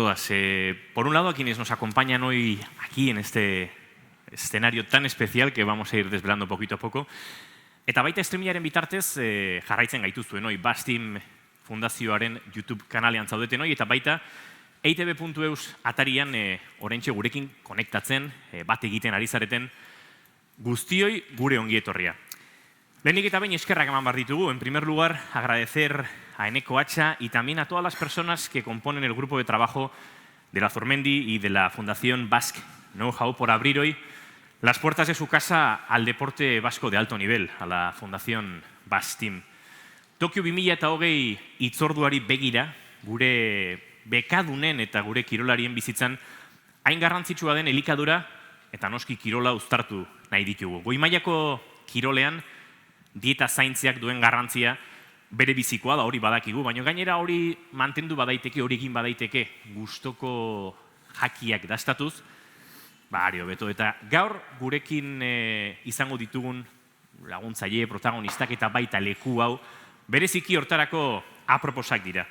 Todas. Por un lado, a quienes nos acompañan hoy aquí en este escenario tan especial que vamos a ir desvelando poquito a poco. Eta baita streamingaren bitartez jarraitzen gaituzuen hoi, Bastim Fundazioaren YouTube kanalean zaudeten hoi, eta baita eitb.eus atarian oraintxe gurekin konektatzen, bat egiten ari zareten guztioi gure ongietorria. Lehenik eta behin eskerrak eman behar ditugu. En primer lugar, agradecer a Eneko Hacha y también a todas las personas que componen el grupo de trabajo de la Azurmendi y de la Fundación Basque Know-How por abrir hoy las puertas de su casa al deporte vasco de alto nivel, a la Fundación Bastim. Tokio 2020 hitzorduari begira, gure bekadunen eta gure kirolarien bizitzan, hain garrantzitsua den elikadura eta noski kirola uztartu nahi ditugu. Goi mailako kirolean, dieta zaintziak duen garrantzia bere bizikoa da, hori badakigu, baina gainera hori mantendu badaiteke, hori egin badaiteke, gustoko jakiak dastatuz, ario beto. Eta gaur gurekin izango ditugun laguntzaile, protagonistak eta baita leku hau, bereziki hortarako aproposak dira.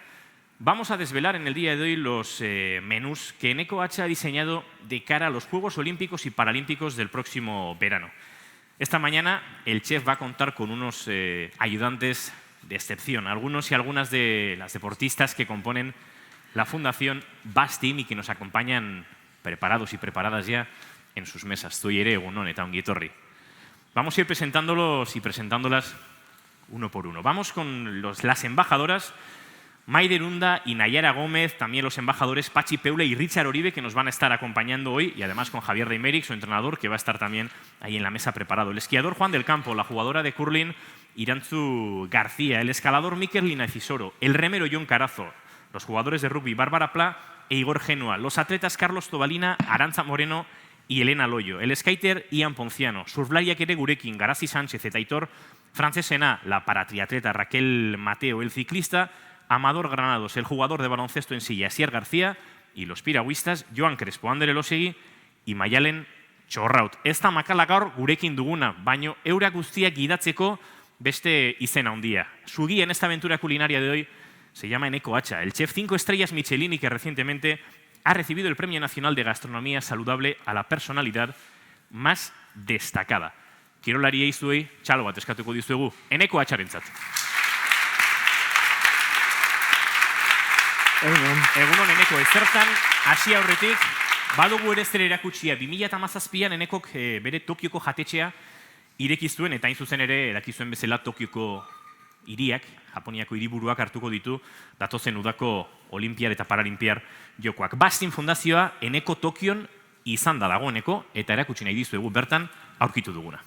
Vamos a desvelar en el día de hoy los menús que Eneko Hacha ha diseñado de cara a los Juegos Olímpicos y Paralímpicos del próximo verano. Esta mañana el chef va a contar con unos ayudantes de excepción, algunos y algunas de las deportistas que componen la Fundación Bastim y que nos acompañan preparados y preparadas ya en sus mesas. Zuei ere egunon eta ongi etorri. Vamos a ir presentándolos y presentándolas uno por uno. Vamos con las embajadoras Maider Unda y Nayara Gómez, también los embajadores Pachi Peule y Richard Oribe, que nos van a estar acompañando hoy, y además con Javier Reimeric, su entrenador, que va a estar también ahí en la mesa preparado. El esquiador Juan del Campo, la jugadora de curling Irantzu García, el escalador Mikel Linacisoro, el remero Jon Carazo, los jugadores de rugby Bárbara Pla e Igor Genua, los atletas Carlos Tobalina, Arantza Moreno y Elena Loyo, el skater Ian Ponciano, surflariak ere gurekin Garazi Sánchez eta Aitor Francesena, la paratriatleta Raquel Mateo, el ciclista Amador Granados, el jugador de baloncesto en silla Asier García y los piragüistas Joan Crespo, Ander Elosegui y Mayalen Txorraut. Ez da makala gaur gurekin duguna, baino eurak guztiak gidatzeko beste izena handia. Su guía en esta aventura culinaria de hoy se llama Eneko Hacha, el chef 5 estrellas Michelin y que recientemente ha recibido el Premio Nacional de Gastronomía Saludable a la personalidad más destacada. Kirolariei zuei txalo bat eskatuko dizuegu Eneko Hacharentzat. Egunon Eneko, ezertan hasi aurretik badugu ere zer erakutsia. 2017an Enekok bere Tokioko jatetxea ireki zuen, eta hain zuzen ere erakizuen bezala Tokioko hiriak, Japoniako hiriburuak hartuko ditu datozen udako Olimpiar eta Paralimpiar jokoak. Bastim Fundazioa Eneko Tokion izan da dagoeneko, eta erakutsi nahi dizuegu bertan aurkitu duguna.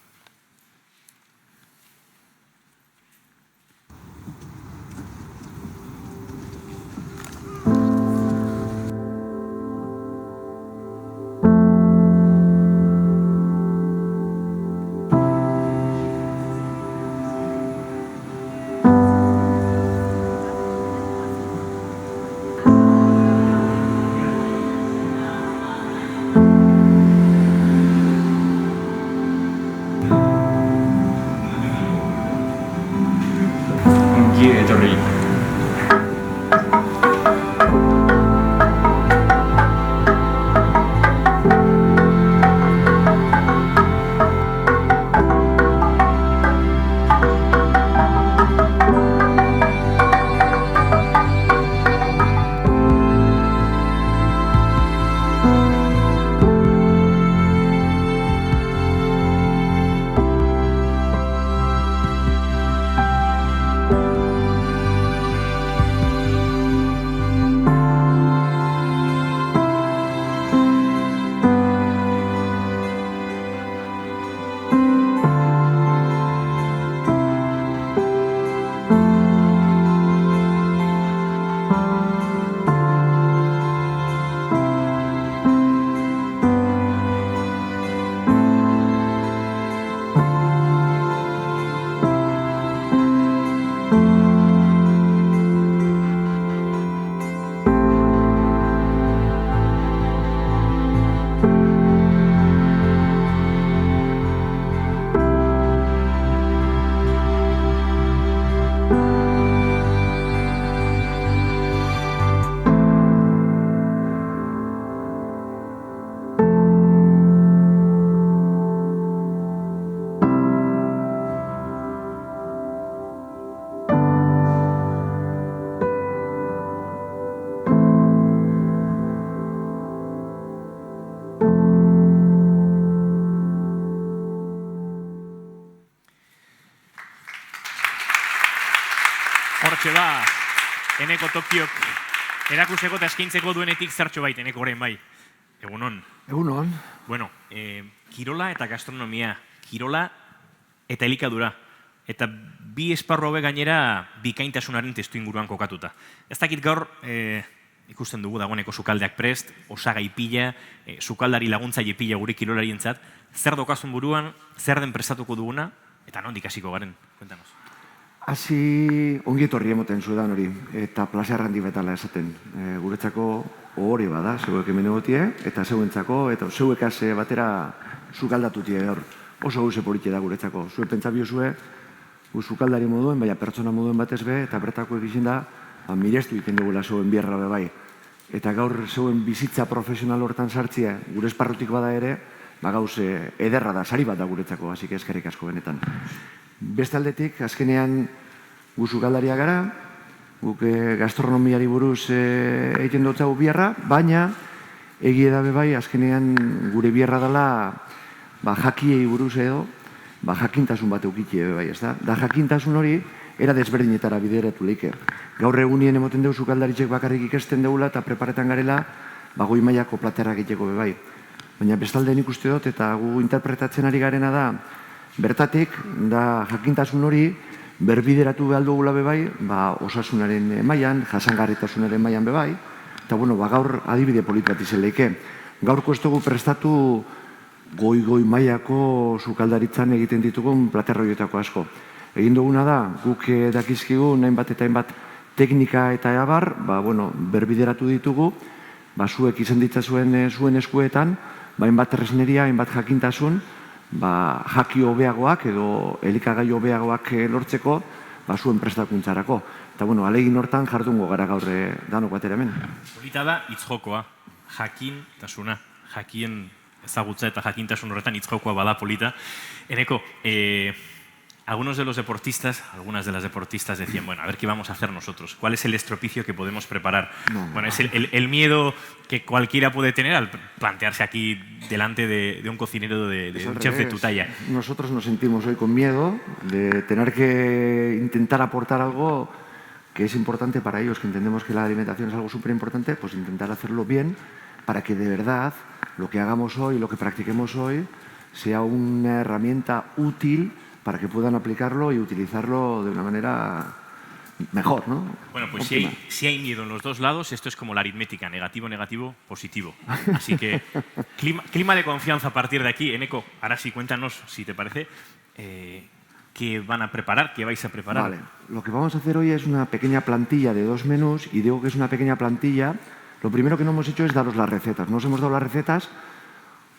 Eneko Tokiok erakuseko eta eskaintzeko duenetik zertxo bait, Eneko orain bai. Egunon. Egunon. Bueno, kirola eta gastronomia, kirola eta elikadura. Eta bi esparru hauek gainera bikaintasunaren testu inguruan kokatuta. Ez dakit gaur ikusten dugu dagoeneko sukaldeak prest, osagai pila, sukaldari laguntzaile pila gure kirolarientzat, zer dokazun buruan, zer den prestatuko duguna, eta nondik hasiko garen, kuentanos. Hasi ongi etorri emoten zuedan hori, eta plazer handi betala esaten. Guretzako ohore bada, zeuek hemen egotie, eta zeuentzako, eta zeuekaz batera sukaldatutie gaur. Oso gauze politia da guretzako. Zue pentsabio zue, sukaldari moduen, baina pertsona moduen batez be, eta bertako egizien da, mirestu egiten dugula zeuen bierra be bai. Eta gaur zeuen bizitza profesional hortan sartzia, gure esparrutik bada ere, gauze ederra da, sari bat da guretzako, hasi que eskerrik asko benetan. Beste aldetik, azkenean gu sukaldaria gara, guk gastronomiari buruz egiten dutzagu bierra, baina egie dabe bai, azkenean gure bierra dela jakiei buruz edo, jakintasun bat eukitie bai, ez da? Da jakintasun hori, era desberdinetara bideratu leike. Gaur egunien emoten dugu sukaldaritxek bakarrik ikesten dugula eta preparetan garela goi mailako platerrak egiteko bai. Baina bestalde nik uste dut eta gu interpretatzen ari garena da bertatik, da jakintasun hori berbideratu behar dugula bai, osasunaren mailan, jasangarritasunaren mailan bai, eta gaur adibide polit bat izen leike. Gaurko ez dugu prestatu goi mailako sukaldaritzan egiten ditugun platerroietako asko. Egin duguna da, guk dakizkigu, hainbat eta hainbat teknika eta abar, berbideratu ditugu, zuek izan ditzazuen zuen eskuetan, hainbat tresneria, hainbat jakintasun, jaki hobeagoak edo elikagai hobeagoak lortzeko, zuen prestakuntzarako. Eta, alegin hortan jardungo gara gaur danok batera hemen. Polita da, hitzjokoa, jakintasuna, jakien ezagutza eta jakintasun horretan hitzjokoa bada polita. Eneko, algunas de las deportistas decían, bueno, a ver qué vamos a hacer nosotros. ¿Cuál es el estropicio que podemos preparar? Bueno, es el miedo que cualquiera puede tener al plantearse aquí delante de un cocinero, de un chef de tu talla. Nosotros nos sentimos hoy con miedo de tener que intentar aportar algo que es importante para ellos, que entendemos que la alimentación es algo súper importante, pues intentar hacerlo bien para que de verdad lo que hagamos hoy, lo que practiquemos hoy, sea una herramienta útil para que puedan aplicarlo y utilizarlo de una manera mejor, ¿no? Bueno, pues si hay miedo en los dos lados, esto es como la aritmética, negativo, negativo, positivo. Así que clima de confianza a partir de aquí. Eneko, ahora sí, cuéntanos, si te parece, qué van a preparar, qué vais a preparar. Vale, lo que vamos a hacer hoy es una pequeña plantilla de 2 menús, y digo que es una pequeña plantilla. Lo primero que no hemos hecho es daros las recetas. No os hemos dado las recetas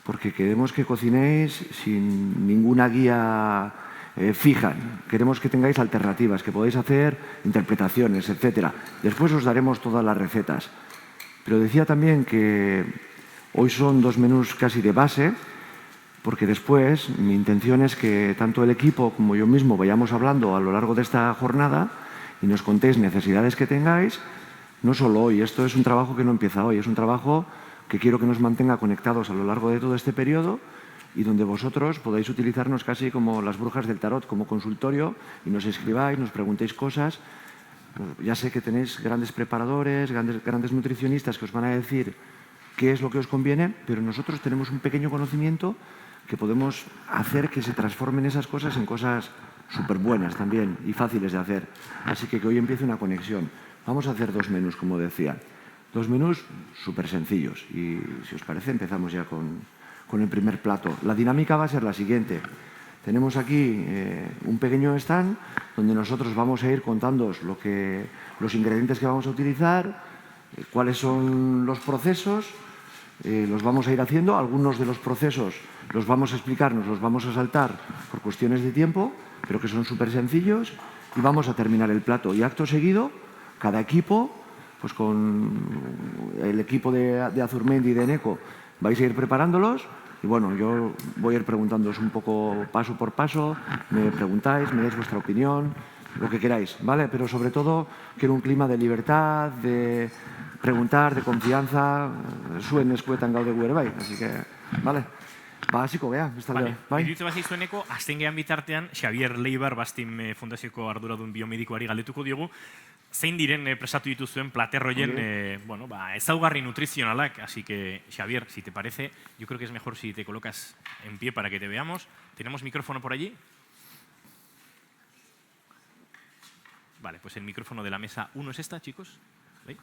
porque queremos que cocinéis sin ninguna guía fija. Queremos que tengáis alternativas, que podáis hacer interpretaciones, etc. Después os daremos todas las recetas. Pero decía también que hoy son 2 menús casi de base, porque después mi intención es que tanto el equipo como yo mismo vayamos hablando a lo largo de esta jornada y nos contéis necesidades que tengáis, no solo hoy. Esto es un trabajo que no empieza hoy, es un trabajo que quiero que nos mantenga conectados a lo largo de todo este periodo y donde vosotros podáis utilizarnos casi como las brujas del tarot, como consultorio, y nos escribáis, nos preguntéis cosas. Ya sé que tenéis grandes preparadores, grandes nutricionistas que os van a decir qué es lo que os conviene, pero nosotros tenemos un pequeño conocimiento que podemos hacer que se transformen esas cosas en cosas súper buenas también y fáciles de hacer. Así que hoy empiece una conexión. Vamos a hacer 2 menús, como decía. 2 menús súper sencillos y, si os parece, empezamos ya con el primer plato. La dinámica va a ser la siguiente. Tenemos aquí un pequeño stand donde nosotros vamos a ir contándoos los ingredientes que vamos a utilizar, cuáles son los procesos, los vamos a ir haciendo. Algunos de los procesos los vamos a explicar, nos los vamos a saltar por cuestiones de tiempo, pero que son súper sencillos, y vamos a terminar el plato. Y acto seguido, cada equipo, pues con el equipo de Azurmendi y de Eneko, vais a ir preparándolos. Y bueno, yo voy a ir preguntándoos un poco paso por paso, me preguntáis, me dais vuestra opinión, lo que queráis, ¿vale? Pero sobre todo quiero un clima de libertad, de preguntar, de confianza, zuen eskuetan gaude gu ere bai, así que, ¿vale? Hasiko gea, bestalde. Bai. Iruditzen bazaizu Eneko, azten gehan bitartean, Xavier Leibar, Bastim Fundazioko arduradun biomedikoari galdetuko diogu, zein diren prestatu dituzuen platerroien ezaugarri nutrizionalak. Así que, Xavier, si te parece, yo creo que es mejor si te colocas en pie para que te veamos. ¿Tenemos micrófono por allí? Vale, pues el micrófono de la mesa 1 es esta, chicos. ¿Veis?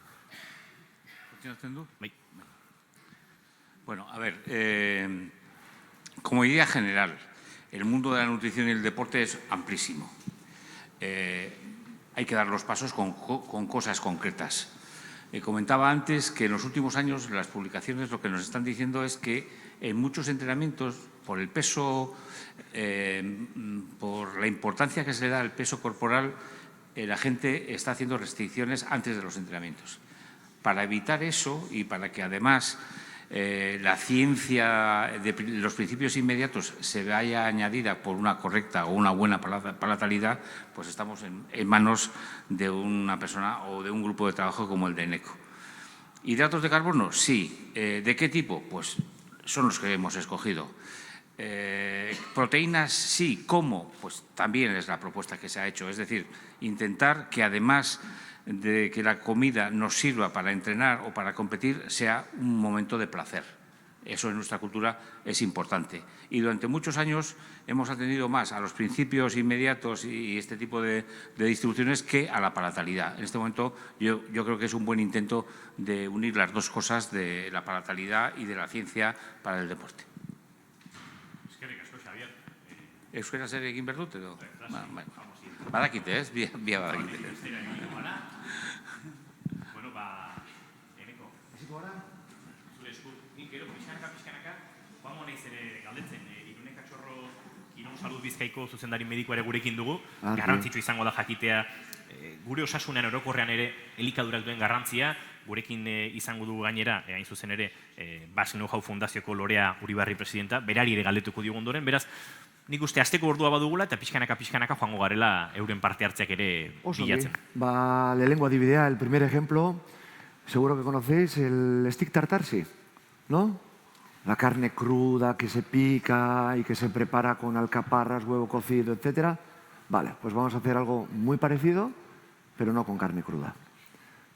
Bueno, a ver, como idea general, el mundo de la nutrición y el deporte es amplísimo. Hay que dar los pasos con cosas concretas. Comentaba antes que en los últimos años las publicaciones lo que nos están diciendo es que en muchos entrenamientos, por el peso, por la importancia que se le da al peso corporal, la gente está haciendo restricciones antes de los entrenamientos. Para evitar eso y para que además la ciencia de los principios inmediatos se vaya añadida por una correcta o una buena palatalidad, pues estamos en manos de una persona o de un grupo de trabajo como el de ENECO. ¿Hidratos de carbono? Sí. ¿De qué tipo? Pues son los que hemos escogido. ¿Proteínas? Sí. ¿Cómo? Pues también es la propuesta que se ha hecho. Es decir, intentar que además de que la comida nos sirva para entrenar o para competir, sea un momento de placer. Eso en nuestra cultura es importante. Y durante muchos años hemos atendido más a los principios inmediatos y este tipo de distribuciones que a la palatalidad. En este momento yo creo que es un buen intento de unir las dos cosas de la palatalidad y de la ciencia para el deporte. Euskera zer egin behar dut edo? Badakite, ez? Bia badakite. Bueno, Eneko. Eziko gara? Zure esku. Nik gero, pixkanaka, joango naiz ere galdetzen. Irune Katxorro Kirol Salud Bizkaiko zuzendari medikoa ere gurekin dugu. Garrantzitsu izango da jakitea gure osasunean orokorrean ere elikadurak duen garrantzia. Gurekin izango dugu gainera, hain zuzen ere, Basque Know How Fundazioko Lorea Uribarri presidenta, berari ere galdetuko diogu ondoren. Beraz, nik uste asteko ordua badugula eta pixkanaka joango garela euren parte hartzeak ere bilatzen. Le lengua dividida, el primer ejemplo, seguro que conocéis el stick tartar, sí, ¿no? La carne cruda que se pica y que se prepara con alcaparras, huevo cocido, etc. Vale, pues vamos a hacer algo muy parecido, pero no con carne cruda.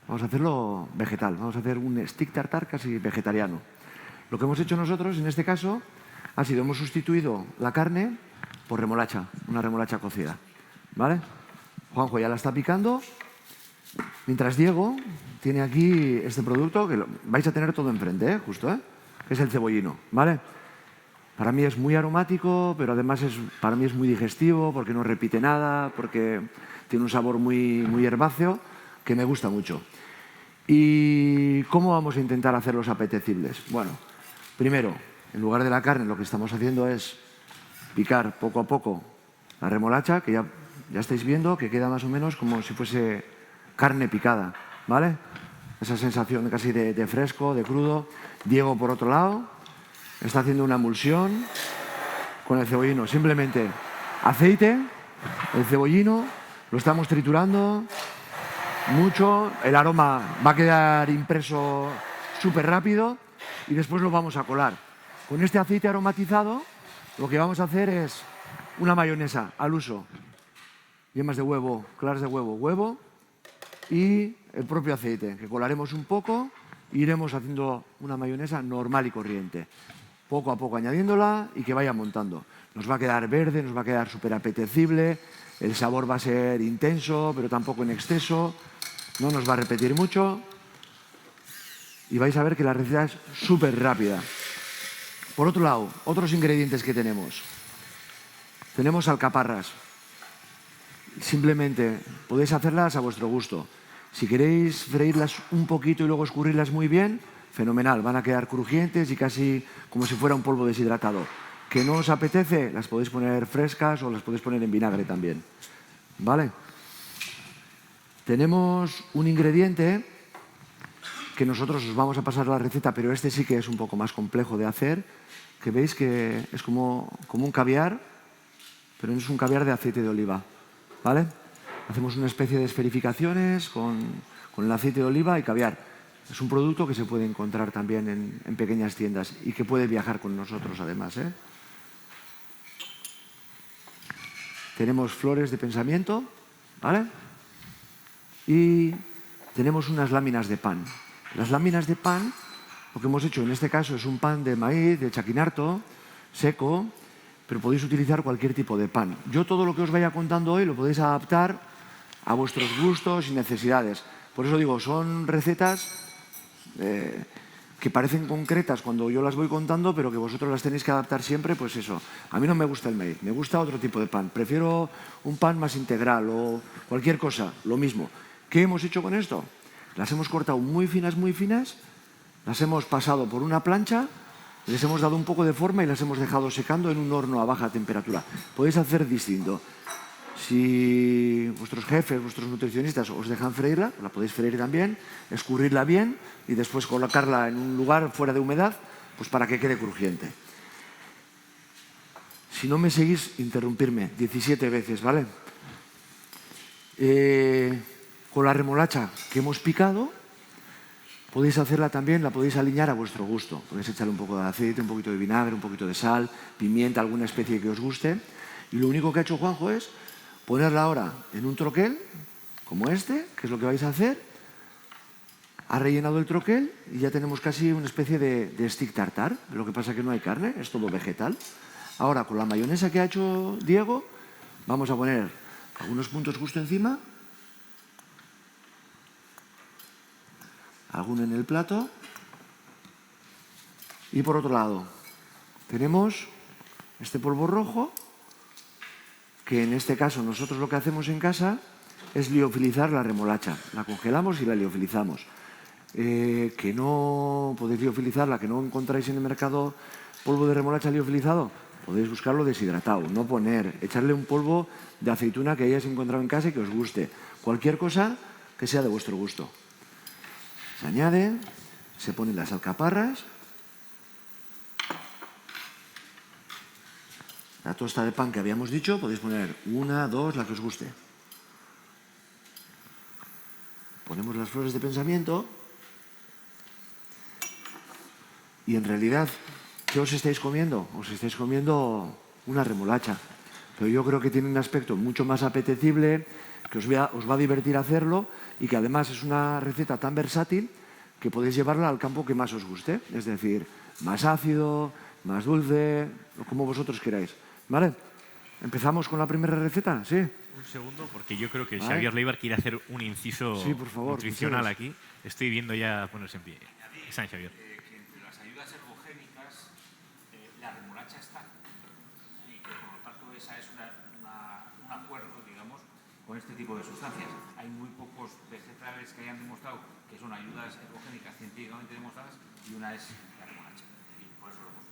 Vamos a hacerlo vegetal, vamos a hacer un stick tartar casi vegetariano. Lo que hemos hecho nosotros, en este caso, ha sido, hemos sustituido la carne por remolacha, una remolacha cocida, ¿vale? Juanjo ya la está picando, mientras Diego tiene aquí este producto que vais a tener todo enfrente, justo, que es el cebollino, ¿vale? Para mí es muy aromático, pero además para mí es muy digestivo, porque no repite nada, porque tiene un sabor muy herbáceo, que me gusta mucho. ¿Y cómo vamos a intentar hacerlos apetecibles? Bueno, primero, en lugar de la carne, lo que estamos haciendo es picar poco a poco la remolacha, que ya estáis viendo que queda más o menos como si fuese carne picada, ¿vale? Esa sensación casi de fresco, de crudo. Diego, por otro lado, está haciendo una emulsión con el cebollino. Simplemente aceite, el cebollino, lo estamos triturando mucho, el aroma va a quedar impreso súper rápido y después lo vamos a colar. Con este aceite aromatizado lo que vamos a hacer es una mayonesa al uso. Yemas de huevo, claras de huevo, huevo y el propio aceite, que colaremos un poco e iremos haciendo una mayonesa normal y corriente. Poco a poco añadiéndola y que vaya montando. Nos va a quedar verde, nos va a quedar súper apetecible, el sabor va a ser intenso, pero tampoco en exceso, no nos va a repetir mucho y vais a ver que la receta es súper rápida. Por otro lado, otros ingredientes que tenemos. Tenemos alcaparras. Simplemente podéis hacerlas a vuestro gusto. Si queréis freírlas un poquito y luego escurrirlas muy bien, fenomenal. Van a quedar crujientes y casi como si fuera un polvo deshidratado. ¿Que no os apetece? Las podéis poner frescas o las podéis poner en vinagre también. ¿Vale? Tenemos un ingrediente que nosotros os vamos a pasar la receta, pero este sí que es un poco más complejo de hacer, que veis que es como un caviar, pero no es un caviar de aceite de oliva, ¿vale? Hacemos una especie de esferificaciones con el aceite de oliva y caviar. Es un producto que se puede encontrar también en pequeñas tiendas y que puede viajar con nosotros además, ¿eh? Tenemos flores de pensamiento, ¿vale? y tenemos unas láminas de pan. Las láminas de pan, lo que hemos hecho en este caso es un pan de maíz, de chaquinarto, seco, pero podéis utilizar cualquier tipo de pan. Yo todo lo que os vaya contando hoy lo podéis adaptar a vuestros gustos y necesidades. Por eso digo, son recetas que parecen concretas cuando yo las voy contando, pero que vosotros las tenéis que adaptar siempre, pues eso. A mí no me gusta el maíz, me gusta otro tipo de pan. Prefiero un pan más integral o cualquier cosa, lo mismo. ¿Qué hemos hecho con esto? Las hemos cortado muy finas, las hemos pasado por una plancha, les hemos dado un poco de forma y las hemos dejado secando en un horno a baja temperatura. Podéis hacer distinto. Si vuestros jefes, vuestros nutricionistas os dejan freírla, la podéis freír también, escurrirla bien y después colocarla en un lugar fuera de humedad, pues para que quede crujiente. Si no me seguís, interrumpirme 17 veces, ¿vale? Con la remolacha que hemos picado, podéis hacerla también, la podéis aliñar a vuestro gusto. Podéis echarle un poco de aceite, un poquito de vinagre, un poquito de sal, pimienta, alguna especie que os guste. Y lo único que ha hecho Juanjo es ponerla ahora en un troquel, como este, que es lo que vais a hacer. Ha rellenado el troquel y ya tenemos casi una especie de stick tartar. Lo que pasa es que no hay carne, es todo vegetal. Ahora, con la mayonesa que ha hecho Diego, vamos a poner algunos puntos justo encima. Alguno en el plato. Y por otro lado, tenemos este polvo rojo, que en este caso nosotros lo que hacemos en casa es liofilizar la remolacha. La congelamos y la liofilizamos. Que no podéis liofilizarla, que no encontráis en el mercado polvo de remolacha liofilizado, podéis buscarlo deshidratado, no poner, echarle un polvo de aceituna que hayáis encontrado en casa y que os guste. Cualquier cosa que sea de vuestro gusto. Se añade, se ponen las alcaparras, la tosta de pan que habíamos dicho, podéis poner una, dos, la que os guste. Ponemos las flores de pensamiento y en realidad, ¿qué os estáis comiendo? Os estáis comiendo una remolacha, pero yo creo que tiene un aspecto mucho más apetecible, que os va a divertir hacerlo y que además es una receta tan versátil que podéis llevarla al campo que más os guste, es decir, más ácido, más dulce, o como vosotros queráis. ¿Vale? ¿Empezamos con la primera receta? ¿Sí? Un segundo, porque yo creo que ¿Vale? Xavier Leibar quiere hacer un inciso Sí, por favor, nutricional incisos. aquí. Estoy viendo ya ponerse en pie. San Xavier. Que entre las ayudas ergogénicas la remolacha está y que por lo tanto esa es un acuerdo, digamos, con este tipo de sustancias. Hay muy pocos vegetales que hayan demostrado que son ayudas ergogénicas científicamente demostradas y una es la remolacha. Y por eso lo hemos...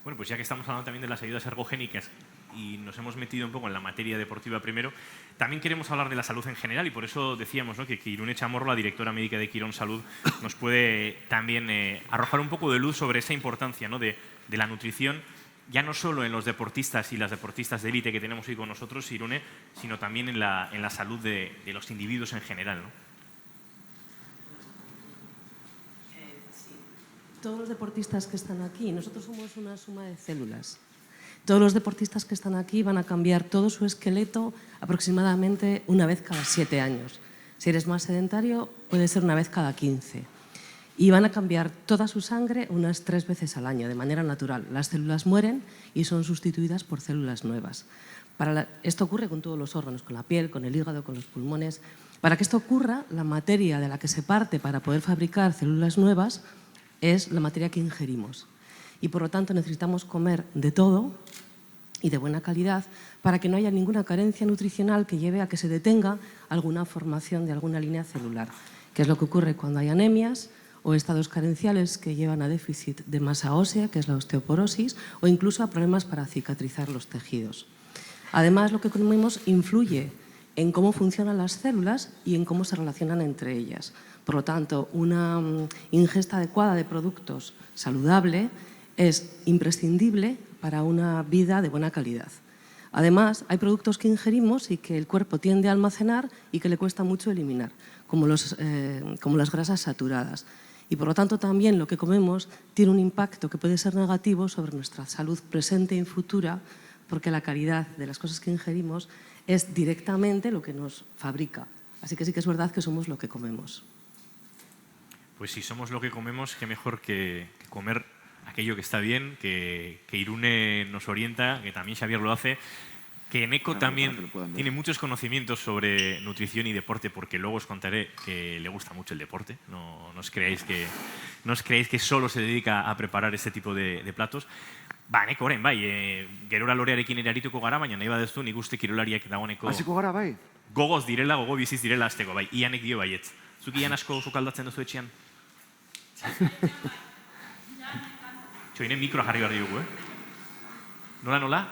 Bueno, pues ya que estamos hablando también de las ayudas ergogénicas y nos hemos metido un poco en la materia deportiva primero, también queremos hablar de la salud en general y por eso decíamos, ¿no?, que Irune Chamorro, la directora médica de Quirón Salud, nos puede también arrojar un poco de luz sobre esa importancia, ¿no?, de la nutrición, ya no solo en los deportistas y las deportistas de élite que tenemos hoy con nosotros, Irune, sino también en la salud de los individuos en general, ¿no? Todos los deportistas que están aquí, nosotros somos una suma de células. Todos los deportistas que están aquí van a cambiar todo su esqueleto aproximadamente una vez cada 7 años. Si eres más sedentario, puede ser una vez cada 15. Y van a cambiar toda su sangre unas 3 veces al año, de manera natural. Las células mueren y son sustituidas por células nuevas. Esto ocurre con todos los órganos, con la piel, con el hígado, con los pulmones. Para que esto ocurra, la materia de la que se parte para poder fabricar células nuevas es la materia que ingerimos. Y por lo tanto necesitamos comer de todo y de buena calidad para que no haya ninguna carencia nutricional que lleve a que se detenga alguna formación de alguna línea celular, que es lo que ocurre cuando hay anemias o estados carenciales que llevan a déficit de masa ósea, que es la osteoporosis, o incluso a problemas para cicatrizar los tejidos. Además, lo que comemos influye en cómo funcionan las células y en cómo se relacionan entre ellas. Por lo tanto, una ingesta adecuada de productos saludable es imprescindible para una vida de buena calidad. Además, hay productos que ingerimos y que el cuerpo tiende a almacenar y que le cuesta mucho eliminar, como las grasas saturadas. Y por lo tanto, también lo que comemos tiene un impacto que puede ser negativo sobre nuestra salud presente y futura, porque la calidad de las cosas que ingerimos es directamente lo que nos fabrica Así que sí que es verdad que somos lo que comemos. Pues si somos lo que comemos, qué mejor que comer aquello que está bien, que Irune nos orienta, que también Xavier lo hace, que Eneko también tiene muchos conocimientos sobre nutrición y deporte, porque luego os contaré que le gusta mucho el deporte. No os creáis que solo se dedica a preparar este tipo de platos. Ba, Eneko, orain, bai, gerora lorearekin ere arituko gara, baina nahi baduzu nik uste kirolariak dagoeneko Hasiko gara, bai? gogoz direla, gogo biziz direla hasteko, bai. Ianek dio baietz. Zuk Ian asko sukaldatzen duzu etxean? Txoinen mikroa jarri behar ditugu, Nola?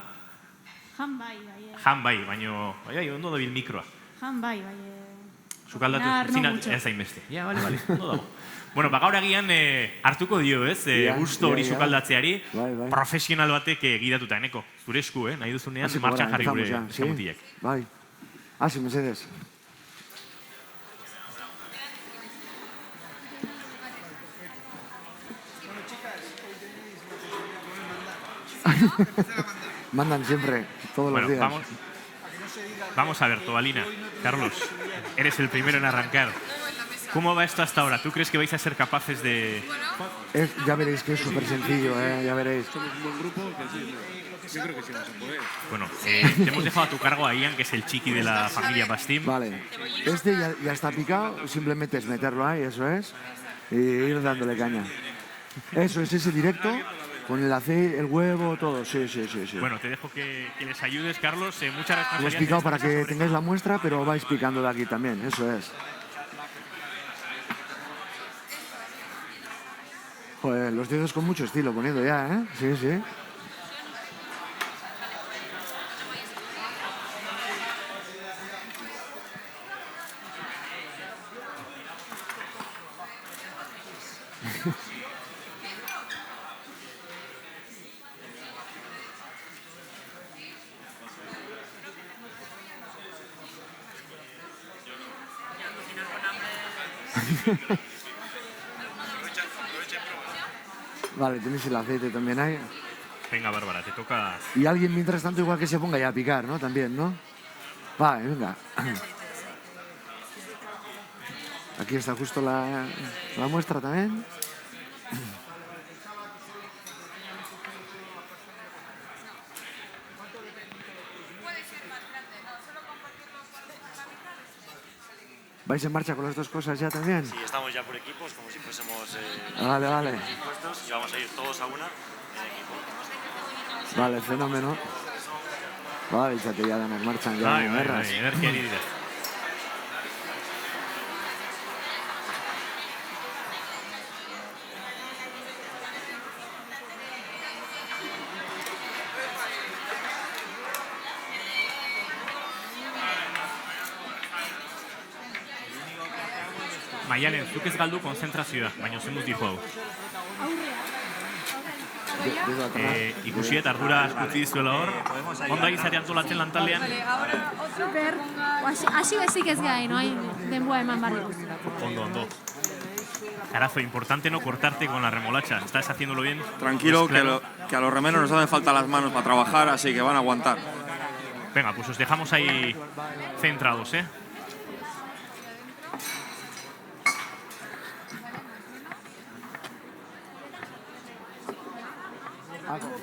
Jan bai. Jan bai, bai, ondo dabil mikroa. Jan bai. Sukaldatu, zina ez hainbeste. Ja, bale, ondo dago. Bueno, gaur agian hartuko dio, ez? Gusto hori sukaldatzeari, profesional batek gidatuta, Eneko. Zure esku, nahi duzunean, martxan jarri gure eskamutilek. Bai. Hasi, mesedez. Mandan siempre, todos los días. Vamos a ver, Tobalina. Carlos, eres el primero en arrancar. ¿Cómo va esto hasta ahora? ¿Tú crees que vais a ser capaces de...? Ya veréis que es súper sencillo, ya veréis. Somos un buen grupo, que sí, yo creo que sí vamos a poder. Bueno, te hemos dejado a tu cargo a Ian, que es el chiqui de la familia Bastim. Vale, este ya está picado, simplemente es meterlo ahí, eso es, y ir dándole caña. Eso es ese directo, con el aceite, el huevo, todo, sí. Bueno, te dejo que les ayudes, Carlos, mucha responsabilidad. Lo he picado para que tengáis la muestra, pero vais picando de aquí también, eso es. Joder, los dedos con mucho estilo poniendo ya, Sí. Vale, tenéis el aceite también ahí. Venga, Bárbara, te toca... Y alguien mientras tanto igual que se ponga ya a picar, ¿no? También, ¿no? Vale, venga. Aquí está justo la muestra también. ¿Vais en marcha con las dos cosas ya también? Sí, estamos ya por equipos, como si fuésemos Vale. puestos, y vamos a ir todos a una en equipo. Vale, fenómeno. Vale, ya te dan en marcha ya. Bai, energia dira. Maialen, zuk ez galdu konzentrazioa, baina zenuz dijo hau. Ikusi eta ardura askutzi dizuela hor, ondo izari antolatzen lantaldean. Super. Hasi bezik ez gai, no hay denboa eman barrio. Ondo. Carazo, importante no cortarte con la remolacha. ¿Estás haciéndolo bien? Tranquilo, Pues claro. que a los remeros nos hacen falta las manos para trabajar, así que van a aguantar. Venga, pues os dejamos ahí centrados,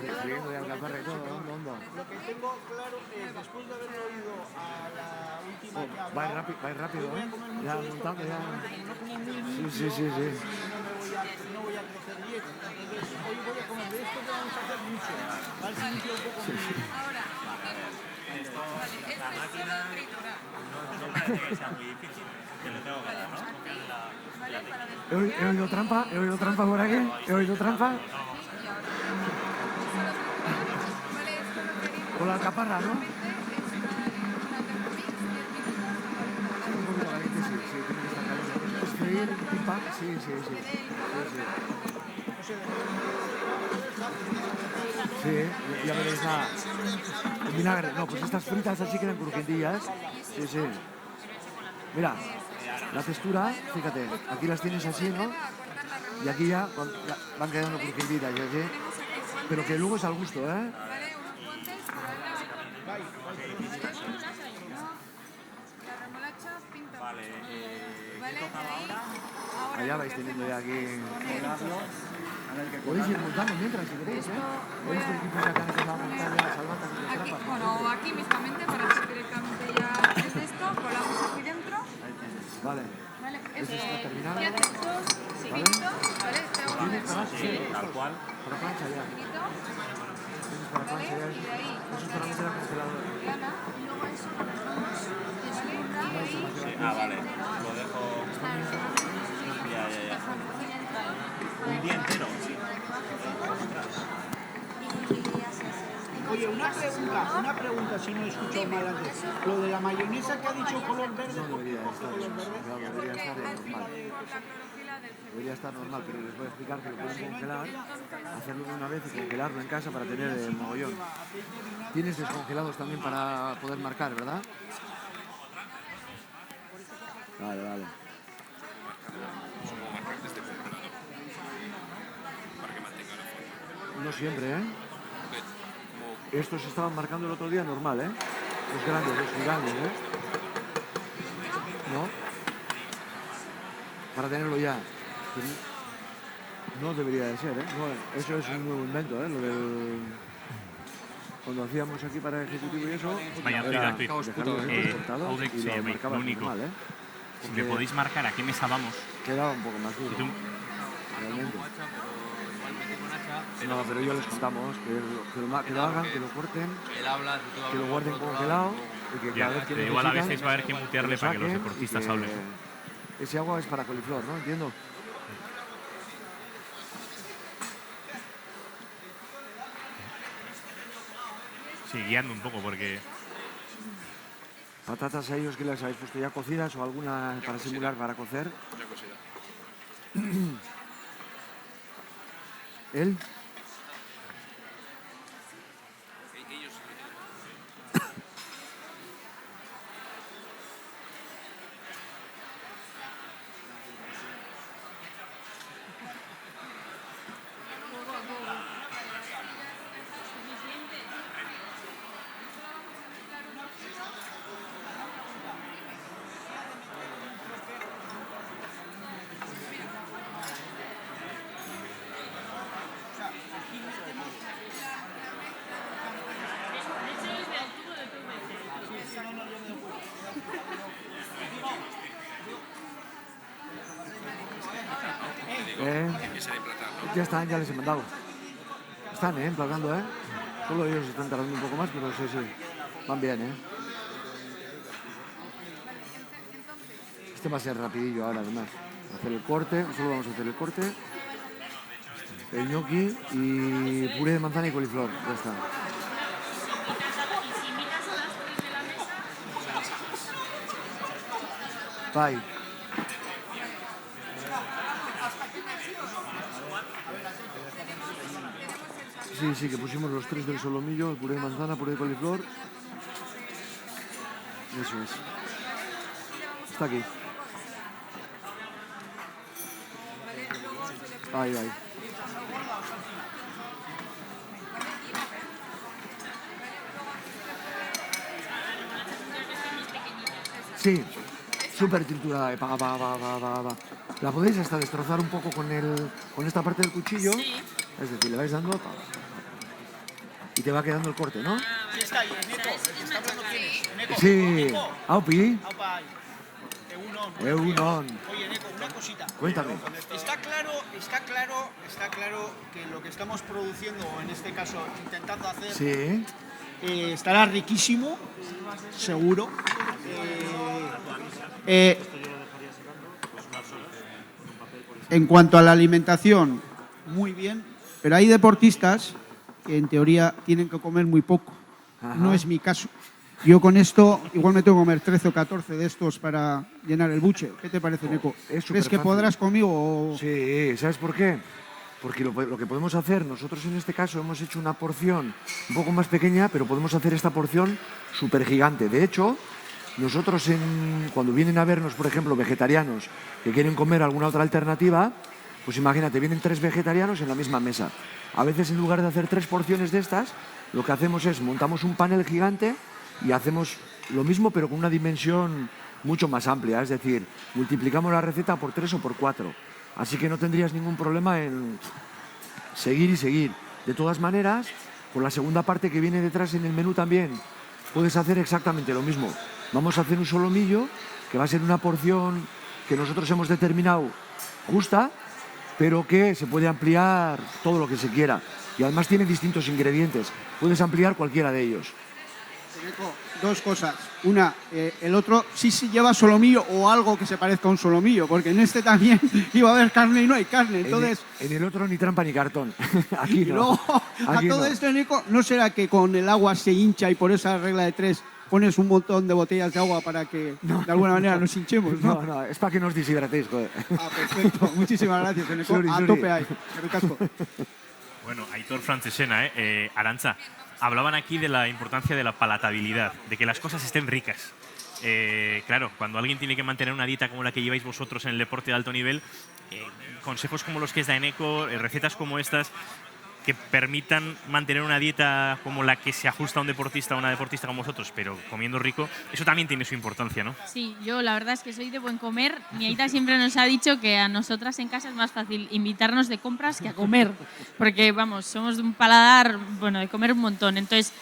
Escribiendo de Alcaparra y todo, hondo. Lo que tengo claro es, después de haberlo oído a la última que hablaba, Vais rápido, voy a comer mucho Ya de esto, montado, ya. porque no como muy Sí. no voy a crecer bien. Entonces, hoy voy a comer de esto que vamos a hacer mucho. A ver si limpio un poco mi... He oído trampa por aquí, Con la alcaparra, ¿no? Un poquito caliente, sí, tiene que estar caliente. Es freír, pim pam, sí. Sí, ya veréis nada. El vinagre, no, pues estas fritas así quedan crujentillas. Sí. Mira, la textura, fíjate, aquí las tienes así, ¿no? Y aquí ya van quedando crujientitas, ¿sí? Pero que luego es al gusto, Allá vais teniendo ya aquí... Podéis ir montando mientras, si queréis, ¿eh? Podéis el equipo acá que va a montar ya las salvatas y las Aquí, trampas. bueno, aquí mismamente para que directamente ya es esto, colamos aquí dentro. Vale. Vale, ¿Este está terminado? ¿Qué haces? Dos, finito, ¿vale? Tengo que ¿Tienes para Sí, tal cual. Para plancha ya. finito, Tienes para ¿vale? plancha ya. Y de ahí Eso es para meter al congelador. lana, y luego eso lo dejamos desfunda y ahí Sí, vale. Lo dejo. Ya. Un día entero. Sí. Oye, una pregunta, si no he escuchado mal antes. Lo de la mayonesa que ha dicho color verde, No ¿por qué debería color estar, verde? claro, debería estar normal. la clorofila del Debería estar normal, pero les voy a explicar que lo pueden congelar, hacerlo de una vez y congelarlo en casa para tener mogollón. Tienes descongelados también para poder marcar, ¿verdad? Vale. No siempre, ¿eh? Estos estaban marcando el otro día normal, ¿eh? Los grandes, los gigantes, ¿eh? ¿No? Para tenerlo ya. No debería de ser, ¿eh? No, eso es un nuevo invento, ¿eh? Lo del... Cuando hacíamos aquí para ejecutivo y eso... Baina, era tuit. dejarlo cortado Haudek, y lo marcabas lo único. normal, ¿eh? Si me podéis marcar a qué mesa vamos. Quedaba un poco más duro, Y tú- realmente. No, pero yo les contamos que lo hagan, que lo corten, que lo guarden congelado y que Ya, cada vez que pero igual a necesitan, veces va a haber que mutearle lo para que los saquen deportistas y que hablen. Ese agua es para coliflor, ¿no? Entiendo. Sí, guiando un poco porque... Patatas a ellos que las habéis puesto ya cocidas o alguna para simular para cocer. ¿Él? Ya están, ya les he mandado. Están, emplatando, Solo ellos están tardando un poco más, pero sí. Van bien, Este va a ser rapidillo ahora, además. Hacer el corte, solo vamos a hacer el corte. El gnocchi y puré de manzana y coliflor. Ya está. Bye. Sí, que pusimos los tres del solomillo, el puré de manzana, puré de coliflor. Eso es. Está aquí. Ahí. Sí, súper triturada. Va. La podéis hasta destrozar un poco con esta parte del cuchillo. Sí. Es decir, le vais dando y te va quedando el corte, ¿no? Sí, está ahí, Neko. ¿Está hablando quién es? Neko. Sí. Neko. Aupi. Aupa ahí. Egunon. Oye, Neko, una cosita. Cuéntame. Está claro que lo que estamos produciendo, o en este caso intentando hacer, Sí. Estará riquísimo, seguro. En cuanto a la alimentación, muy bien, pero hay deportistas que en teoría tienen que comer muy poco. Ajá. No es mi caso. Yo con esto igual me tengo que comer 13 o 14 de estos para llenar el buche. ¿Qué te parece, Neko? es ¿Crees que superfácil. podrás conmigo? Sí, ¿sabes por qué? Porque lo que podemos hacer, nosotros en este caso hemos hecho una porción un poco más pequeña, pero podemos hacer esta porción súper gigante. De hecho, nosotros cuando vienen a vernos, por ejemplo, vegetarianos que quieren comer alguna otra alternativa, pues imagínate, vienen 3 vegetarianos en la misma mesa. A veces en lugar de hacer 3 porciones de estas, lo que hacemos es montamos un panel gigante y hacemos lo mismo pero con una dimensión mucho más amplia, es decir, multiplicamos la receta por 3 o por 4. Así que no tendrías ningún problema en seguir y seguir. De todas maneras, con la segunda parte que viene detrás en el menú también, puedes hacer exactamente lo mismo. Vamos a hacer un solomillo, que va a ser una porción que nosotros hemos determinado justa, pero que se puede ampliar todo lo que se quiera. Y además tiene distintos ingredientes. Puedes ampliar cualquiera de ellos. Eneco, dos cosas. Una, el otro sí lleva solomillo o algo que se parezca a un solomillo, porque en este también iba a haber carne y no hay carne. Entonces, En el otro ni trampa ni cartón. Aquí y no. luego, Aquí a todo no. esto, Eneco, ¿no será que con el agua se hincha y por esa regla de 3 pones un montón de botellas de agua para que de alguna manera nos hinchemos, ¿no? No, es para que nos deshidratéis, joder. Ah, perfecto. Muchísimas gracias, Eneco. Sorry, A sorry. tope ahí. Eskerrik asko. Bueno, Aitor Frantzesena, Arantza, hablaban aquí de la importancia de la palatabilidad, de que las cosas estén ricas. Claro, cuando alguien tiene que mantener una dieta como la que lleváis vosotros en el deporte de alto nivel, consejos como los que es da Eneco, recetas como estas, que permitan mantener una dieta como la que se ajusta a un deportista o una deportista como vosotros, pero comiendo rico, eso también tiene su importancia, ¿no? Sí, yo la verdad es que soy de buen comer. Mi aita siempre nos ha dicho que a nosotras en casa es más fácil invitarnos de compras que a comer, porque vamos, somos de un paladar, bueno, de comer un montón. Entonces,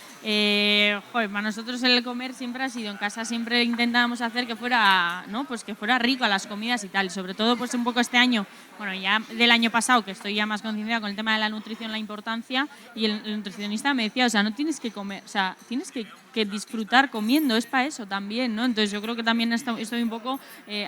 para nosotros el comer siempre ha sido en casa, siempre intentábamos hacer que fuera, ¿no? Pues que fuera rico a las comidas y tal. Sobre todo, pues un poco este año, bueno, ya del año pasado, que estoy ya más concienciada con el tema de la nutrición, la importancia, y el nutricionista me decía, o sea, no tienes que comer, o sea, tienes que disfrutar comiendo, es para eso también, ¿no? Entonces yo creo que también estoy un poco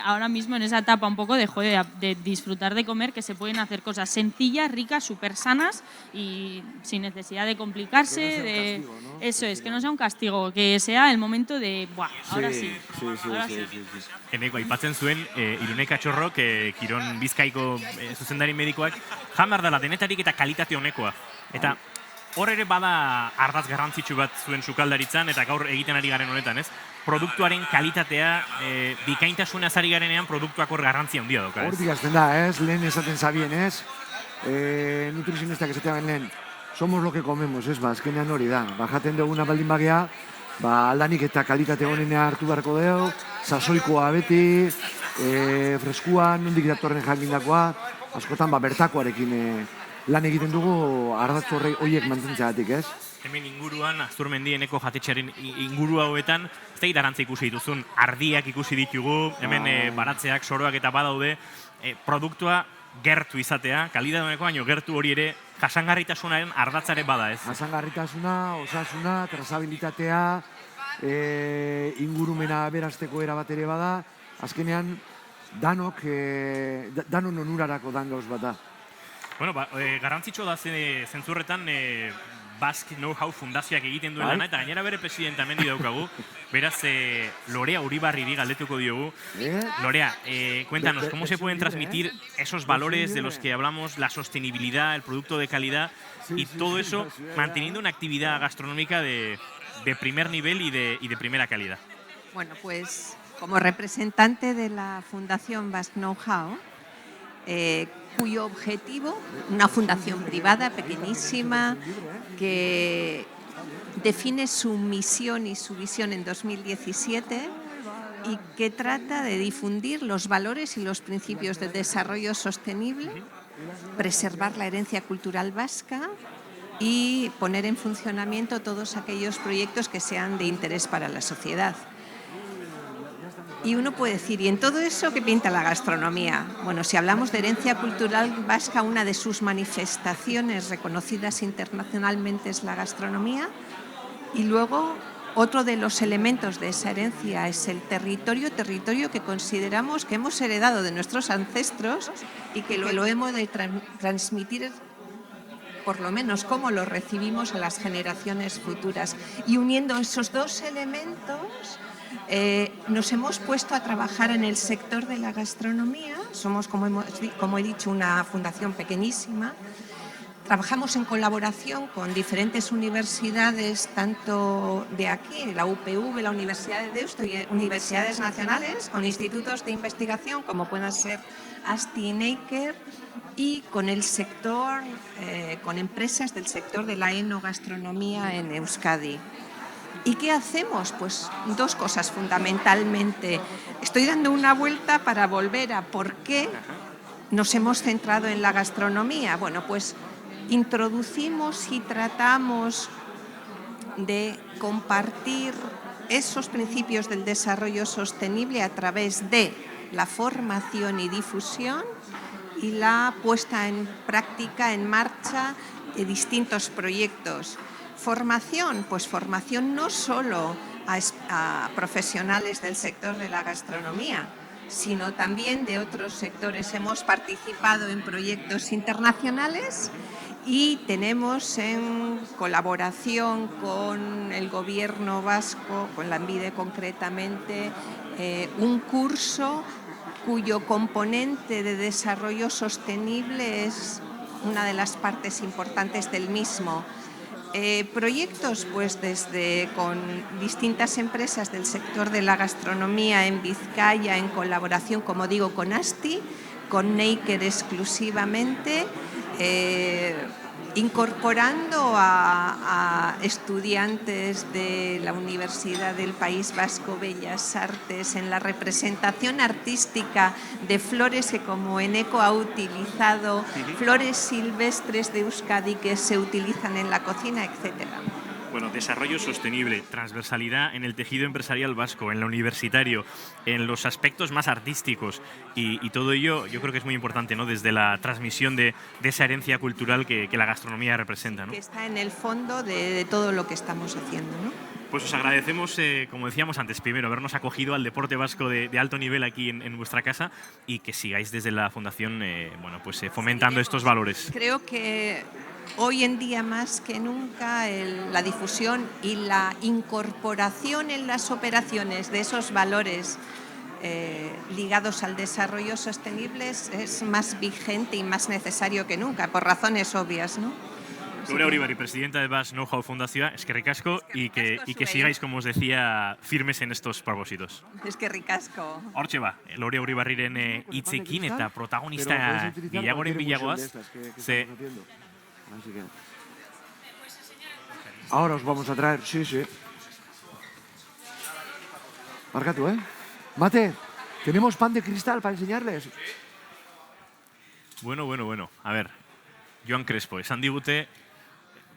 ahora mismo en esa etapa un poco de disfrutar de comer, que se pueden hacer cosas sencillas, ricas, súper sanas y sin necesidad de complicarse. Eso es, que no sea un castigo, que sea el momento de, ¡buah! Ahora sí. Ahora sí. Eneko, aipatzen zuen, Irune Katxorrok, Kiron Bizkaiko zuzendari medikoak, jamar dela denetarik eta kalitate honekoa. Eta hor ere bada ardaz garrantzitsu bat zuen sukaldaritzan, eta gaur egiten ari garen honetan, ez? Produktuaren kalitatea, bikaintasunaz ari garenean produktuak hor garrantzia handia dauka, ez? Hortik azten da, ez? Lehen esaten zabien, ez? Nutrizionistak esatean lehen, somos lo que comemos, ez? Azkenean hori da. Jaten duguna baldin bagea, aldanik eta kalitate honenea hartu beharko dugu, sasoikoa beti, freskua, nondik datorren jakindakoa, askotan bertakoarekin lan egiten dugu ardatz horiek mantentzeagatik, ez? Hemen inguruan, Azurmendi Eneko jatetxearen inguru hauetan, ez da arantza ikusi dituzun, ardiak ikusi ditugu, hemen baratzeak, soroak eta badaude, produktua gertu izatea, kalidade honeko baino gertu hori ere, jasangarritasunaren ardatzare bada, ez? Jasangarritasuna, osasuna, trazabilitatea, ingurumena berazteko era bat ere bada, azkenean danon onurarako dan gauz bat da. Bueno, garrantzitsua da zentzurretan Basque Know-how fundazioak egiten duen lana, eta gainera bere presidenta mendi daukagu, beraz Lorea Uribarriri galdetuko diogu. Lorea, cuéntanos, ¿cómo se pueden transmitir esos valores de los que hablamos, la sostenibilidad, el producto de calidad y todo eso manteniendo una actividad gastronómica de primer nivel y de primera calidad? Bueno, pues como representante de la Fundación Basque Know-how, cuyo objetivo, una fundación privada pequeñísima que define su misión y su visión en 2017 y que trata de difundir los valores y los principios del desarrollo sostenible, preservar la herencia cultural vasca y poner en funcionamiento todos aquellos proyectos que sean de interés para la sociedad. Y uno puede decir, ¿y en todo eso qué pinta la gastronomía? Bueno, si hablamos de herencia cultural vasca, una de sus manifestaciones reconocidas internacionalmente es la gastronomía. Y luego, otro de los elementos de esa herencia es el territorio que consideramos que hemos heredado de nuestros ancestros y que lo hemos de transmitir, por lo menos como lo recibimos a las generaciones futuras. Y uniendo esos dos elementos, nos hemos puesto a trabajar en el sector de la gastronomía. Somos, como he dicho, una fundación pequeñísima. Trabajamos en colaboración con diferentes universidades, tanto de aquí, la UPV, la Universidad de Deusto y universidades nacionales, con institutos de investigación como puedan ser ASTI y Neiker, y con el sector, con empresas del sector de la enogastronomía en Euskadi. ¿Y qué hacemos? Pues dos cosas fundamentalmente. Estoy dando una vuelta para volver a por qué nos hemos centrado en la gastronomía. Bueno, pues introducimos y tratamos de compartir esos principios del desarrollo sostenible a través de la formación y difusión y la puesta en práctica, en marcha de distintos proyectos. Formación, pues formación no solo a profesionales del sector de la gastronomía, sino también de otros sectores. Hemos participado en proyectos internacionales y tenemos en colaboración con el Gobierno vasco, con Lanbide concretamente, un curso cuyo componente de desarrollo sostenible es una de las partes importantes del mismo. Proyectos pues desde con distintas empresas del sector de la gastronomía en Vizcaya en colaboración, como digo, con ASTI, con Neiker exclusivamente, incorporando a estudiantes de la Universidad del País Vasco Bellas Artes en la representación artística de flores que como Eneco ha utilizado, flores silvestres de Euskadi que se utilizan en la cocina, etcétera. Bueno, desarrollo sostenible, transversalidad en el tejido empresarial vasco, en lo universitario, en los aspectos más artísticos y todo ello yo creo que es muy importante, ¿no? Desde la transmisión de esa herencia cultural que la gastronomía representa, ¿no? Que está en el fondo de todo lo que estamos haciendo, ¿no? Pues os agradecemos, como decíamos antes, primero habernos acogido al deporte vasco de alto nivel aquí en vuestra casa y que sigáis desde la Fundación fomentando estos valores. Creo que hoy en día más que nunca la difusión y la incorporación en las operaciones de esos valores ligados al desarrollo sostenible es más vigente y más necesario que nunca, por razones obvias, ¿no? Laura Uribarri, presidenta de Basque Know-how Fundazioa, eskerrik asko y que sigáis, como os decía, firmes en estos propósitos. Eskerrik asko. Hortxe ba, Laura Uribarriren hitzekin eta protagonista gehiagoren bilagoaz. Así que ahora os vamos a traer, sí. Marca tú, ¿eh? Mate, tenemos pan de cristal para enseñarles. Bueno. A ver, Joan Crespo, esan digute,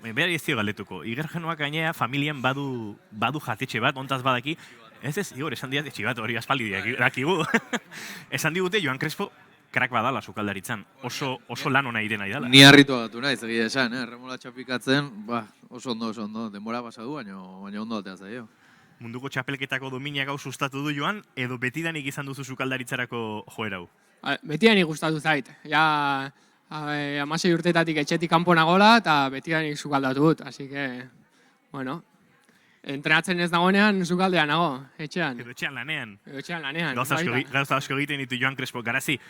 behar ez dio galdetuko, Igergenuak gainea familian badu jatetxe bat, ontaz badaki, ez, Igor, esan diat etxe bat, hori aspaldi dakigu. Esan digute Joan Crespo krak badala sukaldaritzan, oso lan ona irena idala. Ni harritu agatu naiz, egia esan, remolatxa pikatzen, oso ondo, denbora pasadu, baina ondo altea zaio. Munduko txapelketako domina gau sustatu du Joan, edo betidanik izan duzu sukaldaritzarako joerau? Betidanik gustatu zait, ja 16 urtetatik etxetik kanpo nagola eta betidanik sukaldatu dut, así que, bueno, entrenatzen ez dagoenean sukaldean nago, etxean. Edo etxean lanean. Gauza asko egiten ditu Joan Crespo. Garazi,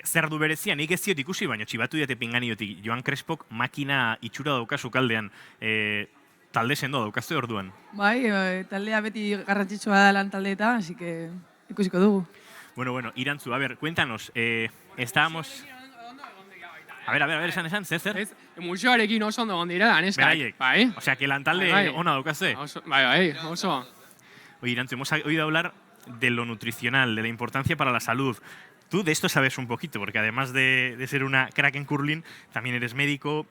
zer du berezia, nik ez diot ikusi, baina txibatu diate pinganiotik. Joan Crespok makina itxura dauka sukaldean. Talde sendo daukazte orduan. Bai, taldea beti garrantzitsua da lan taldeetan, así que ikusiko dugu. Bueno, Irantzu, a ver, cuéntanos, estábamos... A ver, esan, zer? Museoarekin oso ondo gondira, aneskak. Bai. O sea, que lan talde ona daukazte. Bai, oso. Oye, Irantzu, hemos oído hablar de lo nutricional, de la importancia para la salud. Tú de esto sabes un poquito, porque además de ser una crack en curling, también eres médico.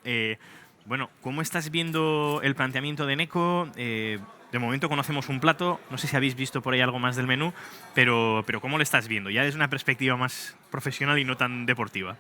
Bueno, ¿cómo estás viendo el planteamiento de Eneco? De momento conocemos un plato, no sé si habéis visto por ahí algo más del menú, pero ¿cómo lo estás viendo? Ya desde una perspectiva más profesional y no tan deportiva.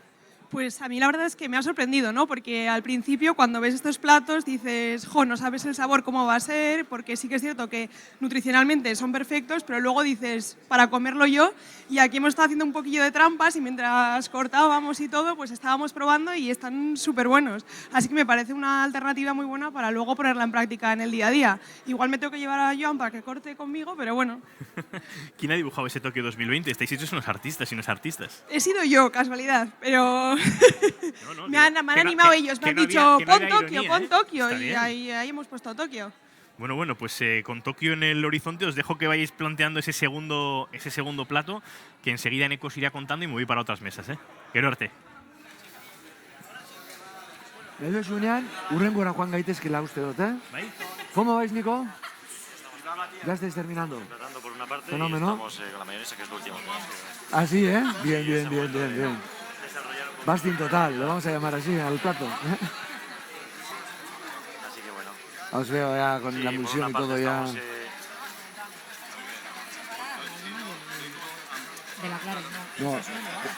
Pues a mí la verdad es que me ha sorprendido, ¿no? Porque al principio cuando ves estos platos dices, no sabes el sabor cómo va a ser, porque sí que es cierto que nutricionalmente son perfectos, pero luego dices, para comerlo yo, y aquí hemos estado haciendo un poquillo de trampas y mientras cortábamos y todo, pues estábamos probando y están súper buenos. Así que me parece una alternativa muy buena para luego ponerla en práctica en el día a día. Igual me tengo que llevar a Joan para que corte conmigo, pero bueno. ¿Quién ha dibujado ese Tokio 2020? Estáis hechos unos artistas y unas artistas. He sido yo, casualidad, pero... me han animado ellos, me han dicho, pon Tokio, y ahí hemos puesto Tokio. Bueno, pues con Tokio en el horizonte os dejo que vayáis planteando ese segundo plato, que enseguida Eneco os irá contando y me voy para otras mesas, Gero arte. Edo esunean, urrengora joan gaitezkela uste dut, Bai? ¿Cómo vais, Nico? Ya estáis terminando. Tratando por una parte Fenómeno. y estamos con la mayonesa, que es lo último. Ah, sí, ¿eh? Bien, bien, bien, bien, bien. Basting total, lo vamos a llamar así al plato. Así que bueno. Os veo ya con Sí, la por emulsión una y todo parte ya. estamos, De la Clara, No,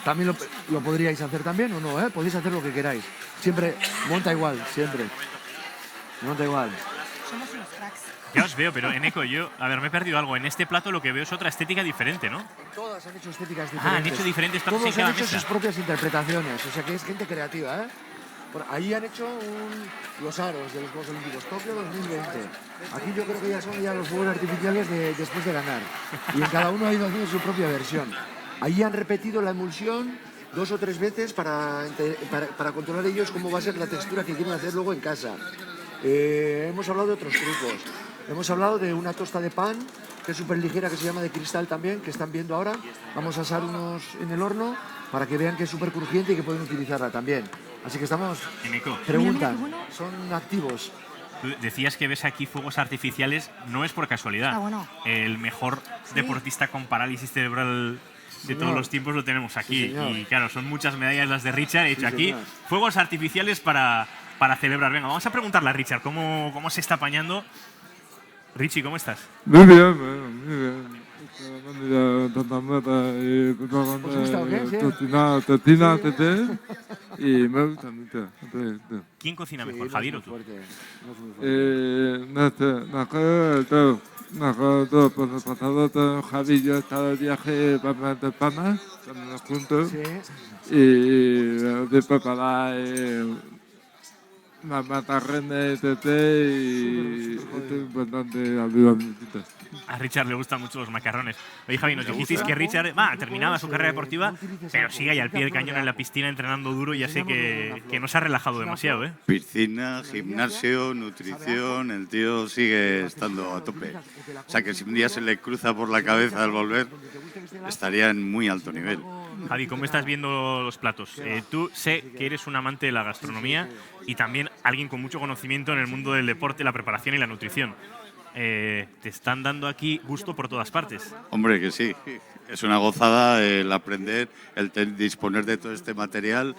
también lo podríais hacer también o no, ¿eh? Podéis hacer lo que queráis. Siempre monta igual, siempre. Monta igual. Somos unos cracks. Ya os veo, pero Eneko, a ver, me he perdido algo. En este plato lo que veo es otra estética diferente, ¿no? Todas han hecho estéticas Ah, diferentes. han hecho diferentes platos en Todos cada han hecho mesa. sus propias interpretaciones, o sea que es gente creativa, ¿eh? Ahí han hecho los aros de los Juegos Olímpicos Tokio 2020. Aquí yo creo que ya son los fuegos artificiales después de ganar. Y en cada uno ha ido haciendo su propia versión. Ahí han repetido la emulsión 2 o 3 veces para controlar ellos cómo va a ser la textura que quieren hacer luego en casa. Hemos hablado de otros trucos. Hemos hablado de una tosta de pan que es súper ligera, que se llama de cristal también, que están viendo ahora. Vamos a asar unos en el horno para que vean que es súper crujiente y que pueden utilizarla también. Así que estamos... Eneko, Preguntan, son activos. tú decías que ves aquí fuegos artificiales, no es por casualidad. Está bueno. El mejor deportista con parálisis cerebral de todos los tiempos lo tenemos aquí. Sí, señor. Y claro, son muchas medallas las de Richard. He hecho Sí, aquí señor. fuegos artificiales para celebrar. Venga, vamos a preguntarle a Richard cómo se está apañando. Richie, ¿cómo estás? Muy bien, muy bien. ¿Os gusta o qué? Sí. Totina, tete, y me gusta mucho. ¿Quién cocina Sí, mejor, no Javier es o tú? muy fuerte, no es muy fuerte. Me acuerdo, por el pasado, Javi y yo estaba de viaje para de Pana, estamos juntos, Sí. y de preparar la matarrena tete y esto es importante ayudar un poquito. A Richard le gustan mucho los macarrones. Oye, Javi, nos dijisteis que Richard ha terminado su carrera deportiva, pero sigue ahí al pie del cañón en la piscina entrenando duro. Ya sé que no se ha relajado demasiado, ¿eh? Piscina, gimnasio, nutrición, el tío sigue estando a tope. O sea que si un día se le cruza por la cabeza al volver, estaría en muy alto nivel. Javi, ¿cómo estás viendo los platos? Tú sé que eres un amante de la gastronomía y también alguien con mucho conocimiento en el mundo del deporte, la preparación y la nutrición. Te están dando aquí gusto por todas partes. Hombre, que sí. Es una gozada el aprender, el disponer de todo este material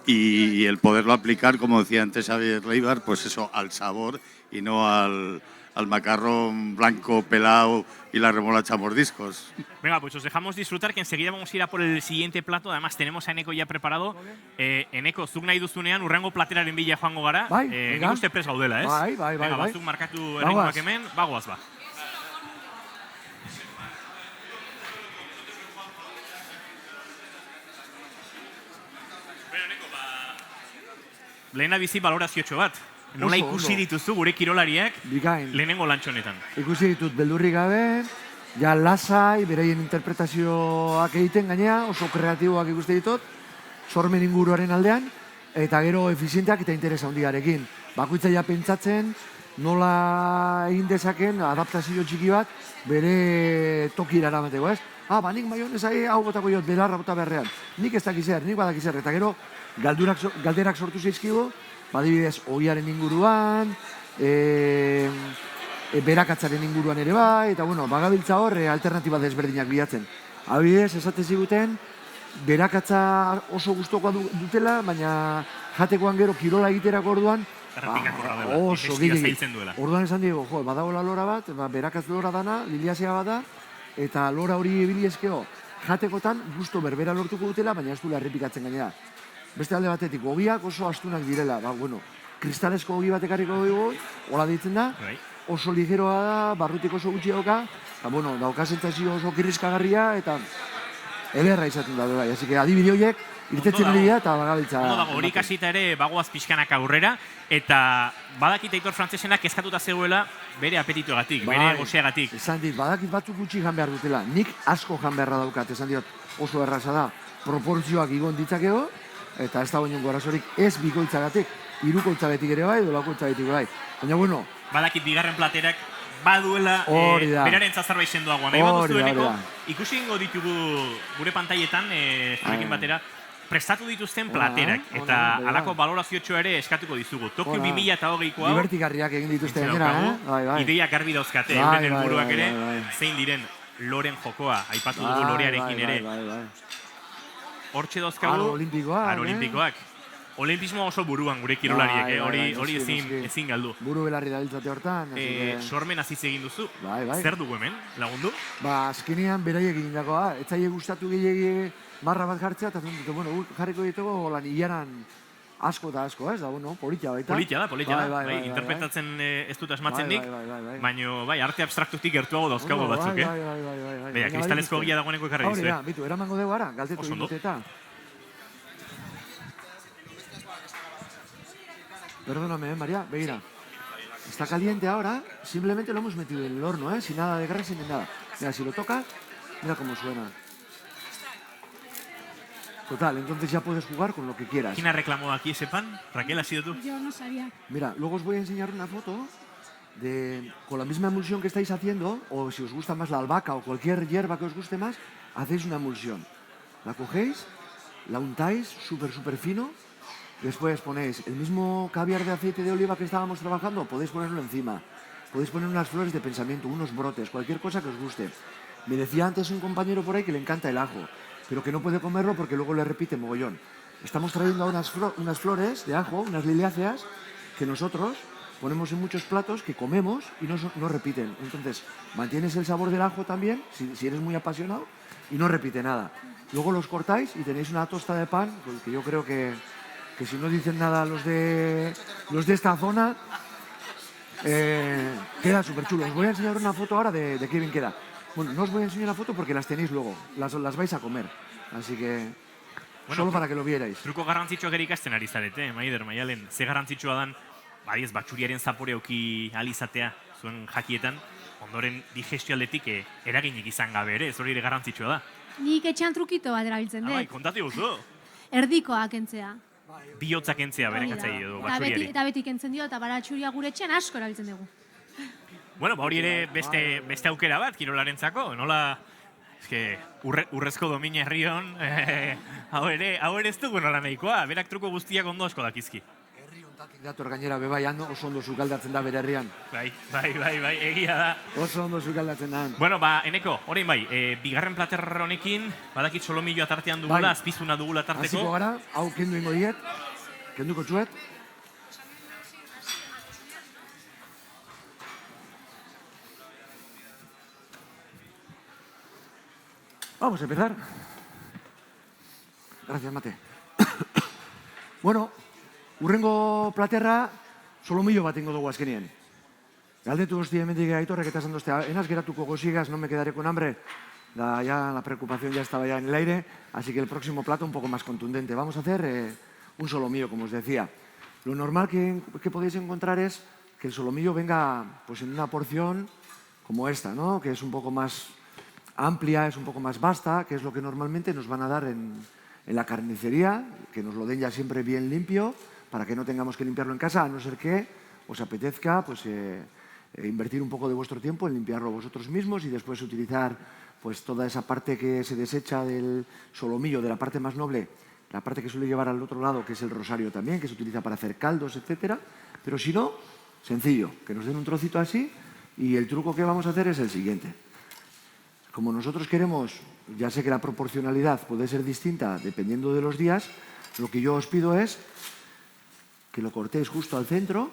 y el poderlo aplicar, como decía antes Javier Leibar, pues eso, al sabor y no al macarrón blanco pelado y la remolacha a mordiscos. Venga, pues os dejamos disfrutar, que enseguida vamos a ir a por el siguiente plato. Además, tenemos a Eneko ya preparado. Eneko, zuk nahi duzunean urrengo plateraren bila joango gara. Bai, Nik venga. uste prest gaudela, ez? Bai, bai, bai, Venga, bai. batzuk markatu Bagoaz. erritmoak hemen, bagoaz ba. Lehena bizi baloraziotxo bat. Nola Oso, ikusi ondo. dituzu gure kirolariak Bikain. lehenengo lantxo honetan? Ikusi ditut beldurrik gabe, ja lasai, beraien interpretazioak egiten gainea, oso kreatiboak ikuste ditut, sormen inguruaren aldean, eta gero efizienteak eta interesa handiarekin. Bakoitza ja pentsatzen, nola egin dezaken adaptazio txiki bat bere tokira eramateko, ez? Nik maionesa hau botako jot, belarra bota beharrean. Nik ez dakizer, nik badakizer, eta gero galderak sortu zaizkigu, adibidez, oiaren inguruan, berakatzaren inguruan ere bai, eta bueno, bagabiltza hor alternatiba desberdinak bilatzen. Adibidez, esate ziguten, berakatza oso gustokoa dutela, baina jatekoan gero kirola egiterako orduan, Errepikakorra dela, oso digestioa gilegi. zailtzen duela. Orduan esan diego, badagoela lora bat, berakatz lora dana, liliazea bada, eta lora hori ebili ezkeo, jatekotan gusto berbera lortuko dutela, baina ez duela errepikatzen gainera. Beste alde batetik, ogiak oso astunak direla, kristalesko ogi batek harriko dugu, hola ditzen da, oso ligeroa da, barrutik oso gutxi dauka, eta dauka sentsazio oso kirrizkagarria, eta ederra izaten da, bai. Así que adibide horiek, irtetzen ari dira, eta bagabiltza. Ondo dago, hori kasita ere bagoaz pixkanak aurrera, eta badakit Aitor Frantzesenak eskatuta zegoela bere apetituagatik, bere goseagatik. Esan dit, badakit batzuk gutxi jan behar dutela, nik asko jan beharra daukat, esan diot oso erraza da, proportzioak igon ditzakego, eta ez da baino arazorik ez bikoitzagatik, hirukoitzagatik ere bai, dolakoitzagatik bai. Baina, Badakit bigarren platerak baduela beraren zerbait sendoagoa. Nahi bat duzueneko, ikusi ingo ditugu gure pantailetan, zurekin batera, prestatu dituzten platerak, eta halako baloraziotxo ere eskatuko dizugu. Tokio 2020ko hau, Divertigarriak egin dituzte gainera, ideiak garbi dauzkate, euren helburuak ere, zein diren loren jokoa, aipatu dugu lorearekin ere. Hortxe dauzkagu, aro olimpikoak. Olimpismo oso buruan gure kirolariek, hori ezin galdu. Buru belarri dabiltzate hortan. Sormen aziz egin duzu. Zer dugu hemen, lagundu? Azkenean beraiek egin dagoa. Etzaile gustatu gehiagi marra bat jartzea, eta bueno, jarriko ditugu lan hilaran asko eta asko, ez da, bueno, politia baita. Politia da, interpretatzen ez dut asmatzen nik, baina arte abstraktutik gertuago dauzkago batzuk, Baina, kristalezko ogia dagoeneko ekarri dizu, Hau, bitu, eramango dugu ara, galdetu ditut eta. Perdóname, María, begira. Está caliente ahora, simplemente lo hemos metido en el horno, sin nada de grasa ni nada. Mira, si lo tocas, mira cómo suena. Total, entonces ya puedes jugar con lo que quieras. ¿Quién ha reclamado aquí ese pan? ¿Raquel, has sido tú? Yo no sabía. Mira, luego os voy a enseñar una foto con la misma emulsión que estáis haciendo, o si os gusta más la albahaca o cualquier hierba que os guste más, hacéis una emulsión. La cogéis, la untáis súper fino. Después ponéis el mismo caviar de aceite de oliva que estábamos trabajando, podéis ponerlo encima. Podéis poner unas flores de pensamiento, unos brotes, cualquier cosa que os guste. Me decía antes un compañero por ahí que le encanta el ajo, pero que no puede comerlo porque luego le repite mogollón. Estamos trayendo unas flores de ajo, unas liliáceas, que nosotros ponemos en muchos platos que comemos y no repiten. Entonces, mantienes el sabor del ajo también, si eres muy apasionado, y no repite nada. Luego los cortáis y tenéis una tosta de pan, que yo creo que si no dicen nada los de esta zona, queda súper chulo. Os voy a enseñar una foto ahora de qué bien queda. Bueno, no os voy a enseñar la foto porque las tenéis luego, las vais a comer. Así que, solo para que lo vierais. Truko garrantzitsuak ere ikasten ari zarete, Maider, Maialen. Ze garrantzitsua dan, badiez, batxuriaren zapore auki alizatea zuen jakietan, ondoren digestio aldetik eraginik izan gabe ere, ez hori ere garrantzitsua da. Nik etxean trukito bat erabiltzen dut. Bai, kontatu guzu. Erdikoa kentzea. Bihotzak entzea berekatzaile edo batxuriari. Eta beti kentzen dio, eta baratxuria gure etxean asko erabiltzen dugu. Bueno, hori ere beste aukera bat, kirolarentzako, nola... urrezko domina herrion, hau ere ez dugu nola nahikoa, berak truko guztiak ondo asko dakizki. Herri ontatik dator gainera bebaian, oso ondo sukaldatzen da bere herrian. Bai, egia da. Oso ondo sukaldatzen da. Bueno, Eneko, orain bigarren plater honekin, badakit solomilloa tartean dugula, azpizuna dugula tarteko. Hasiko gara, hau kendu ingo diet, kenduko txuet. Vamos a empezar. Gracias, Mate. Bueno, urrengo platerra solomillo bat ingo dugu azkenien. Galdetu hostia hemendik Aitorrek eta esan doztea, enaz geratuko gozigas, no me quedaré con hambre. Ya la preocupación ya estaba ya en el aire, así que el próximo plato un poco más contundente. Vamos a hacer un solomillo, como os decía. Lo normal que podéis encontrar es que el solomillo venga pues en una porción como esta, ¿no? Que es un poco más amplia, es un poco más vasta, que es lo que normalmente nos van a dar en la carnicería, que nos lo den ya siempre bien limpio, para que no tengamos que limpiarlo en casa, a no ser que os apetezca pues, invertir un poco de vuestro tiempo en limpiarlo vosotros mismos y después utilizar pues, toda esa parte que se desecha del solomillo, de la parte más noble, la parte que suele llevar al otro lado, que es el rosario también, que se utiliza para hacer caldos, etc. Pero si no, sencillo, que nos den un trocito así y el truco que vamos a hacer es el siguiente. Como nosotros queremos, ya sé que la proporcionalidad puede ser distinta dependiendo de los días, lo que yo os pido es que lo cortéis justo al centro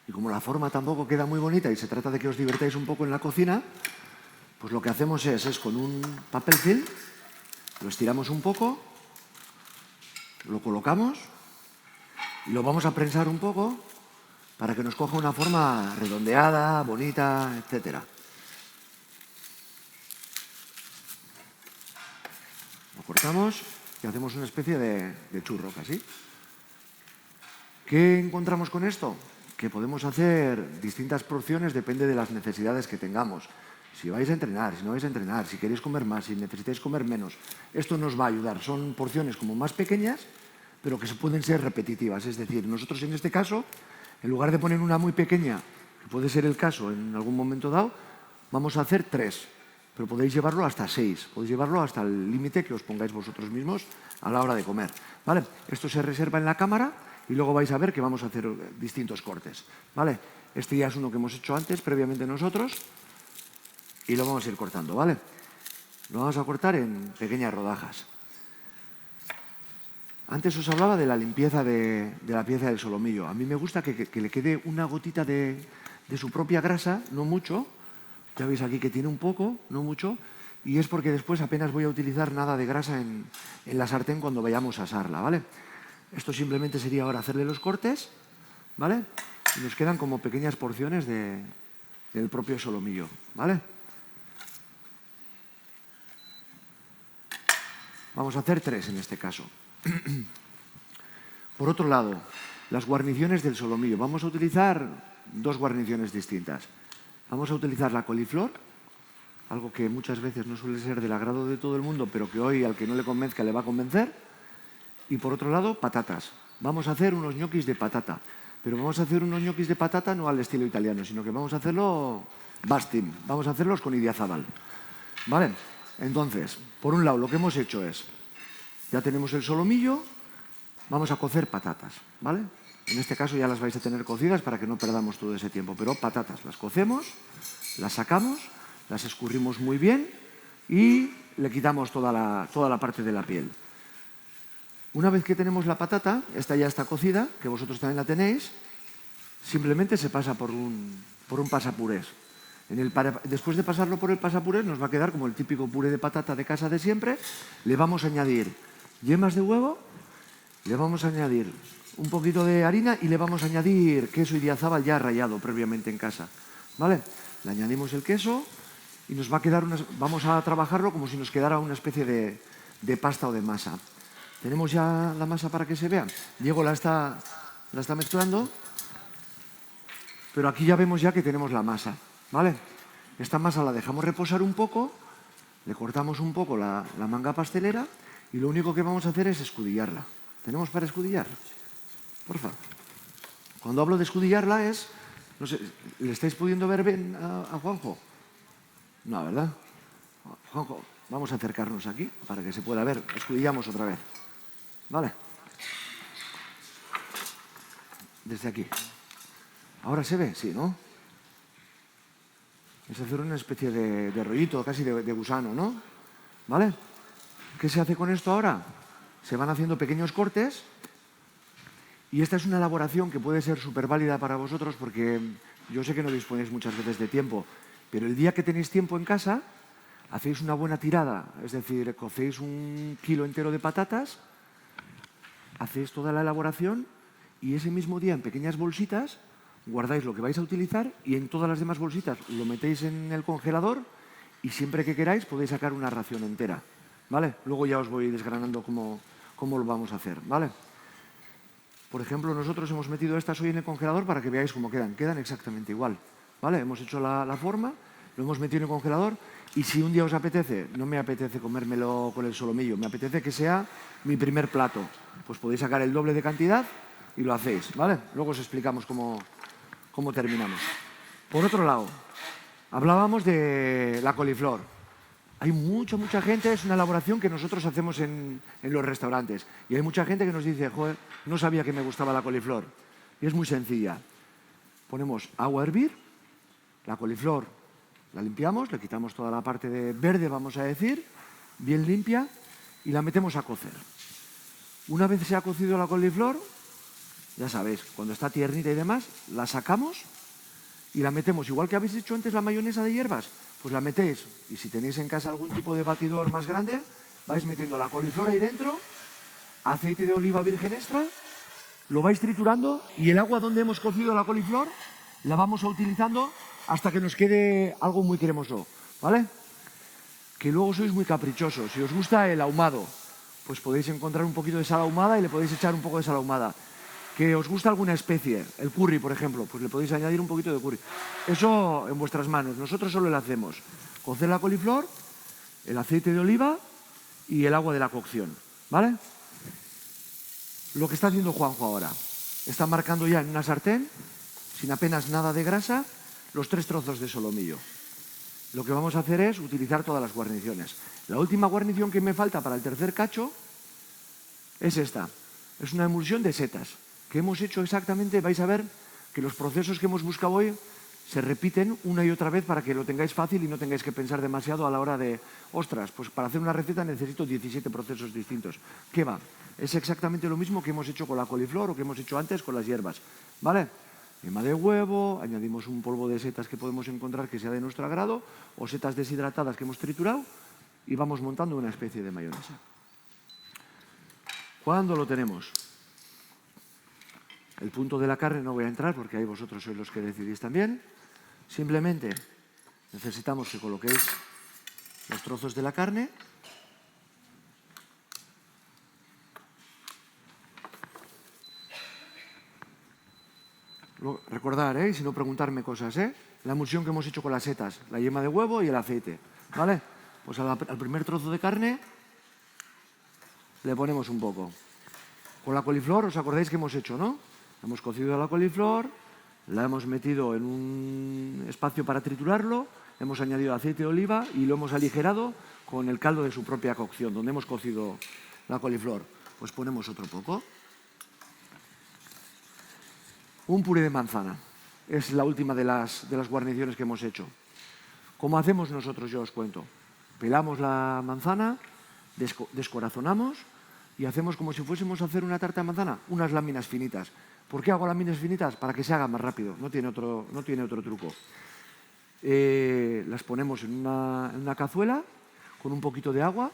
y como la forma tampoco queda muy bonita y se trata de que os divertáis un poco en la cocina, pues lo que hacemos es con un papel film, lo estiramos un poco, lo colocamos y lo vamos a prensar un poco para que nos coja una forma redondeada, bonita, etcétera. Lo cortamos y hacemos una especie de churro casi. ¿Qué encontramos con esto? Que podemos hacer distintas porciones, depende de las necesidades que tengamos. Si vais a entrenar, si no vais a entrenar, si queréis comer más, si necesitáis comer menos. Esto nos va a ayudar. Son porciones como más pequeñas, pero que pueden ser repetitivas. Es decir, nosotros en este caso, en lugar de poner una muy pequeña, que puede ser el caso en algún momento dado, vamos a hacer 3. pero podéis llevarlo hasta 6, podéis llevarlo hasta el límite que os pongáis vosotros mismos a la hora de comer, ¿vale? Esto se reserva en la cámara y luego vais a ver que vamos a hacer distintos cortes, ¿vale? Este ya es uno que hemos hecho antes, previamente nosotros, y lo vamos a ir cortando, ¿vale? Lo vamos a cortar en pequeñas rodajas. Antes os hablaba de la limpieza de la pieza del solomillo. A mí me gusta que le quede una gotita de su propia grasa, no mucho. Ya veis aquí que tiene un poco, no mucho. Y es porque después apenas voy a utilizar nada de grasa en la sartén cuando vayamos a asarla, ¿vale? Esto simplemente sería ahora hacerle los cortes, ¿vale? Y nos quedan como pequeñas porciones del propio solomillo, ¿vale? Vamos a hacer 3 en este caso. Por otro lado, las guarniciones del solomillo. Vamos a utilizar 2 guarniciones distintas. Vamos a utilizar la coliflor, algo que muchas veces no suele ser del agrado de todo el mundo, pero que hoy al que no le convenzca le va a convencer. Y por otro lado, patatas. Vamos a hacer unos ñoquis de patata. Pero vamos a hacer unos ñoquis de patata no al estilo italiano, sino que vamos a hacerlo bastin. Vamos a hacerlos con idiazabal. ¿Vale? Entonces, por un lado, lo que hemos hecho es, ya tenemos el solomillo, vamos a cocer patatas, ¿vale? En este caso ya las vais a tener cocidas para que no perdamos todo ese tiempo, pero patatas las cocemos, las sacamos, las escurrimos muy bien y le quitamos toda la parte de la piel. Una vez que tenemos la patata, esta ya está cocida, que vosotros también la tenéis, simplemente se pasa por un pasapurés. Después de pasarlo por el pasapurés nos va a quedar como el típico puré de patata de casa de siempre. Le vamos a añadir yemas de huevo, le vamos a añadir un poquito de harina y le vamos a añadir queso idiazabal ya rallado previamente en casa, ¿vale? Le añadimos el queso y nos va a quedar vamos a trabajarlo como si nos quedara una especie de pasta o de masa. ¿Tenemos ya la masa para que se vea? Diego la está mezclando, pero aquí ya vemos ya que tenemos la masa, ¿vale? Esta masa la dejamos reposar un poco, le cortamos un poco la manga pastelera y lo único que vamos a hacer es escudillarla. ¿Tenemos para escudillar? Porfa. Cuando hablo de escudillarla es... No sé, ¿le estáis pudiendo ver bien a Juanjo? No, ¿verdad? Juanjo, vamos a acercarnos aquí para que se pueda ver. Escudillamos otra vez. ¿Vale? Desde aquí. ¿Ahora se ve? Sí, ¿no? Es hacer una especie de rollito, casi de gusano, ¿no? ¿Vale? ¿Qué se hace con esto ahora? Se van haciendo pequeños cortes y esta es una elaboración que puede ser súper válida para vosotros porque yo sé que no disponéis muchas veces de tiempo, pero el día que tenéis tiempo en casa, hacéis una buena tirada, es decir, cocéis 1 kilo entero de patatas, hacéis toda la elaboración y ese mismo día en pequeñas bolsitas guardáis lo que vais a utilizar y en todas las demás bolsitas lo metéis en el congelador y siempre que queráis podéis sacar una ración entera, ¿vale? Luego ya os voy desgranando cómo lo vamos a hacer, ¿vale? Por ejemplo, nosotros hemos metido estas hoy en el congelador para que veáis cómo quedan. Quedan exactamente igual, ¿vale? Hemos hecho la forma, lo hemos metido en el congelador y si un día os apetece, no me apetece comérmelo con el solomillo, me apetece que sea mi primer plato, pues podéis sacar el doble de cantidad y lo hacéis, ¿vale? Luego os explicamos cómo terminamos. Por otro lado, hablábamos de la coliflor. Hay mucha gente, es una elaboración que nosotros hacemos en los restaurantes. Y hay mucha gente que nos dice, joder, no sabía que me gustaba la coliflor. Y es muy sencilla. Ponemos agua a hervir, la coliflor la limpiamos, le quitamos toda la parte de verde, vamos a decir, bien limpia, y la metemos a cocer. Una vez se ha cocido la coliflor, ya sabéis, cuando está tiernita y demás, la sacamos y la metemos, igual que habéis hecho antes la mayonesa de hierbas, pues la metéis, y si tenéis en casa algún tipo de batidor más grande, vais metiendo la coliflor ahí dentro, aceite de oliva virgen extra, lo vais triturando y el agua donde hemos cocido la coliflor la vamos utilizando hasta que nos quede algo muy cremoso, ¿vale? Que luego sois muy caprichosos. Si os gusta el ahumado, pues podéis encontrar un poquito de sal ahumada y le podéis echar un poco de sal ahumada. Que os gusta alguna especie, el curry, por ejemplo, pues le podéis añadir un poquito de curry. Eso en vuestras manos. Nosotros solo le hacemos cocer la coliflor, el aceite de oliva y el agua de la cocción, ¿vale? Lo que está haciendo Juanjo ahora. Está marcando ya en una sartén, sin apenas nada de grasa, los 3 trozos de solomillo. lo que vamos a hacer es utilizar todas las guarniciones. La última guarnición que me falta para el tercer cacho es esta. Es una emulsión de setas que hemos hecho exactamente. Vais a ver que los procesos que hemos buscado hoy se repiten una y otra vez para que lo tengáis fácil y no tengáis que pensar demasiado a la hora de, ostras, pues para hacer una receta necesito 17 procesos distintos. ¿Qué va? Es exactamente lo mismo que hemos hecho con la coliflor o que hemos hecho antes con las hierbas, ¿vale? Yema de huevo, añadimos un polvo de setas que podemos encontrar que sea de nuestro agrado o setas deshidratadas que hemos triturado y vamos montando una especie de mayonesa. ¿Cuándo lo tenemos? El punto de la carne no voy a entrar porque ahí vosotros sois los que decidís también. Simplemente necesitamos que coloquéis los trozos de la carne. Recordar, si no preguntarme cosas, la emulsión que hemos hecho con las setas, la yema de huevo y el aceite, ¿vale? Pues al primer trozo de carne le ponemos un poco. Con la coliflor, ¿os acordáis que hemos hecho, no? Hemos cocido la coliflor, la hemos metido en un espacio para triturarlo, hemos añadido aceite de oliva y lo hemos aligerado con el caldo de su propia cocción, donde hemos cocido la coliflor. Pues ponemos otro poco. Un puré de manzana. Es la última de las guarniciones que hemos hecho. ¿Cómo hacemos nosotros? Yo os cuento. Pelamos la manzana, descorazonamos y hacemos como si fuésemos a hacer una tarta de manzana, unas láminas finitas. ¿Por qué hago láminas finitas? Para que se haga más rápido, no tiene otro truco. Las ponemos en una cazuela con un poquito de agua.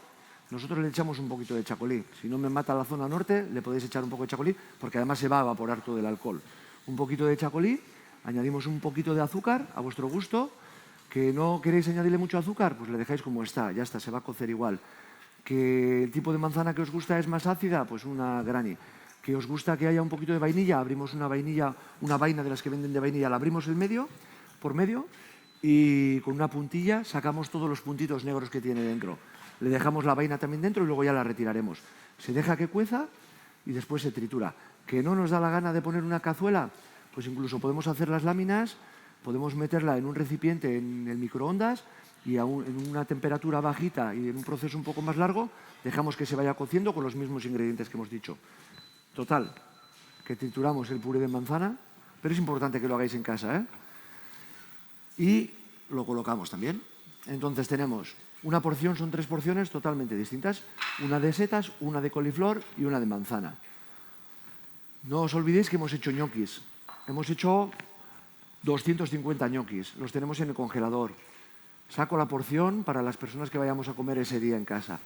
Nosotros le echamos un poquito de chacolí. Si no me mata la zona norte, le podéis echar un poco de chacolí, porque además se va a evaporar todo el alcohol. Un poquito de chacolí, añadimos un poquito de azúcar a vuestro gusto. Que no queréis añadirle mucho azúcar, pues le dejáis como está, ya está, se va a cocer igual. Que el tipo de manzana que os gusta es más ácida, pues una granny. Que os gusta que haya un poquito de vainilla, abrimos una vaina de las que venden de vainilla, la abrimos por medio y con una puntilla sacamos todos los puntitos negros que tiene dentro. Le dejamos la vaina también dentro y luego ya la retiraremos. Se deja que cueza y después se tritura. ¿Que no nos da la gana de poner una cazuela? Pues incluso podemos hacer las láminas, podemos meterla en un recipiente en el microondas y en una temperatura bajita y en un proceso un poco más largo, dejamos que se vaya cociendo con los mismos ingredientes que hemos dicho. Total, que trituramos el puré de manzana, pero es importante que lo hagáis en casa, y lo colocamos también. Entonces tenemos una porción, son 3 porciones totalmente distintas, una de setas, una de coliflor y una de manzana. No os olvidéis que hemos hecho ñoquis. Hemos hecho 250 ñoquis, los tenemos en el congelador. Saco la porción para las personas que vayamos a comer ese día en casa.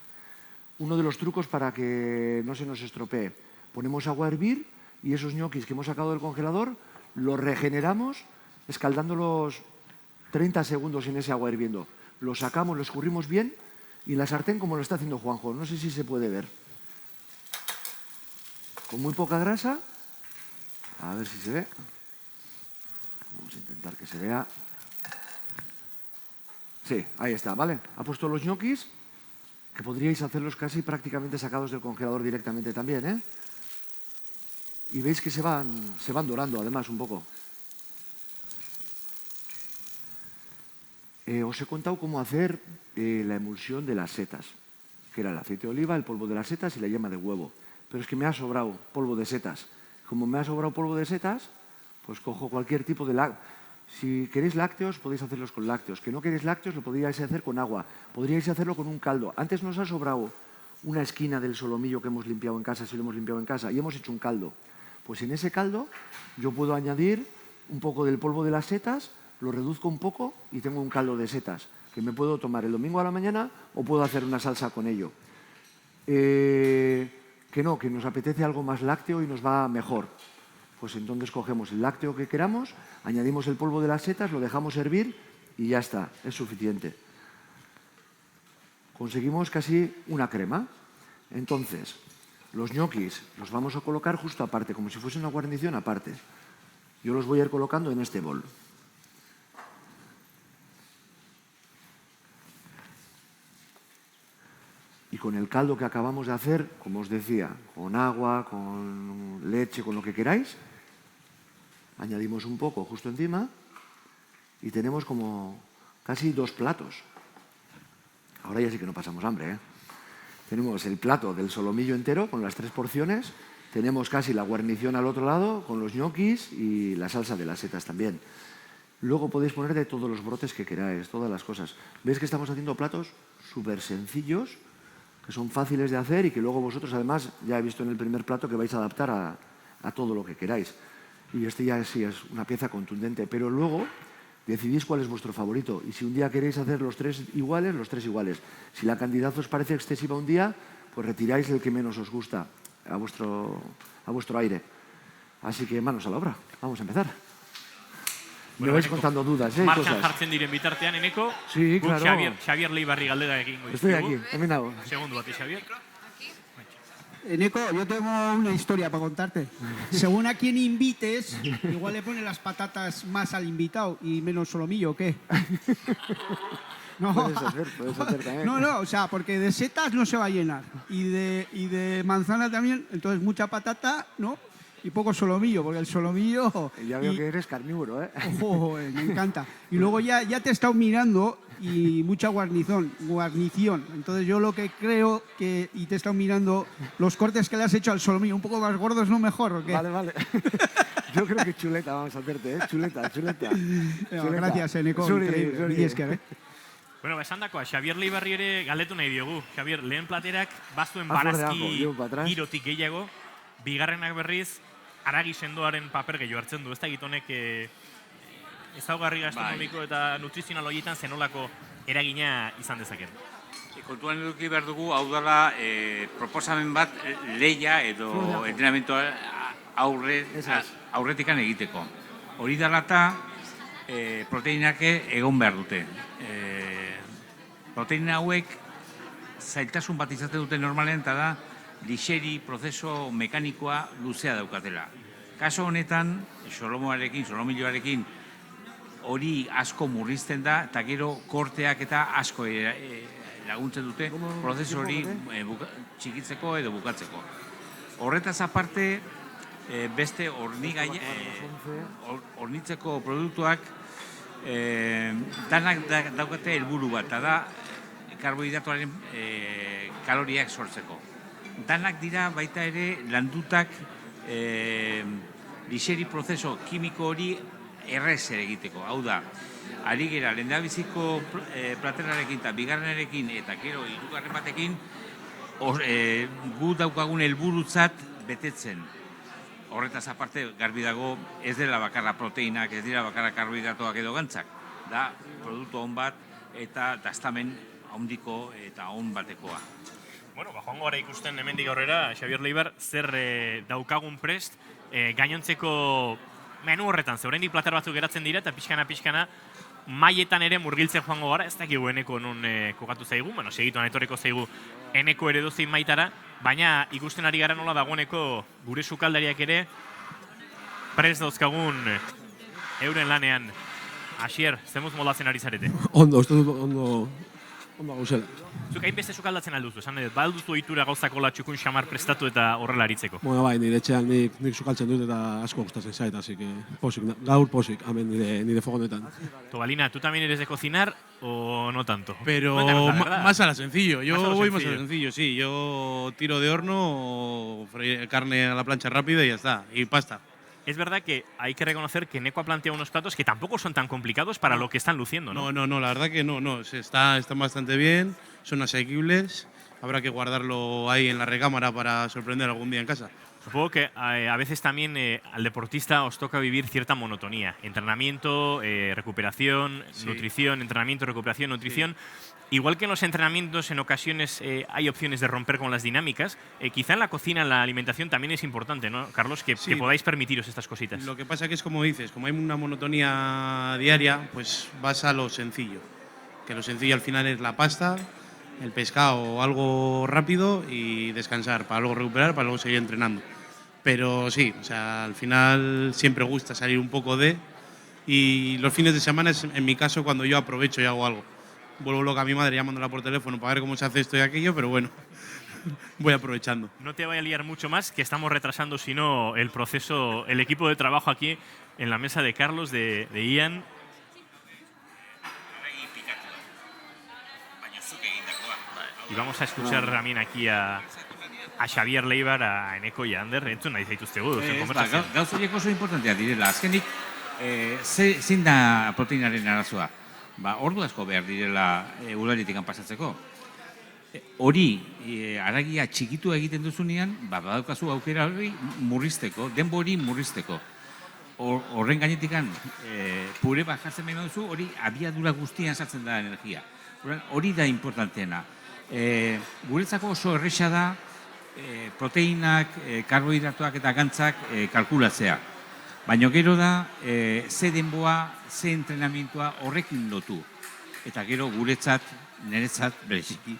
Uno de los trucos para que no se nos estropee. Ponemos agua a hervir y esos ñoquis que hemos sacado del congelador los regeneramos escaldándolos 30 segundos en ese agua hirviendo. Los sacamos, los escurrimos bien y en la sartén como lo está haciendo Juanjo. No sé si se puede ver. Con muy poca grasa. A ver si se ve. Vamos a intentar que se vea. Sí, ahí está, ¿vale? Ha puesto los ñoquis, que podríais hacerlos casi prácticamente sacados del congelador directamente también, Y veis que se van dorando además un poco. Os he contado cómo hacer la emulsión de las setas, que era el aceite de oliva, el polvo de las setas y la yema de huevo. Pero es que me ha sobrado polvo de setas. Como me ha sobrado polvo de setas, pues cojo cualquier tipo de lácteos. Si queréis lácteos, podéis hacerlos con lácteos. Que no queréis lácteos, lo podríais hacer con agua. Podríais hacerlo con un caldo. Antes nos ha sobrado una esquina del solomillo que hemos limpiado en casa, si lo hemos limpiado en casa, y hemos hecho un caldo. Pues en ese caldo yo puedo añadir un poco del polvo de las setas, lo reduzco un poco y tengo un caldo de setas que me puedo tomar el domingo a la mañana o puedo hacer una salsa con ello. Que nos apetece algo más lácteo y nos va mejor. Pues entonces cogemos el lácteo que queramos, añadimos el polvo de las setas, lo dejamos hervir y ya está, es suficiente. Conseguimos casi una crema. Entonces, los ñoquis los vamos a colocar justo aparte, como si fuese una guarnición aparte. Yo los voy a ir colocando en este bol. Y con el caldo que acabamos de hacer, como os decía, con agua, con leche, con lo que queráis, añadimos un poco justo encima y tenemos como casi 2 platos. Ahora ya sí que no pasamos hambre, ¿eh? Tenemos el plato del solomillo entero con las 3 porciones, tenemos casi la guarnición al otro lado con los ñoquis y la salsa de las setas también. Luego podéis poner de todos los brotes que queráis, todas las cosas. ¿Veis que estamos haciendo platos súper sencillos, que son fáciles de hacer y que luego vosotros además ya he visto en el primer plato que vais a adaptar a todo lo que queráis? Y este ya sí es una pieza contundente, pero luego decidís cuál es vuestro favorito. Y si un día queréis hacer los 3 iguales, los 3 iguales. Si la cantidad os parece excesiva un día, pues retiráis el que menos os gusta a vuestro aire. Así que manos a la obra. Vamos a empezar. Me vais contando dudas, ¿eh? Martxan Cosas. jartzen diren bitartean, Eneko. Sí, Guk claro. Xabier Leibarri galdera egingo Estoy dizkigu. aquí, hemen nago. Segundo bate, Xabier. Nico, yo tengo una historia para contarte. Según a quien invites, igual le pones las patatas más al invitado y menos solomillo, ¿o qué? No. Puedes hacer también. No, o sea, porque de setas no se va a llenar. Y de manzana también, entonces mucha patata, ¿no? Y poco solomillo, porque el solomillo... Ya veo que eres carnívoro, ¿eh? Ojo, me encanta. Y luego ya te he estado mirando y mucha guarnición. Entonces yo lo que creo que, y te he estado mirando los cortes que le has hecho al solomillo, un poco más gordos, ¿no mejor o qué? Vale. Yo creo que chuleta vamos a hacerte, ¿eh? Chuleta. Gracias, Nico. Increíble. Mila esker, ¿eh? Bueno, esan dakoa, Xabier Leibarri ere galdetu nahi diogu. Xabier, lehen platerak bazuen Afuera de barazki ajo, llevo para atrás. girotik gehiago, bigarrenak berriz, haragi sendoaren paper gehiago hartzen du. Ez da gitonek ezaugarri gastronomiko eta nutrizional horietan zenolako eragina izan dezaken. Kontuan eduki behar dugu, hau dela proposamen bat lehia edo entrenamentoa aurretikan egiteko. Hori dela eta proteinak egon behar dute. Proteina hauek zailtasun bat izaten dute normalen eta da lixeri prozeso mekanikoa luzea daukatela. Kaso honetan, solomilloarekin hori asko murrizten da eta gero korteak eta asko laguntzen dute prozeso hori txikitzeko edo bukatzeko. Horretaz aparte, beste hornitzeko produktuak danak daukate helburu bat, eta da karbohidratoaren kaloriak sortzeko. Danak dira baita ere landutak lixeri prozeso kimiko hori errez ere egiteko. Hau da, ari gera, lehendabiziko platerarekin eta bigarrenarekin eta gero hirugarren batekin gu daukagun helburutzat betetzen. Horretaz aparte, garbi dago, ez dela bakarra proteinak, ez dira bakarra karbohidratoak edo gantzak. Da, produktu on bat eta daztamen handiko eta on batekoa. Bueno, joango gara ikusten hemendik aurrera, Xabier Leibar, zer daukagun prest, gainontzeko menu horretan, ze oraindik plater batzuk geratzen dira eta pixkana maietan ere murgiltzen joango gara, ez dakigu Eneko non kokatu zaigu, bueno, segituan etorriko zaigu Eneko ere dozein maitara, baina ikusten ari gara nola dagoeneko gure sukaldariak ere prest dauzkagun euren lanean. Asier, zemuz moldatzen ari zarete? Ondo gauzela. Zuk hainbeste sukaldatzen alduzu, esan dut, balduzu ohitura gauzako txukun xamar prestatu eta horrela aritzeko. Bueno, bai, nire etxean nik sukaltzen dut eta asko gustatzen zait, así que gaur posik, hemen nire fogonetan. Tobalina, ¿tú también eres de cocinar o no tanto? Pero más a la sencillo, voy más a lo sencillo, sí. Yo tiro de horno o freír carne a la plancha rápida y ya está, y pasta. Es verdad que hay que reconocer que Eneko ha planteado unos platos que tampoco son tan complicados para lo que están luciendo, ¿no? No, la verdad que no. Están bastante bien, son asequibles. Habrá que guardarlo ahí en la recámara para sorprender algún día en casa. Supongo que a veces también al deportista os toca vivir cierta monotonía. Entrenamiento, recuperación, Sí. nutrición, entrenamiento, recuperación, nutrición. Sí. Igual que en los entrenamientos en ocasiones hay opciones de romper con las dinámicas, quizá en la cocina, en la alimentación también es importante, ¿no, Carlos? Que podáis permitiros estas cositas. Lo que pasa que es como dices, como hay una monotonía diaria, pues vas a lo sencillo. Que lo sencillo al final es la pasta, el pescado o algo rápido y descansar, para luego recuperar, para luego seguir entrenando. Pero sí, o sea, al final siempre gusta salir un poco de... Y los fines de semana es, en mi caso, cuando yo aprovecho y hago algo. Vuelvo loca a mi madre llamándola por teléfono para ver cómo se hace esto y aquello, pero bueno, voy aprovechando. No te vaya a liar mucho más, que estamos retrasando, si no, el proceso, el equipo de trabajo aquí en la mesa de Carlos, de Ian. y vamos a escuchar también aquí a Xavier Leibar, a Eneko y a Ander, entzun nahi zaituztegu. Gauza horiek oso importanteak direla. Azkenik, zein da proteinaren arazoa? Ordu asko behar direla uraletikan pasatzeko. Hori, haragia txikitu egiten duzunean, badaukazu aukera hori murrizteko, denbori murrizteko. Horren gainetikan, pure bat jartzen behar duzu, hori abiadura guztian sartzen da energia. Hori da importanteena. Guretzako oso erresa da proteinak, karbohidratoak eta gantzak kalkulatzea. Baina gero da, ze denboa, ze entrenamientoa horrekin lotu. Eta gero guretzat, niretzat, bereziki,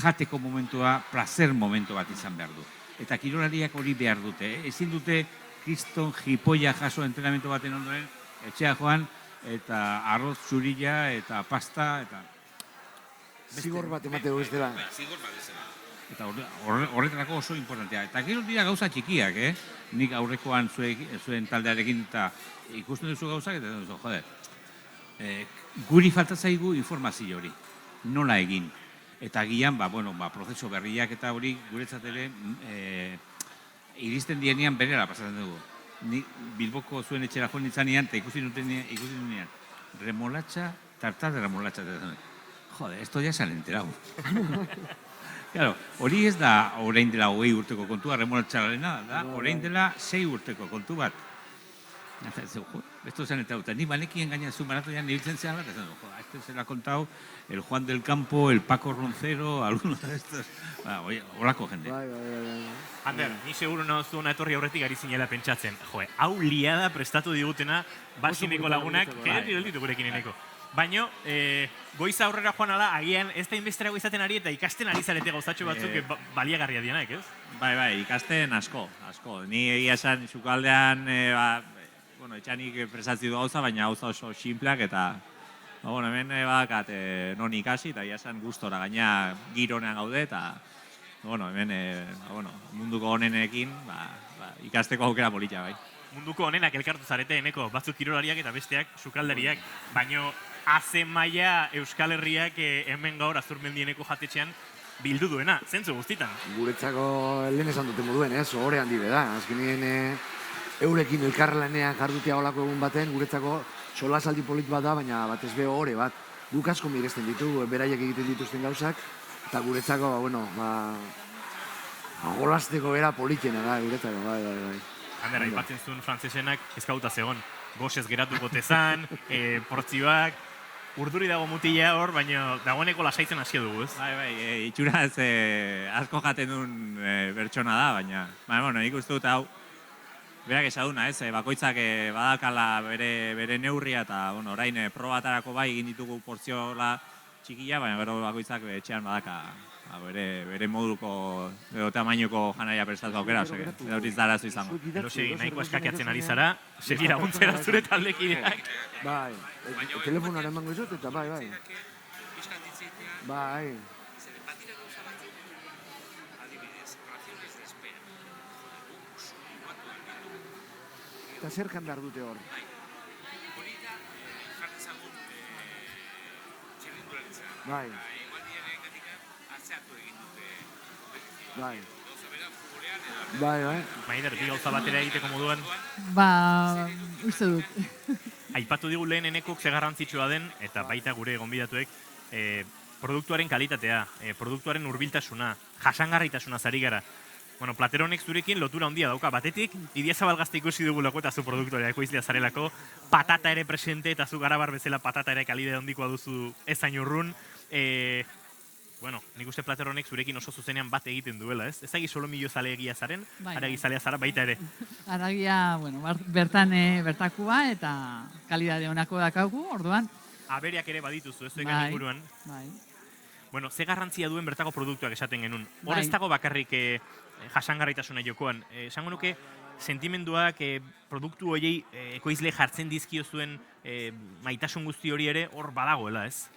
jateko momentua, placer momentu bat izan behar du. Eta kirolariak hori behar dute. Ezin dute kriston jipoia jaso entrenamentu baten ondoren, etxea joan, eta arroz zurila, eta pasta, eta... Zigor bat emateko ez dela. Zigor bat ez dela. Eta horretarako oso importantea. Eta gero dira gauza txikiak, Nik aurrekoan zuen taldearekin eta ikusten duzu gauzak, eta duzu, joder, guri falta zaigu informazio hori, nola egin. Eta gian, prozeso berriak eta hori guretzat ere iristen dienean berera pasatzen dugu. Ni Bilboko zuen etxera joan nintzanean, eta ikusi nunean, remolatxa, tartar de remolatxa. Joder, esto ya se han enterado. Claro, hori ez da orain dela 20 urteko kontua, remolatxarena da, orain dela 6 urteko kontu bat. Esto se han enterado. Ni banekien gaina zu maratoian nibiltzen zean bat, este se lo ha contado el Juan del Campo, el Paco Roncero, alguno de estos. Horako jende. Ander, ni seguro zuena etorri aurretik ari zinela pentsatzen. Hau liada prestatu digutena, basineko lagunak, gelditu gurekin Eneko. Baina, goiza aurrera joan ala, agian ez da inbesterago izaten ari eta ikasten ari zarete gauzatxo batzuk baliagarria dienak, ez? Bai, ikasten asko. Ni egia esan sukaldean, etxanik presatzi du gauza, baina gauza oso simpleak eta hemen badakat non ikasi eta egia esan gustora gaina gironean gaude eta hemen munduko onenekin ikasteko aukera polita bai. Munduko onenak elkartu zarete, Eneko, batzuk kirolariak eta besteak sukaldariak, baino AC maila Euskal Herriak hemen gaur Azurmendieneko jatetxean bildu duena, zentzu guztitan. Guretzako lehen esan duten moduen, ohore handi beda. Azkenien eurekin elkarlanean jardutea olako egun baten, guretzako solasaldi polit bat da, baina batez be ohore bat. Guk asko miresten ditugu, beraiek egiten dituzten gauzak, eta guretzako, golazteko era politena da, guretzako, bai. Ander, aipatzen zuen frantzesenak ezkauta zegon. Gosez geratuko tezan, portzioak, urduri dago mutila hor, baina dagoeneko lasaitzen hasi dugu, ez? Bai, itxuraz asko jaten duen bertsona da, baina, nik uste dut hau, berak esaduna, ez? Bakoitzak badakala bere neurria eta, orain probatarako bai egin ditugu portziola txikia, baina gero bakoitzak etxean badaka bere moduko edo tamainoko janaia prestatu aukera, edo hori zarazu izango. Erosi, nahiko eskakiatzen ari zara, segi laguntzera zure taldekideak. Bai, telefonaren emango izut eta bai. Bai. Eta zerkan behar dute hor? Bai. Bai. Maider, bi gauza batera egiteko moduan? Uste dut. Aipatu digu lehen Enekok ze garrantzitsua den, eta baita gure gonbidatuek, produktuaren kalitatea, produktuaren hurbiltasuna, jasangarritasuna zari gara. Plateronek zurekin lotura handia dauka batetik, Idiazabal Gazte ikusi dugulako eta zu produktorea ekoizlea zarelako, patata ere presente eta zu garabar bezala patata ere kalide handikoa duzu ezain urrun. Nik uste Plateronek zurekin oso zuzenean bat egiten duela, ez? Ez agi solomillo zale egia zaren, aragi zalea zara baita ere. Aragia, bertakua eta kalidade honako dakagu, orduan. Aberiak ere badituzu, ez duekan inguruan. Ze garrantzia duen bertako produktuak esaten genuen. Hor ez dago bakarrik jasangarritasuna jokoan. Esango nuke, sentimenduak produktu horiei ekoizle jartzen dizkio zuen maitasun guzti hori ere hor badagoela, ez?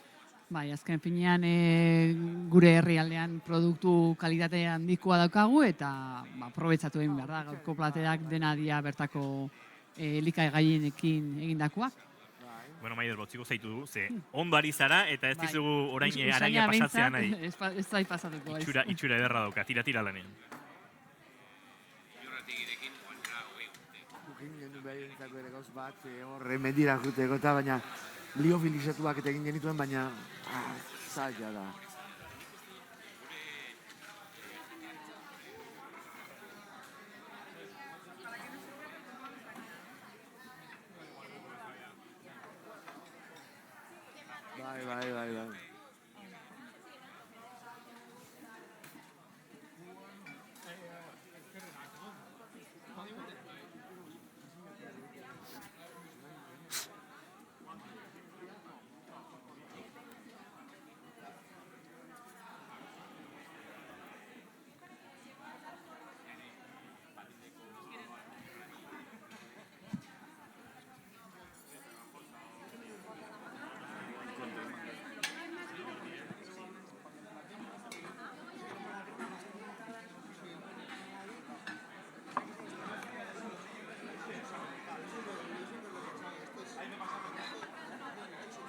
Azken finean gure herrialdean produktu kalitate handikoa daukagu eta aprobetxatu egin behar da. Gaurko platerak dena dia bertako elikagainekin egindakoak. Bueno, Maider, botziko zaitu du, ze ondo ari zara, eta ez dizugu orain araia pasatzea nahi. Ez zait pasatuko. Itxura ederra dauka, tira lanean. Horre mendira juteko eta baina liofilizatuak eta egin genituen, baina zaila da.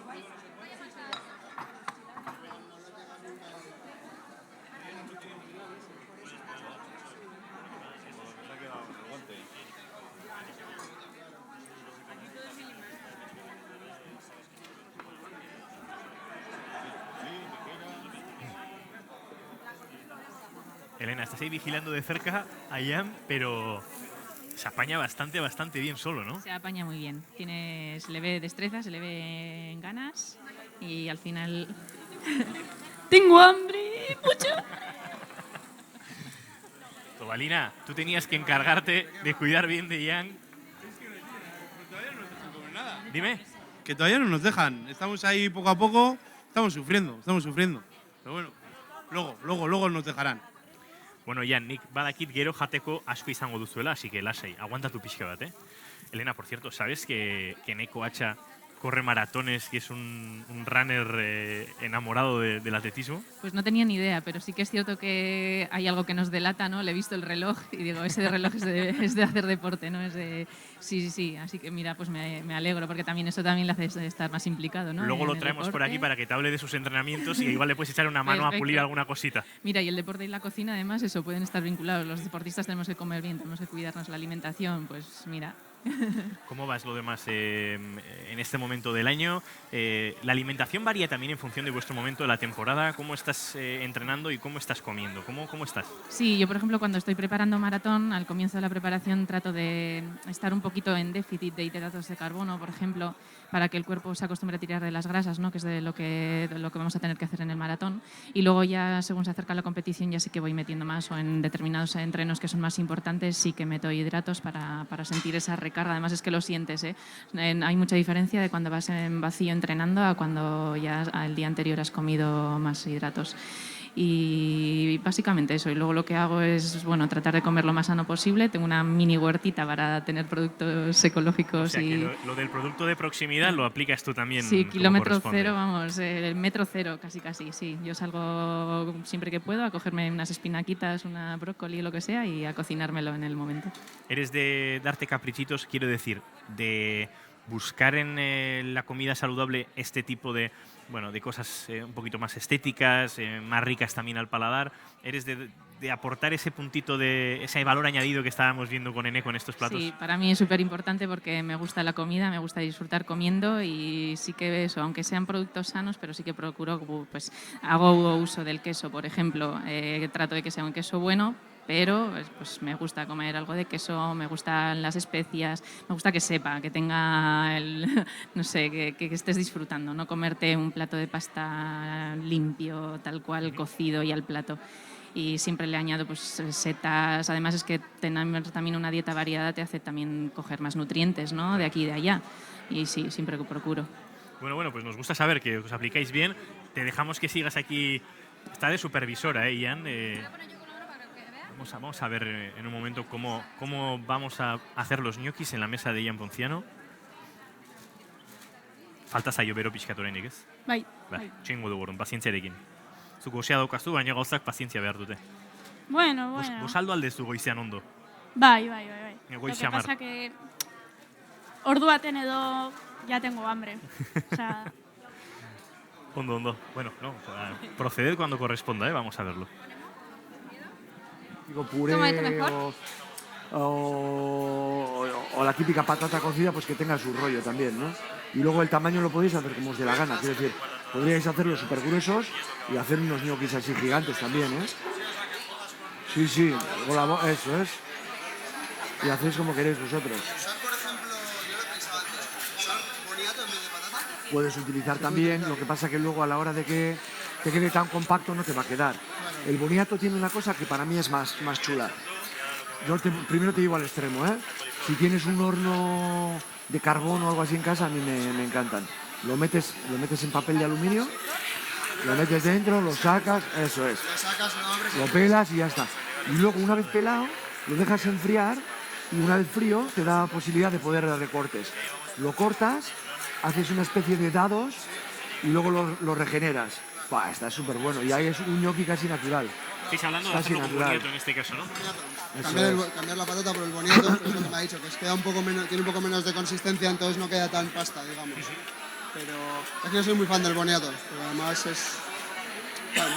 Bai. Elena, estás ahí vigilando de cerca a Ian, pero se apaña bastante bien solo, ¿no? Se apaña muy bien. Se le ve destreza, se le ve ganas y al final... ¡Tengo hambre! ¡Mucho! Tobalina, tú tenías que encargarte de cuidar bien de Ian. Dime. Que todavía no nos dejan. Estamos ahí poco a poco, estamos sufriendo. Pero bueno, luego nos dejarán. Bueno, Ian, nik badakit gero jateko asko izango duzuela, así que lasai, aguantatu pixka bat, ¿eh? Elena, por cierto, ¿sabes que Eneko Hacha corre maratones, que es un runner enamorado del atletismo? Pues no tenía ni idea, pero sí que es cierto que hay algo que nos delata, ¿no? Le he visto el reloj y digo, ese reloj es de hacer deporte, ¿no? Sí. Así que mira, pues me alegro, porque también eso también le hace estar más implicado, ¿no? Luego lo traemos por aquí para que te hable de sus entrenamientos y igual le puedes echar una mano a pulir alguna cosita. Mira, y el deporte y la cocina, además, eso pueden estar vinculados. Los deportistas tenemos que comer bien, tenemos que cuidarnos la alimentación, pues mira. ¿Cómo va lo demás en este momento del año? La alimentación varía también en función de vuestro momento de la temporada. ¿Cómo estás entrenando y cómo estás comiendo? ¿Cómo estás? Sí, yo por ejemplo cuando estoy preparando maratón, al comienzo de la preparación trato de estar un poquito en déficit de hidratos de carbono, por ejemplo, para que el cuerpo se acostumbre a tirar de las grasas, ¿no? Que es de lo que vamos a tener que hacer en el maratón. Y luego ya según se acerca la competición ya sí que voy metiendo más, o en determinados entrenos que son más importantes sí que meto hidratos para sentir esa recarga. Además es que lo sientes, ¿eh? Hay mucha diferencia de cuando vas en vacío entrenando a cuando ya el día anterior has comido más hidratos. Y básicamente eso. Y luego lo que hago es tratar de comer lo más sano posible. Tengo una mini huertita para tener productos ecológicos. O sea, que lo del producto de proximidad lo aplicas tú también. Sí, kilómetro cero, vamos, metro cero casi, sí. Yo salgo siempre que puedo a cogerme unas espinaquitas, una brócoli, lo que sea, y a cocinármelo en el momento. ¿Eres de darte caprichitos, quiero decir, de buscar en la comida saludable este tipo de cosas un poquito más estéticas, más ricas también al paladar? ¿Eres de aportar ese puntito de ese valor añadido que estábamos viendo con Eneko en estos platos? Sí, para mí es súper importante porque me gusta la comida, me gusta disfrutar comiendo y sí que eso, aunque sean productos sanos, pero sí que procuro, pues hago uso del queso, por ejemplo, trato de que sea un queso bueno, pero pues me gusta comer algo de queso, me gustan las especias, me gusta que sepa, que tenga no sé, que estés disfrutando, no comerte un plato de pasta limpio, tal cual, cocido y al plato. Y siempre le añado pues setas, además es que tener también una dieta variada te hace también coger más nutrientes, ¿no? De aquí y de allá. Y sí, siempre que procuro. Bueno, pues nos gusta saber que os aplicáis bien. Te dejamos que sigas aquí. Está de supervisora, Ian. Vamos a ver en un momento cómo vamos a hacer los ñoquis en la mesa de Ian Ponciano. Falta zaio bero pixkat oraindik, ez? Bai. Txingo dugu orduan, pazientziarekin. Zuk gozea daukazu, baina gauzak pazientzia behar dute. Bueno. Gozaldo aldezu goizean ondo. Bai. Goiz xamar. Lo que pasa que ordu baten edo ya tengo hambre. O sea, Ondo. Bueno, no, o sea, proceded cuando corresponda, vamos a verlo. Digo, puré Toma, este mejor. o la típica patata cocida, pues que tenga su rollo también, ¿no? Y luego el tamaño lo podéis hacer como os dé la gana. Quiero decir, podríais hacerlos súper gruesos y hacer unos ñoquis así gigantes también, ¿eh? Sí, eso es. Y hacéis como queréis vosotros. Puedes utilizar también, lo que pasa que luego a la hora de que te quede tan compacto no te va a quedar. El boniato tiene una cosa que para mí es más chula. Yo primero te llevo al extremo, ¿eh? Si tienes un horno de carbón o algo así en casa, a mí me encantan. Lo metes en papel de aluminio, lo metes dentro, lo sacas, eso es. Lo pelas y ya está. Y luego, una vez pelado, lo dejas enfriar y una vez frío te da posibilidad de poder darle cortes. Lo cortas, haces una especie de dados y luego lo regeneras. Está súper bueno. Y ahí es un ñoqui casi natural. Estáis hablando de hacerlo con boniato en este caso, ¿no? Cambiar la patata por el boniato, es lo que me ha dicho, que queda un poco menos, tiene un poco menos de consistencia, entonces no queda tan pasta, digamos. Pero es que yo soy muy fan del boniato, pero además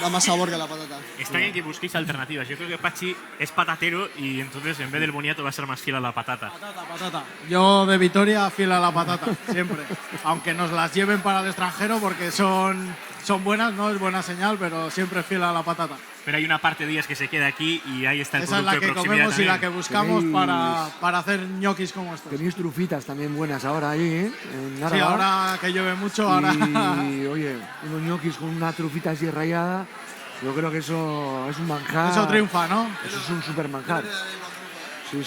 da más sabor que la patata. Está bien que busquéis alternativas. Yo creo que Pachi es patatero y entonces en vez del boniato va a ser más fiel a la patata. Patata. Yo de Vitoria fiel a la patata, siempre. Aunque nos las lleven para el extranjero porque son buenas, no es buena señal, pero siempre fiel a la patata. Pero hay una parte de ellas que se queda aquí y ahí está el Esa es producto la de que proximidad comemos y la que buscamos para hacer ñoquis como estos. Tenéis trufitas también buenas ahora ahí, ¿eh? En Araba. Sí, ahora que llueve mucho, ahora... Y oye, unos ñoquis con una trufita así rayada, yo creo que eso es un manjar. Eso triunfa, ¿no? Eso es un super manjar. Sí.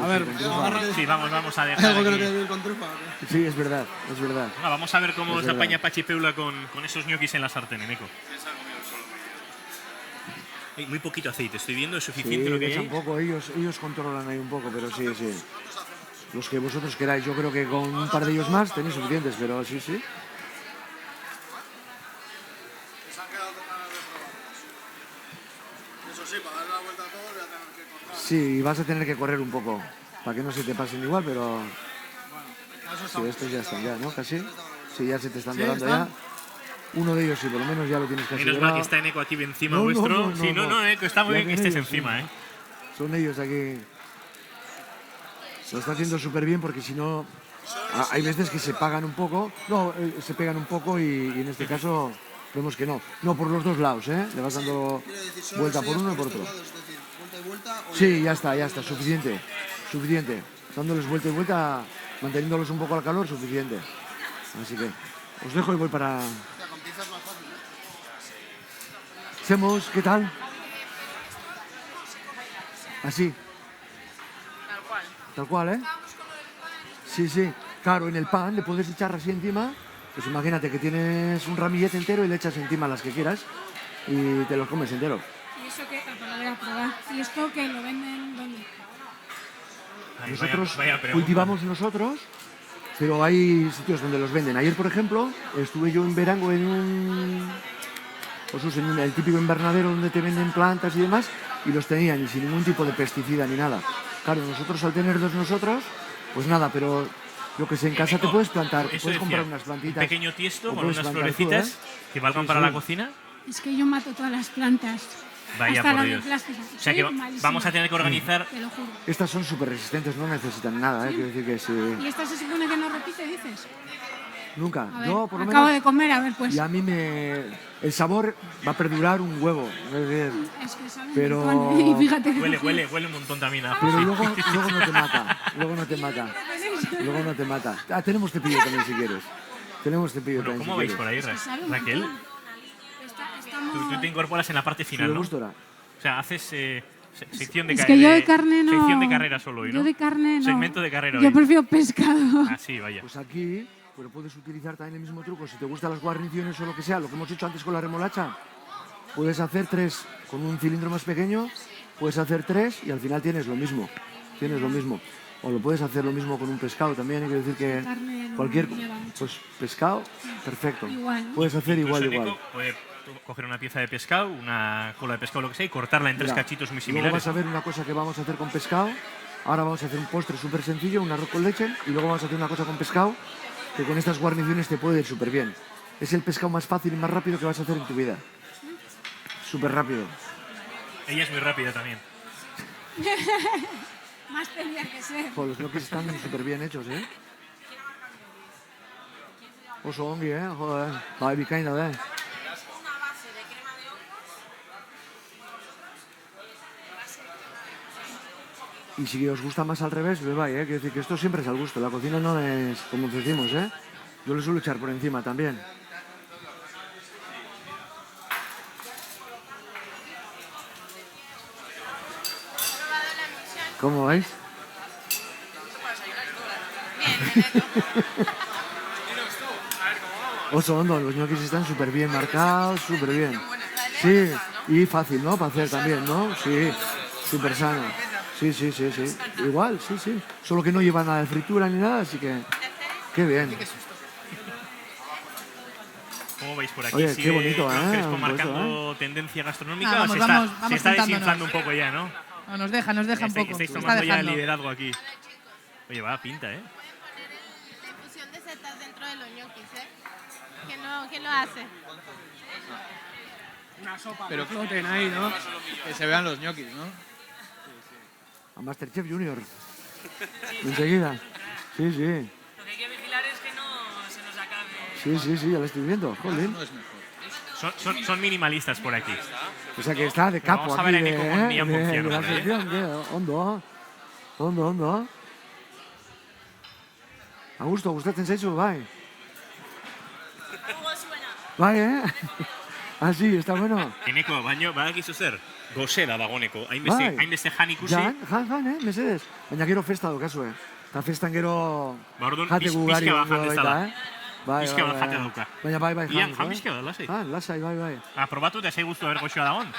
A ver, sí, vamos a dejar. ¿Hay algo que no aquí. quede bien con trufa? Sí, es verdad. Bueno, vamos a ver cómo Es se apaña verdad. Pachi Peula con esos ñoquis en la sartén, Eneco. Hay muy poquito aceite, estoy viendo, es suficiente lo que hay. Un poco, ellos controlan ahí un poco, pero sí. Los que vosotros queráis, yo creo que con un par de ellos más tenéis suficientes, pero sí. Eso sí, para darle la vuelta a todo voy a tener que cortar. Sí, vas a tener que correr un poco, para que no se te pasen igual, pero... Sí, estos ya están ya, ¿no? Casi. Sí, ya se te están ¿Sí, dorando están? ya. Uno de ellos sí, por lo menos ya lo tienes casi Menos mal dorado. que está Eneco aquí encima No, vuestro. no, Sí, Eneco, está muy Ya bien que ven estés ellos, encima, sí. ¿eh? Son ellos aquí. Lo está haciendo súper bien porque si no... Hay veces que se pagan un poco, se pegan un poco y en este caso vemos que no. No, por los dos lados, ¿eh? Le vas dando vuelta por uno y por otro. Sí, ya está, suficiente. Dándoles vuelta y vuelta, manteniéndolos un poco al calor, suficiente. Así que os dejo y voy para... Semos, ¿qué tal? Así. Tal cual, ¿eh? Sí. Claro, en el pan le puedes echar así encima. Pues imagínate que tienes un ramillete entero y le echas encima las que quieras y te los comes entero. ¿y eso qué? Lo voy a probar. ¿Y esto que lo venden dónde? Nosotros vaya pregunta. cultivamos nosotros, pero hay sitios donde los venden. Ayer, por ejemplo, estuve yo en Verango en el típico invernadero donde te venden plantas y demás, y los tenían y sin ningún tipo de pesticida ni nada. Claro, nosotros al tenerlos nosotros, pues nada, pero yo que sé, en casa te puedes plantar, te Eso puedes comprar decía, unas plantitas. un pequeño tiesto o con puedes unas plantar tú, florecitas que valgan Sí, para sí. la cocina. Es que yo mato todas las plantas. Vaya hasta por la de Dios. plástico. O sea que Soy malísima, vamos a tener que organizar... te lo juro. Estas son súper resistentes, no necesitan nada, Sí. quiero decir que sí. ¿Y esta se supone que no repite, dices? Nunca. A ver, Yo, por lo acabo menos, de comer, a ver, pues. y a mí el sabor va a perdurar un huevo. Es decir, Es que sabe un pero... montón, y fíjate que Huele un montón también a Pero luego no te mata. Luego no te mata. Tenemos cepillo también si quieres. Tenemos cepillo Bueno, también ¿cómo si vais por ahí, quieres. Raquel? Tú te incorporas en la parte final, ¿Sí, ¿no? Gustora? O sea, haces sección de Es que yo de carne no. sección de carrera solo hoy, ¿no? Yo de carne no. Segmento de carrera Yo hoy. prefiero pescado. Así, vaya. Pues aquí pero puedes utilizar también el mismo truco. Si te gustan las guarniciones o lo que sea, lo que hemos hecho antes con la remolacha, puedes hacer 3 con un cilindro más pequeño, puedes hacer 3 y al final tienes lo mismo. O lo puedes hacer lo mismo con un pescado también. Hay que decir que Carne no cualquier... me lleva mucho. Pues pescado, perfecto. Igual, ¿no? Puedes hacer Incluso igual. Nico puede coger una pieza de pescado, una cola de pescado, lo que sea, y cortarla en 3 Mira, cachitos muy luego similares. vas a ver una cosa que vamos a hacer con pescado. Ahora vamos a hacer un postre súper sencillo, un arroz con leche, y luego vamos a hacer una cosa con pescado que con estas guarniciones te puede ir súper bien. Es el pescado más fácil y más rápido que vas a hacer en tu vida. Súper rápido. Ella es muy rápida también. Más tendría que ser. Joder, los ñoquis están súper bien hechos, ¿eh? Oso ongi, ¿eh? Joder, bai, bikain da, ¿eh? Y si os gusta más al revés, bai, ¿eh? Quiero decir que esto siempre es al gusto. La cocina no es como decimos, ¿eh? Yo le suelo echar por encima también. ¿Cómo vais? Oso hondo, los ñoquis están súper bien marcados, súper bien. Sí, y fácil, ¿no? Para hacer también, ¿no? Sí, súper sano. Sí. Igual, sí. Solo que no lleva nada de fritura ni nada, así que... Qué bien. ¿Cómo veis por aquí? Oye, qué bonito, Juan Crespo Pues, marcando tendencia gastronómica. Ah, vamos, se vamos está juntándonos. desinflando un poco ya, ¿no? No, nos deja un poco. Estáis Está tomando ya el dejando. liderazgo aquí. Oye, va pinta, ¿eh? La infusión de setas dentro de los ñoquis, ¿eh? ¿Qué lo hace? Pero floten ahí, ¿no? Que se vean los ñoquis, ¿no? A Masterchef Junior. Enseguida. Sí. Lo que hay que vigilar es que no se nos acabe. Sí, ya lo estoy viendo. Joder. Son minimalistas por aquí. O sea que está de capo Vamos a aquí ver a de, Nico con Ian de Ponciano, la ¿eh? sección. Ondo. A gusto, gustatzen zaizu, bai. Bai, ¿eh? Ah, sí, está bueno. Eneko, baino, badakizu zer? Gozera dagoneko. Bai. Hainbeste jan ikusi. Jan, mesedez. Baina gero festa daukazu, eh? Eta festan gero Ba, orduan, jate gugari pixka bat gongo jan baita, dezala. eh? Bai, Pixka bat jate dauka. Baina bai, Ian, jan, jan pixka bat, lasai. Lasai, bai. Probatu eta zei guztu haber goxoa dagoen.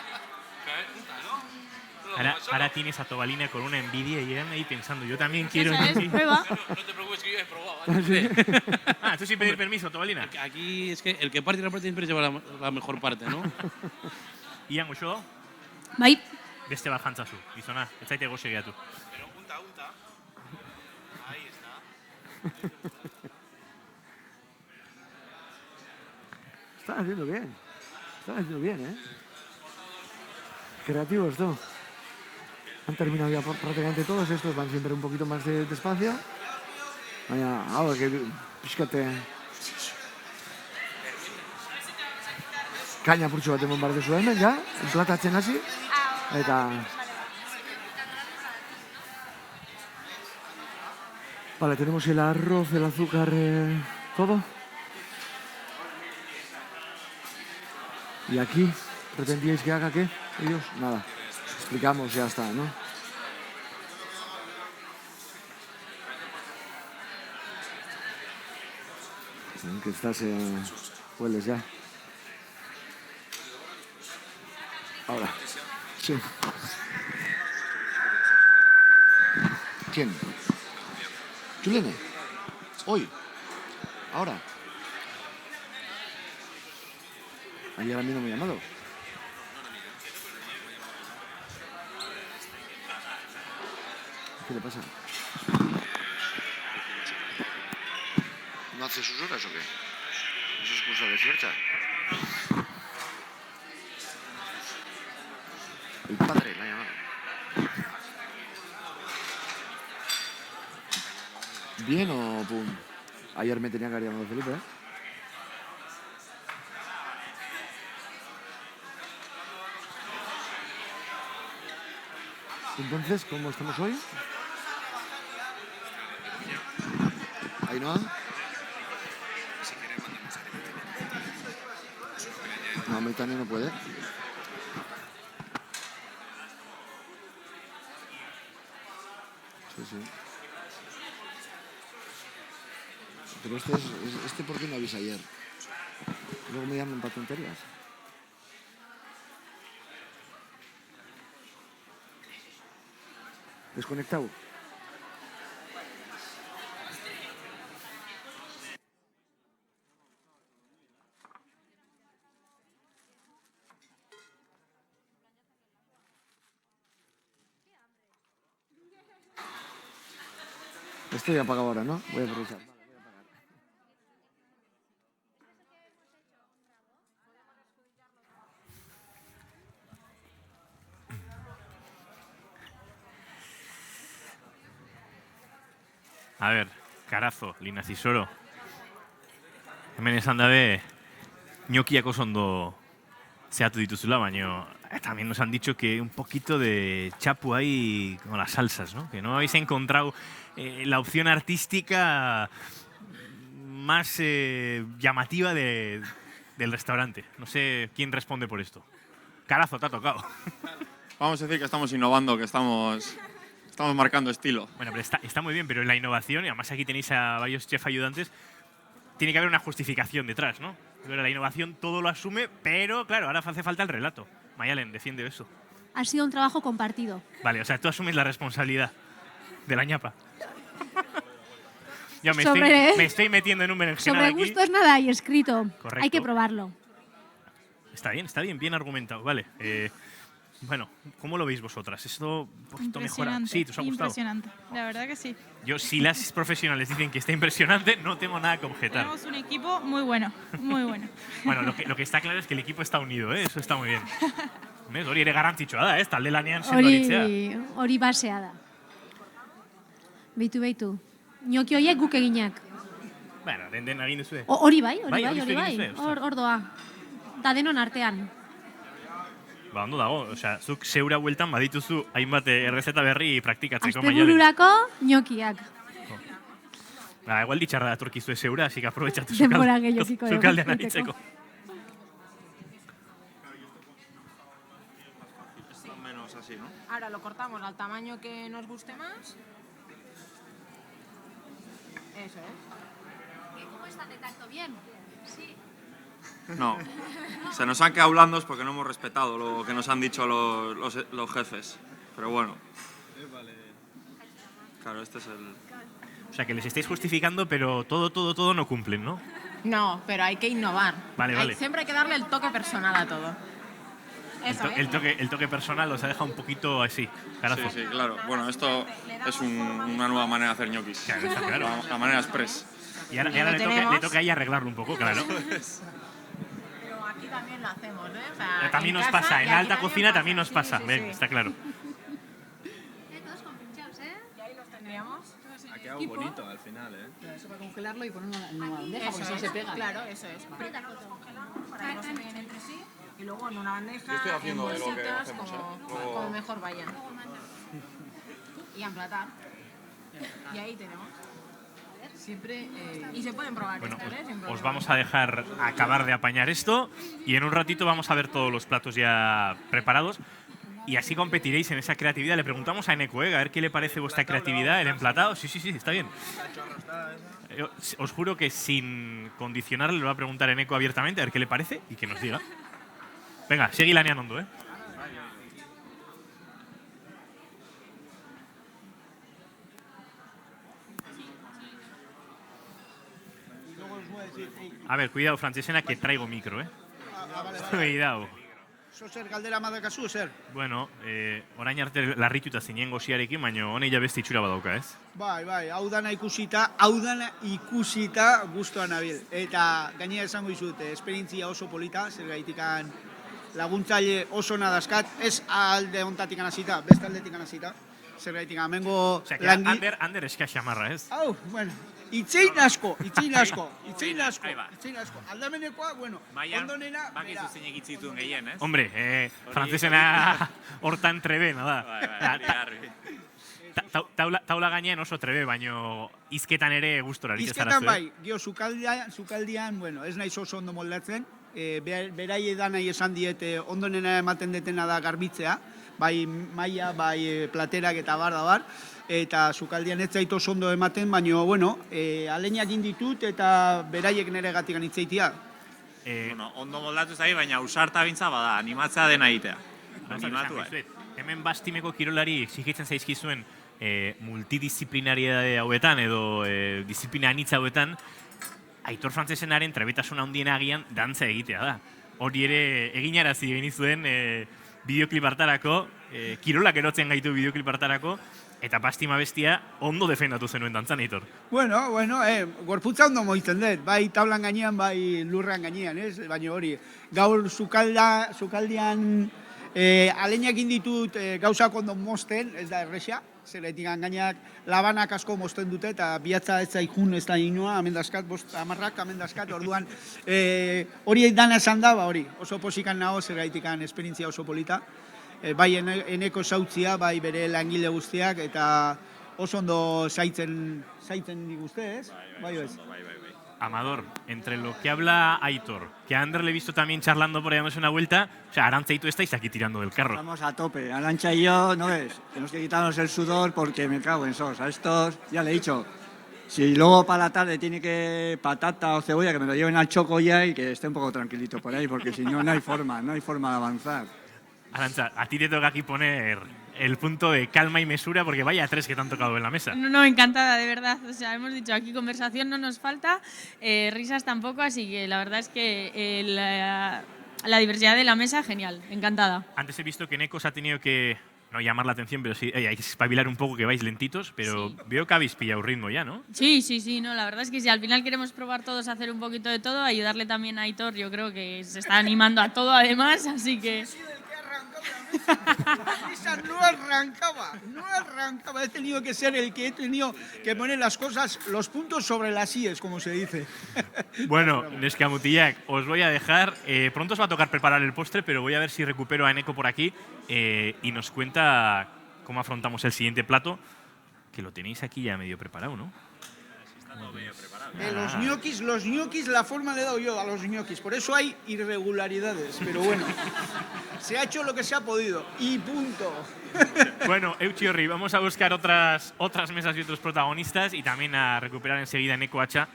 Ahora tienes a Tobalina con una envidia y Ian ahí pensando, yo también quiero... Prueba. No te preocupes que yo he probado. Tú sin pedir permiso, Tobalina. Aquí es que el que parte y reparte siempre lleva la mejor parte, ¿no? Ian, goxo? Bai. Beste bat jantzazu, gizona, ez zaite goxe gehiatu. Pero unta. Ahí está. Están haciendo bien, ¿eh? Creativos, ¿no? Han terminado ya prácticamente todos. Estos van siempre un poquito más despacio. Baina, hau, pixkate... Kaina purtsu bat emon behar duzu hemen, ja? Enplatatzen hasi. Eta... Vale, tenemos el arroz, el azúcar, todo. Y aquí, ¿pretendíais que haga qué? Ellos, nada. Explicamos, ya está, ¿no? Que estás, hueles ya. Ahora, sí. ¿Quién? Chulene. Hoy. Ahora. Ayer a mí no me ha llamado. ¿Qué le pasa? ¿No hace sus horas o qué? ¿Eso es curso de Siercha? El padre la ha llamado. ¿Bien o pum? Ayer me tenía que haber llamado Felipe, ¿eh? Entonces, ¿cómo estamos hoy? ¿Ainhoa? No, Metania no puede. Sí. Pero este ¿por qué no avisa ayer? Luego me llaman para tonterías. Desconectado. Estoy apagado ahora, ¿no? Voy a aprovechar. A ver, Carazo, Lina Zisoro. Hemen esan dabe, ñokiak oso ondo zehatu dituzula, baina también nos han dicho que un poquito de chapu ahí con las salsas, ¿no? Que no habéis encontrado la opción artística más llamativa del restaurante. No sé quién responde por esto. Carazo, te ha tocado. Vamos a decir que estamos innovando, que estamos marcando estilo. Bueno, pero está muy bien, pero la innovación, y además aquí tenéis a varios chefs ayudantes, tiene que haber una justificación detrás, ¿no? Pero la innovación todo lo asume, pero claro, ahora hace falta el relato. Mayalen, defiende eso. Ha sido un trabajo compartido. Vale, o sea, tú asumes la responsabilidad de la ñapa. Yo me estoy metiendo en un berenjenal Sobre aquí. gustos nada hay escrito. Correcto. Hay que probarlo. Está bien argumentado, vale. Bueno, ¿cómo lo veis vosotras? ¿Esto un poquito mejora? Sí, ¿te os ha gustado? Impresionante, la verdad que sí. Yo, si las profesionales dicen que está impresionante, no tengo nada que objetar. Tenemos un equipo muy bueno, muy bueno. Bueno, lo que está claro es que el equipo está unido, ¿eh? Eso está muy bien. Hori ere garrantzitsua da, ez? Talde lanean sendoritzea. Hori basea da. Beitu. Ñoki horiek guk eginak. Bueno, den egin duzue. Hori bai. Hor doa. Da denon artean. Ba, ondo dago. Osea, zuk zeura bueltan badituzu hainbat errezeta berri praktikatzeko. Astebururako ñokiak. Ba, igual ditxarra datorkizue zeura, así que aprobetxatu Denbora gehiokiko zukaldean aritzeko. Menos así, ¿no? Ahora lo cortamos al tamaño que nos guste más. Eso es. ¿Cómo están de tanto bien? Sí. No. Se nos han quedado blandos porque no hemos respetado lo que nos han dicho los jefes. Pero bueno. Claro, este es el... O sea, que les estáis justificando, pero todo no cumplen, ¿no? No, pero hay que innovar. Vale. Siempre hay que darle el toque personal a todo. Eso, El toque personal os ha dejado un poquito así, Carazo. Sí, claro. Bueno, esto es una nueva manera de hacer ñoquis. Claro, está claro. La manera express. Y ahora le toca a ella arreglarlo un poco, claro. Pero aquí también lo hacemos, ¿eh? O sea, también nos pasa, en la alta cocina también nos pasa. Ven, está claro. Todos con pinchaos, ¿eh? Y ahí los tendríamos. Ha quedado bonito al final, ¿eh? Pero eso para congelarlo y ponerlo en una bandeja, porque Eso si es, se pega. claro, eso es. Primero lo congelamos para que no se peguen entre sí y luego en una bandeja, Yo estoy haciendo en de lo que bolsitas, hacemos, como mejor vayan. Y a emplatar. Y ahí tenemos. Siempre... Y se pueden probar Bueno, estas, ¿eh? Sin os problema. vamos a dejar acabar de apañar esto y en un ratito vamos a ver todos los platos ya preparados y así competiréis en esa creatividad. Le preguntamos a Eneco, a ver qué le parece vuestra creatividad, el emplatado. Sí, está bien. Os juro que sin condicionarle le voy a preguntar a Eneco abiertamente a ver qué le parece y que nos diga. Venga, sigue laneando, ¿eh? A ver, cuidado, Francesena, que traigo micro, ¿eh? Cuidado. Zo zer galdera madakazu, zer? Bueno, orain arte larrituta zinen goziarekin, baina hone ja beste itxura badauka, ez? Bai, hau dana ikusita guztuan nabil. Eta gainera esango dizut, esperientzia oso polita, zer gaitikan laguntzaile oso nadaskat, ez alde hontatikan hasita, beste aldetik hasita. Zer gaitikan, mengo O sea, que Ander eska xamarra, ez? Hau, bueno, itzein asko. Aldamenekoa, bueno, ondonena, Bakizu zein egitzituen gehien, ez? Hombre, Francesena hortan trebena da. Taula gainean oso trebe, baino izketan ere gustora aritu zara. Izketan bai, gio sukaldian, bueno, ez naiz oso ondo moldatzen, berai edanai esan diete ondonena ematen detena da garbitzea, bai maila, bai platerak eta bar, eta sukaldian ez zait oso ondo ematen, baino, bueno, aleinak inditut eta beraiek nire gatikan itzeitia. Bueno, ondo moldatu zai, baina ausarta bintza bada, animatzea dena egitea. Animatu, Hemen bastimeko kirolari exigitzen zaizkizuen multidisziplinaria hauetan edo disiplina anitza hauetan, Aitor Frantzesenaren trebetasuna handiena agian dantza egitea da. Hori ere eginarazi egin zuen bideoklip hartarako, kirolak erotzen gaitu bideoklip hartarako, eta Bastima bestia ondo defendatu zenuen dantzan, Aitor. Bueno, gorputza ondo moitzen dut, bai tablan gainean, bai lurran gainean, ez? Baina hori, gaur sukaldian aleinak inditut gauzak ondo mozten, ez da erresa, Zeraitik gainak labanak asko mozten dute eta bihatza ez zaikun ez da inoa, amendazkat, 5 amarrak amendazkat, orduan hori dana esan da, hori, oso posikan nago zeraitik esperientzia oso polita. Bai eneko sautzia, bai bere langile guztiak, eta oso ondo zaitzen diguzte, ez? Bai, ez. Amador, entre lo que habla Aitor, que a Ander le he visto también charlando por ahí dándose una vuelta, o sea, Arantxa y tú estáis aquí tirando del carro. Estamos a tope. Arantxa y yo, ¿no ves? Tenemos que quitarnos el sudor porque me cago en sos. A estos, ya le he dicho, si luego para la tarde tiene que patata o cebolla, que me lo lleven al choco ya y que esté un poco tranquilito por ahí, porque si no, no hay forma de avanzar. Arantxa, a ti te toca aquí poner el punto de calma y mesura, porque vaya 3 que te han tocado en la mesa. No, encantada, de verdad. O sea, hemos dicho aquí conversación no nos falta, risas tampoco, así que la verdad es que la diversidad de la mesa, genial, encantada. Antes he visto que Neko os ha tenido que, no llamar la atención, pero sí, hay que espabilar un poco, que vais lentitos, pero sí. Veo que habéis pillado ritmo ya, ¿no? Sí, no, la verdad es que si al final queremos probar todos a hacer un poquito de todo, ayudarle también a Aitor, yo creo que se está animando a todo además, así que... La mesa no arrancaba, he tenido que ser el que he tenido que poner las cosas, los puntos sobre las íes, como se dice. Bueno, Neskamutillac, os voy a dejar, pronto os va a tocar preparar el postre, pero voy a ver si recupero a Eneko por aquí y nos cuenta cómo afrontamos el siguiente plato, que lo tenéis aquí ya medio preparado, ¿no? Los ñoquis, la forma le he dado yo a los ñoquis, por eso hay irregularidades, pero bueno, se ha hecho lo que se ha podido y punto. Bueno, Eutxiorri, vamos a buscar otras mesas y otros protagonistas y también a recuperar enseguida Eneko Hacha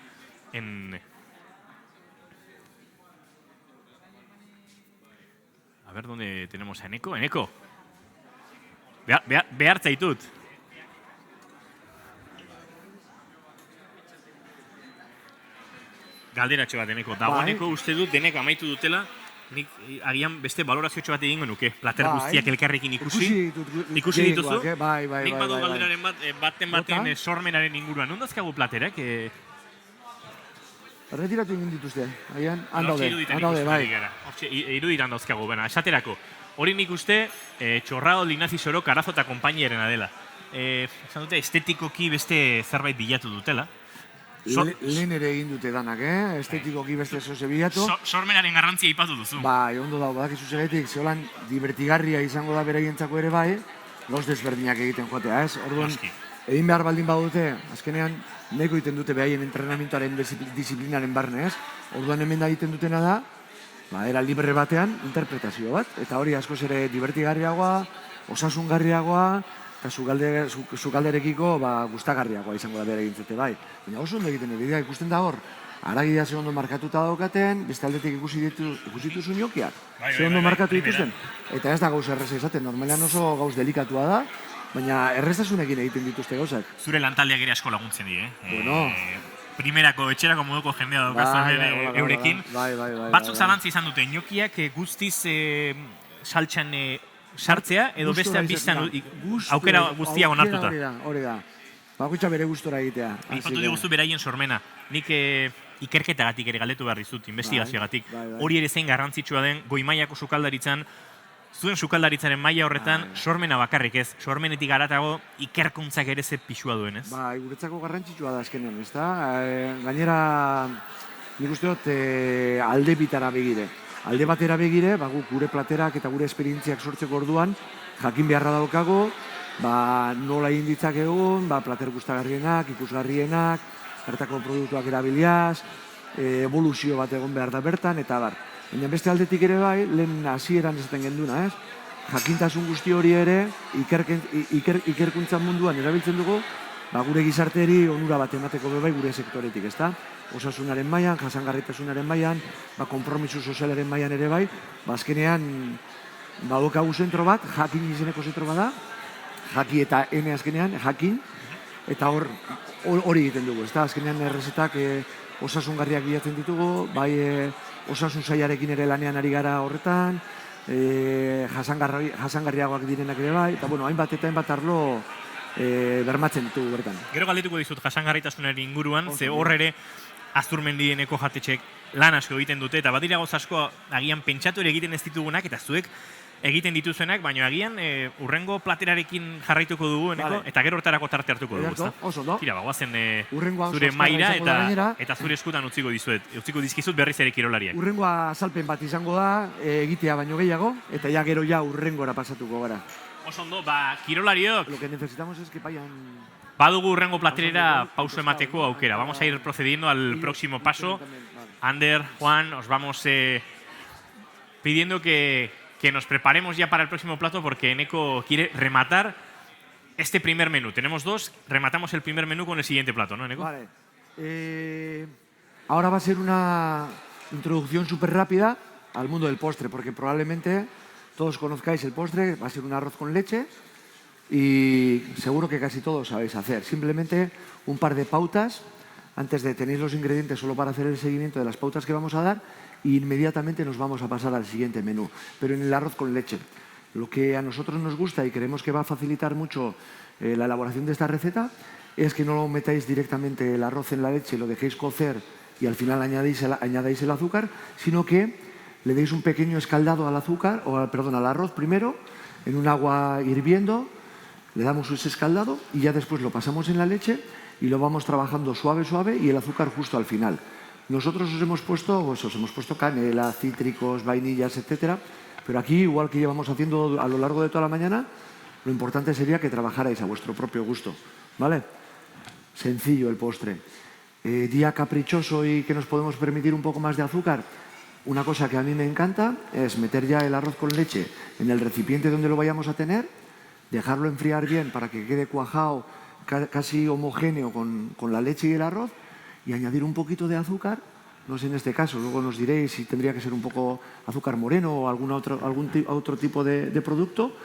A ver dónde tenemos a Eneko. Eneko, behar zaitut. Galderatxo bat, Eneko. Dagoeneko uste dut denek amaitu dutela, nik agian beste balorazio bat egingo nuke. Plater guztiak elkarrekin ikusi dituzu. Bai. Nik badu galderaren baten sormenaren inguruan. Non dazkagu platerak? Erretiratu egin dituzte. Agian, handaude, bai. Irudiran dauzkagu, esaterako. Hori nik uste, Txorrado, Linazi Soro, Karazo eta konpainierena dela. Esan dute, estetikoki beste zerbait bilatu dutela. Lehen ere egin dute danak, estetikoki beste zoze bilatu. Sormenaren garrantzia ipatu duzu. Bai, ondo dago, badakizu segetik, zeholan divertigarria izango da beraientzako ere bai, gauz desberdinak egiten joatea, ez? Orduan, egin behar baldin badute, azkenean, neko egiten dute behaien entrenamentuaren disiplinaren barne, ez? Orduan hemen da egiten dutena da, era libre batean, interpretazio bat, eta hori askoz ere divertigarriagoa, osasungarriagoa, eta sukalderekiko gustagarriagoa izango da bere egintzete, bai. Baina oso ondo egiten egitea, ikusten da hor, aragia ze ondo markatuta daukaten, beste aldetik ikusi dituzu ñokiak, ze ondo markatu dituzten. Eta ez da gauz erreza izaten, normalean oso gauz delikatua da, baina erreztasunekin egiten dituzte gauzak. Zure lantaldeak ere asko laguntzen di, Bueno. Primerako, etxerako moduko jendea daukazuen eurekin. Batzuk zalantzi izan dute, ñokiak guztiz saltxan sartzea, edo beste aukera guztiago onartuta. Hori da. Bakoitza bere gustora egitea. Aipatu diguzu beraien sormena. Nik ikerketagatik ere galdetu behar dizut, investigazioagatik. Hori ere zein garrantzitsua den, goi mailako sukaldaritzan, zuen sukaldaritzaren maila horretan, sormena bakarrik ez. Sormenetik haratago ikerkuntzak ere ze pixua duen, ez? Bai, guretzako garrantzitsua da azkenean, ez da? Gainera, nik uste dut alde bitara begire. Alde batera begire, gure platerak eta gure esperientziak sortzeko orduan, jakin beharra daukago, nola egin ditzakegun, plater gustagarrienak, ikusgarrienak, bertako produktuak erabiliaz, evoluzio bat egon behar da bertan, eta bar. Baina beste aldetik ere bai, lehen hasieran esaten genduna, ez? Jakintasun guzti hori ere, ikerkuntza munduan erabiltzen dugu, gure gizarteri onura bat emateko bebai gure sektoretik, ez da? Osasunaren mailan, jasangarritasunaren mailan, konpromisu sozialaren mailan ere bai, azkenean badokagu zentro bat, jakin izeneko zentro bada, jaki eta ene azkenean, jakin, eta hori egiten dugu, ez da? Azkenean errezetak osasungarriak bilatzen ditugu, bai osasun sailarekin ere lanean ari gara horretan, jasangarriagoak direnak ere bai, eta hainbat eta hainbat arlo bermatzen ditugu bertan. Gero galdetuko dizut jasangarritasunaren inguruan, ze hor ere Azturmendieneko jatetxek lan asko egiten dute, eta badira gauz asko agian pentsatu ere egiten ez ditugunak, eta zuek egiten dituzuenak, baina agian urrengo platerarekin jarraituko dugu, Eneko, eta gero hortarako tarte hartuko dugu, ezta? Oso, no? Tira, bagoazen Hurrengoa zure oso maila azkarra izango da gainera. eta zure eskutan utziko dizkizut berriz ere kirolariak. Urrengoa azalpen bat izango da, egitea baino gehiago, eta ja gero ja urrengora pasatuko gara. Oso ondo, kirolariok. Lo que necesitamos es que vayan... Badugu urrengo platerera pauso emateko aukera. Vamos a ir procediendo al próximo paso. Ander, Juan, os vamos pidiendo que nos preparemos ya para el próximo plato porque Eneko quiere rematar este primer menú. Tenemos dos, rematamos el primer menú con el siguiente plato, ¿no, Eneko? Vale. Ahora va a ser una introducción súper rápida al mundo del postre, porque probablemente todos conozcáis el postre, va a ser un arroz con leche y seguro que casi todos sabéis hacer. Simplemente un par de pautas antes de tener los ingredientes solo para hacer el seguimiento de las pautas que vamos a dar e inmediatamente nos vamos a pasar al siguiente menú, pero en el arroz con leche. Lo que a nosotros nos gusta y creemos que va a facilitar mucho la elaboración de esta receta es que no lo metáis directamente el arroz en la leche, lo dejéis cocer y al final añadáis el azúcar, sino que le deis un pequeño escaldado al azúcar, al arroz primero, en un agua hirviendo, le damos ese escaldado y ya después lo pasamos en la leche y lo vamos trabajando suave, suave y el azúcar justo al final. Nosotros os hemos puesto canela, cítricos, vainillas, etcétera, pero aquí, igual que llevamos haciendo a lo largo de toda la mañana, lo importante sería que trabajarais a vuestro propio gusto, ¿vale? Sencillo el postre. Día caprichoso y que nos podemos permitir un poco más de azúcar. Una cosa que a mí me encanta es meter ya el arroz con leche en el recipiente donde lo vayamos a tener, dejarlo enfriar bien para que quede cuajado, casi homogéneo con la leche y el arroz, y añadir un poquito de azúcar, no sé en este caso, luego nos diréis si tendría que ser un poco azúcar moreno o algún otro tipo de producto,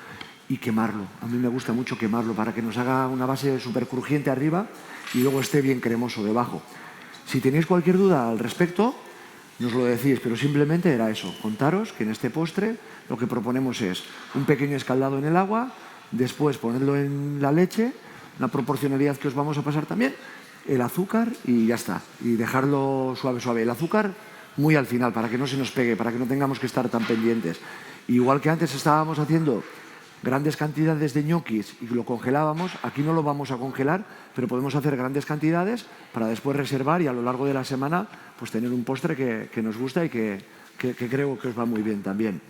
y quemarlo. A mí me gusta mucho quemarlo para que nos haga una base súper crujiente arriba y luego esté bien cremoso debajo. Si tenéis cualquier duda al respecto, nos lo decís, pero simplemente era eso, contaros que en este postre lo que proponemos es un pequeño escaldado en el agua, después ponerlo en la leche, una proporcionalidad que os vamos a pasar también, el azúcar y ya está, y dejarlo suave, suave. El azúcar muy al final, para que no se nos pegue, para que no tengamos que estar tan pendientes. Igual que antes estábamos haciendo grandes cantidades de ñoquis y lo congelábamos, aquí no lo vamos a congelar, pero podemos hacer grandes cantidades para después reservar y a lo largo de la semana pues tener un postre que nos gusta y que creo que os va muy bien también.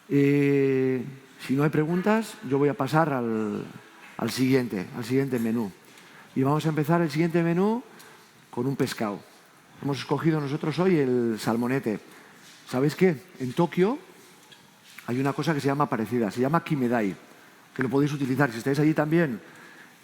Si no hay preguntas, yo voy a pasar al siguiente menú. Y vamos a empezar el siguiente menú con un pescado. Hemos escogido nosotros hoy el salmonete. ¿Sabéis qué? En Tokio hay una cosa que se llama parecida, se llama kimedai, que lo podéis utilizar si estáis allí también.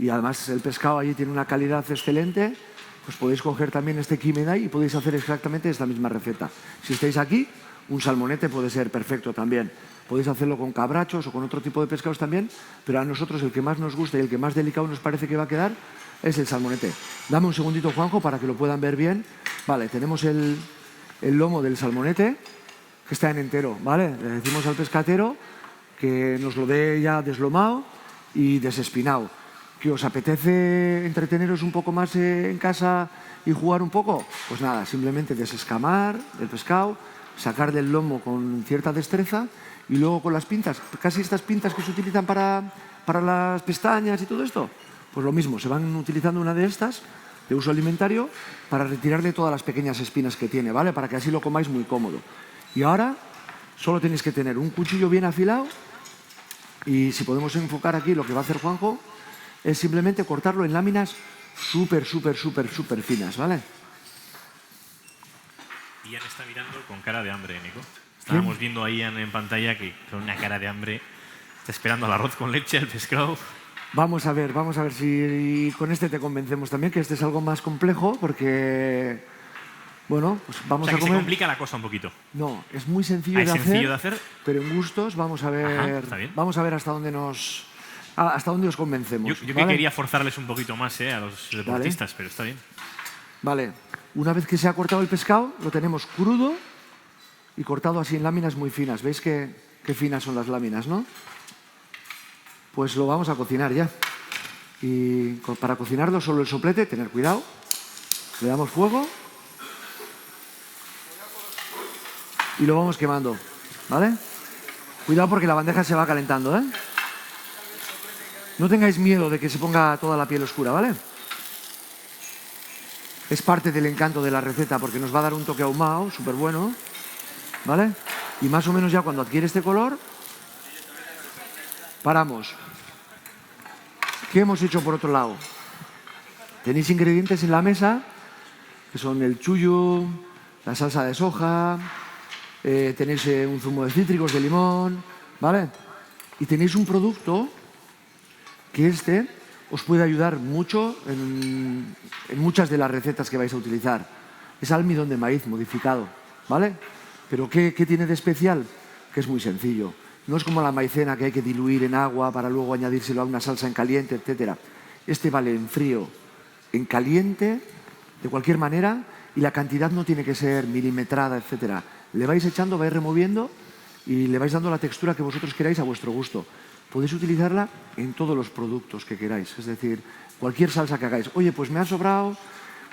Y además el pescado allí tiene una calidad excelente, pues podéis coger también este kimedai y podéis hacer exactamente esta misma receta. Si estáis aquí, un salmonete puede ser perfecto también. Podéis hacerlo con cabrachos o con otro tipo de pescados también, pero a nosotros el que más nos gusta y el que más delicado nos parece que va a quedar es el salmonete. Dame un segundito, Juanjo, para que lo puedan ver bien. Vale, tenemos el lomo del salmonete, que está en entero, ¿vale? Le decimos al pescatero que nos lo dé ya deslomado y desespinado. ¿Que os apetece entreteneros un poco más en casa y jugar un poco? Pues nada, simplemente desescamar el pescado, sacar del lomo con cierta destreza y luego con las pinzas, casi estas pinzas que se utilizan para las pestañas y todo esto, pues lo mismo, se van utilizando una de estas de uso alimentario para retirarle todas las pequeñas espinas que tiene, ¿vale? Para que así lo comáis muy cómodo. Y ahora solo tenéis que tener un cuchillo bien afilado y si podemos enfocar aquí lo que va a hacer Juanjo es simplemente cortarlo en láminas súper finas, ¿vale? Ian está mirando con cara de hambre, Nico. Estábamos viendo a Ian en pantalla que con una cara de hambre está esperando el arroz con leche, el pescado. Vamos a ver si con este te convencemos también, que este es algo más complejo porque, bueno, pues vamos a comer. Se complica la cosa un poquito. No, es muy sencillo, ¿Es sencillo de hacer? Pero en gustos vamos a ver, está bien. Vamos a ver hasta dónde os convencemos. Yo ¿vale? que quería forzarles un poquito más a los deportistas, pero está bien. Vale, una vez que se ha cortado el pescado, lo tenemos crudo y cortado así en láminas muy finas. ¿Veis qué finas son las láminas, no? Pues lo vamos a cocinar ya. Y para cocinarlo solo el soplete, tener cuidado. Le damos fuego y lo vamos quemando, ¿vale? Cuidado porque la bandeja se va calentando, ¿eh? No tengáis miedo de que se ponga toda la piel oscura, ¿vale? Es parte del encanto de la receta porque nos va a dar un toque ahumado, súper bueno, ¿vale? Y más o menos ya cuando adquiere este color, paramos. ¿Qué hemos hecho por otro lado? Tenéis ingredientes en la mesa, que son el chuyu, la salsa de soja, tenéis un zumo de cítricos, de limón, ¿vale? Y tenéis un producto que os puede ayudar mucho en muchas de las recetas que vais a utilizar. Es almidón de maíz modificado, ¿vale? Pero ¿qué tiene de especial? Que es muy sencillo. No es como la maicena que hay que diluir en agua para luego añadírselo a una salsa en caliente, etc. Este vale en frío, en caliente, de cualquier manera, y la cantidad no tiene que ser milimetrada, etc. Le vais echando, vais removiendo y le vais dando la textura que vosotros queráis a vuestro gusto. Podéis utilizarla en todos los productos que queráis, es decir, cualquier salsa que hagáis. Oye, pues me han sobrado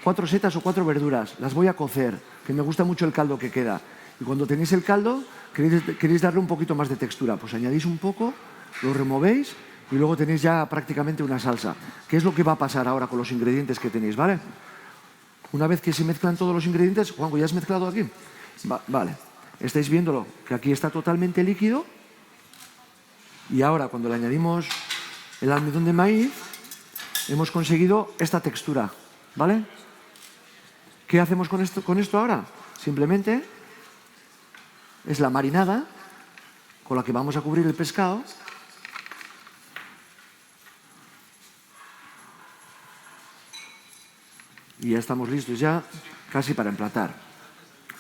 4 setas o 4 verduras, las voy a cocer, que me gusta mucho el caldo que queda. Y cuando tenéis el caldo, queréis darle un poquito más de textura, pues añadís un poco, lo removéis y luego tenéis ya prácticamente una salsa. ¿Qué es lo que va a pasar ahora con los ingredientes que tenéis, vale? Una vez que se mezclan todos los ingredientes, Juanjo, ¿ya has mezclado aquí? Vale, estáis viéndolo, que aquí está totalmente líquido. Y ahora, cuando le añadimos el almidón de maíz, hemos conseguido esta textura, ¿vale? ¿Qué hacemos con esto ahora? Simplemente es la marinada con la que vamos a cubrir el pescado. Y ya estamos listos ya casi para emplatar.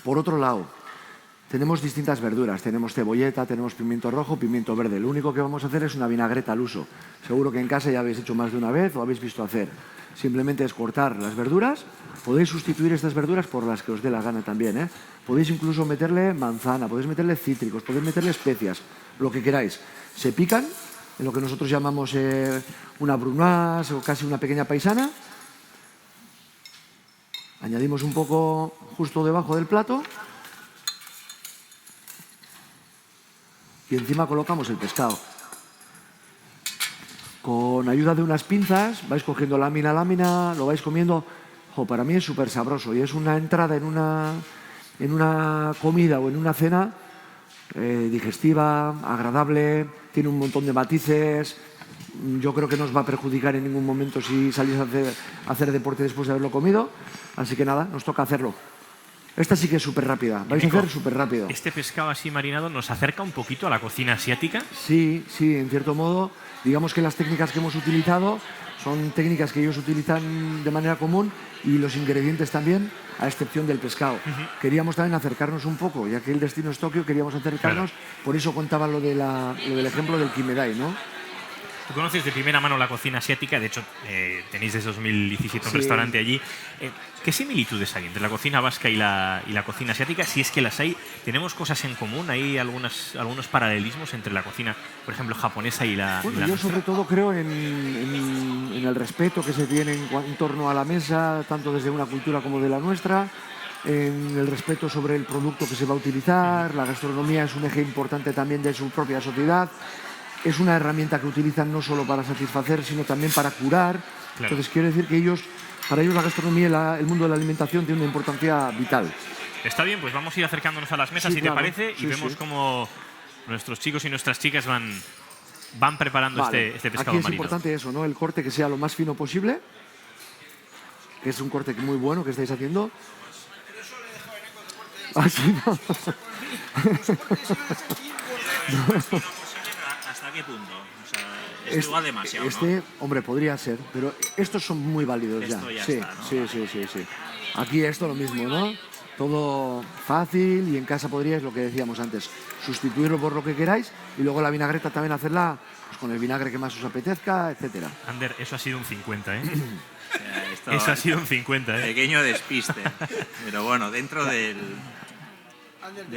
Por otro lado, tenemos distintas verduras. Tenemos cebolleta, tenemos pimiento rojo, pimiento verde. Lo único que vamos a hacer es una vinagreta al uso. Seguro que en casa ya habéis hecho más de una vez o habéis visto hacer. Simplemente es cortar las verduras. Podéis sustituir estas verduras por las que os dé la gana también, ¿eh? Podéis incluso meterle manzana, podéis meterle cítricos, podéis meterle especias, lo que queráis. Se pican en lo que nosotros llamamos una brunoise o casi una pequeña paisana. Añadimos un poco justo debajo del plato. Y encima colocamos el pescado. Con ayuda de unas pinzas vais cogiendo lámina a lámina, lo vais comiendo. Para mí es súper sabroso y es una entrada en una comida o en una cena digestiva, agradable, tiene un montón de matices. Yo creo que no os va a perjudicar en ningún momento si salís a hacer deporte después de haberlo comido. Así que nada, nos toca hacerlo. Esta sí que es súper rápida, vais a hacer súper rápido. ¿Este pescado así marinado nos acerca un poquito a la cocina asiática? Sí, en cierto modo. Digamos que las técnicas que hemos utilizado son técnicas que ellos utilizan de manera común y los ingredientes también, a excepción del pescado. Queríamos también acercarnos un poco, ya que el destino es Tokio, queríamos acercarnos, por eso contaba lo del ejemplo del kimedai, ¿no? Tú conoces de primera mano la cocina asiática, de hecho tenéis desde 2017 un restaurante allí. ¿Qué similitudes hay entre la cocina vasca y la cocina asiática? Si es que las hay, ¿tenemos cosas en común? ¿Hay algunos paralelismos entre la cocina, por ejemplo, japonesa y la Bueno, yo nuestra? sobre todo creo en el respeto que se tiene en torno a la mesa, tanto desde una cultura como de la nuestra, en el respeto sobre el producto que se va a utilizar. La gastronomía es un eje importante también de su propia sociedad. Es una herramienta que utilizan no solo para satisfacer, sino también para curar. Claro. Entonces, quiero decir que para ellos la gastronomía y el mundo de la alimentación tiene una importancia vital. Está bien, pues vamos a ir acercándonos a las mesas, Sí, si claro. te parece, Sí, y vemos sí. cómo nuestros chicos y nuestras chicas van preparando Vale. este pescado Aquí es marino. importante eso, ¿no? El corte que sea lo más fino posible, que es un corte muy bueno que estáis haciendo. Así no. ¿Hasta qué punto? O sea, esto igual demasiado, ¿no? Hombre, podría ser, pero estos son muy válidos Esto ya. ya Sí, está, ¿no? sí. Aquí esto lo mismo, ¿no? Todo fácil y en casa podríais, lo que decíamos antes, sustituirlo por lo que queráis y luego la vinagreta también hacerla pues, con el vinagre que más os apetezca, etcétera. Ander, eso ha sido un 50, ¿eh? O sea, esto- Eso ha sido un 50, ¿eh? Pequeño despiste. Pero bueno, dentro de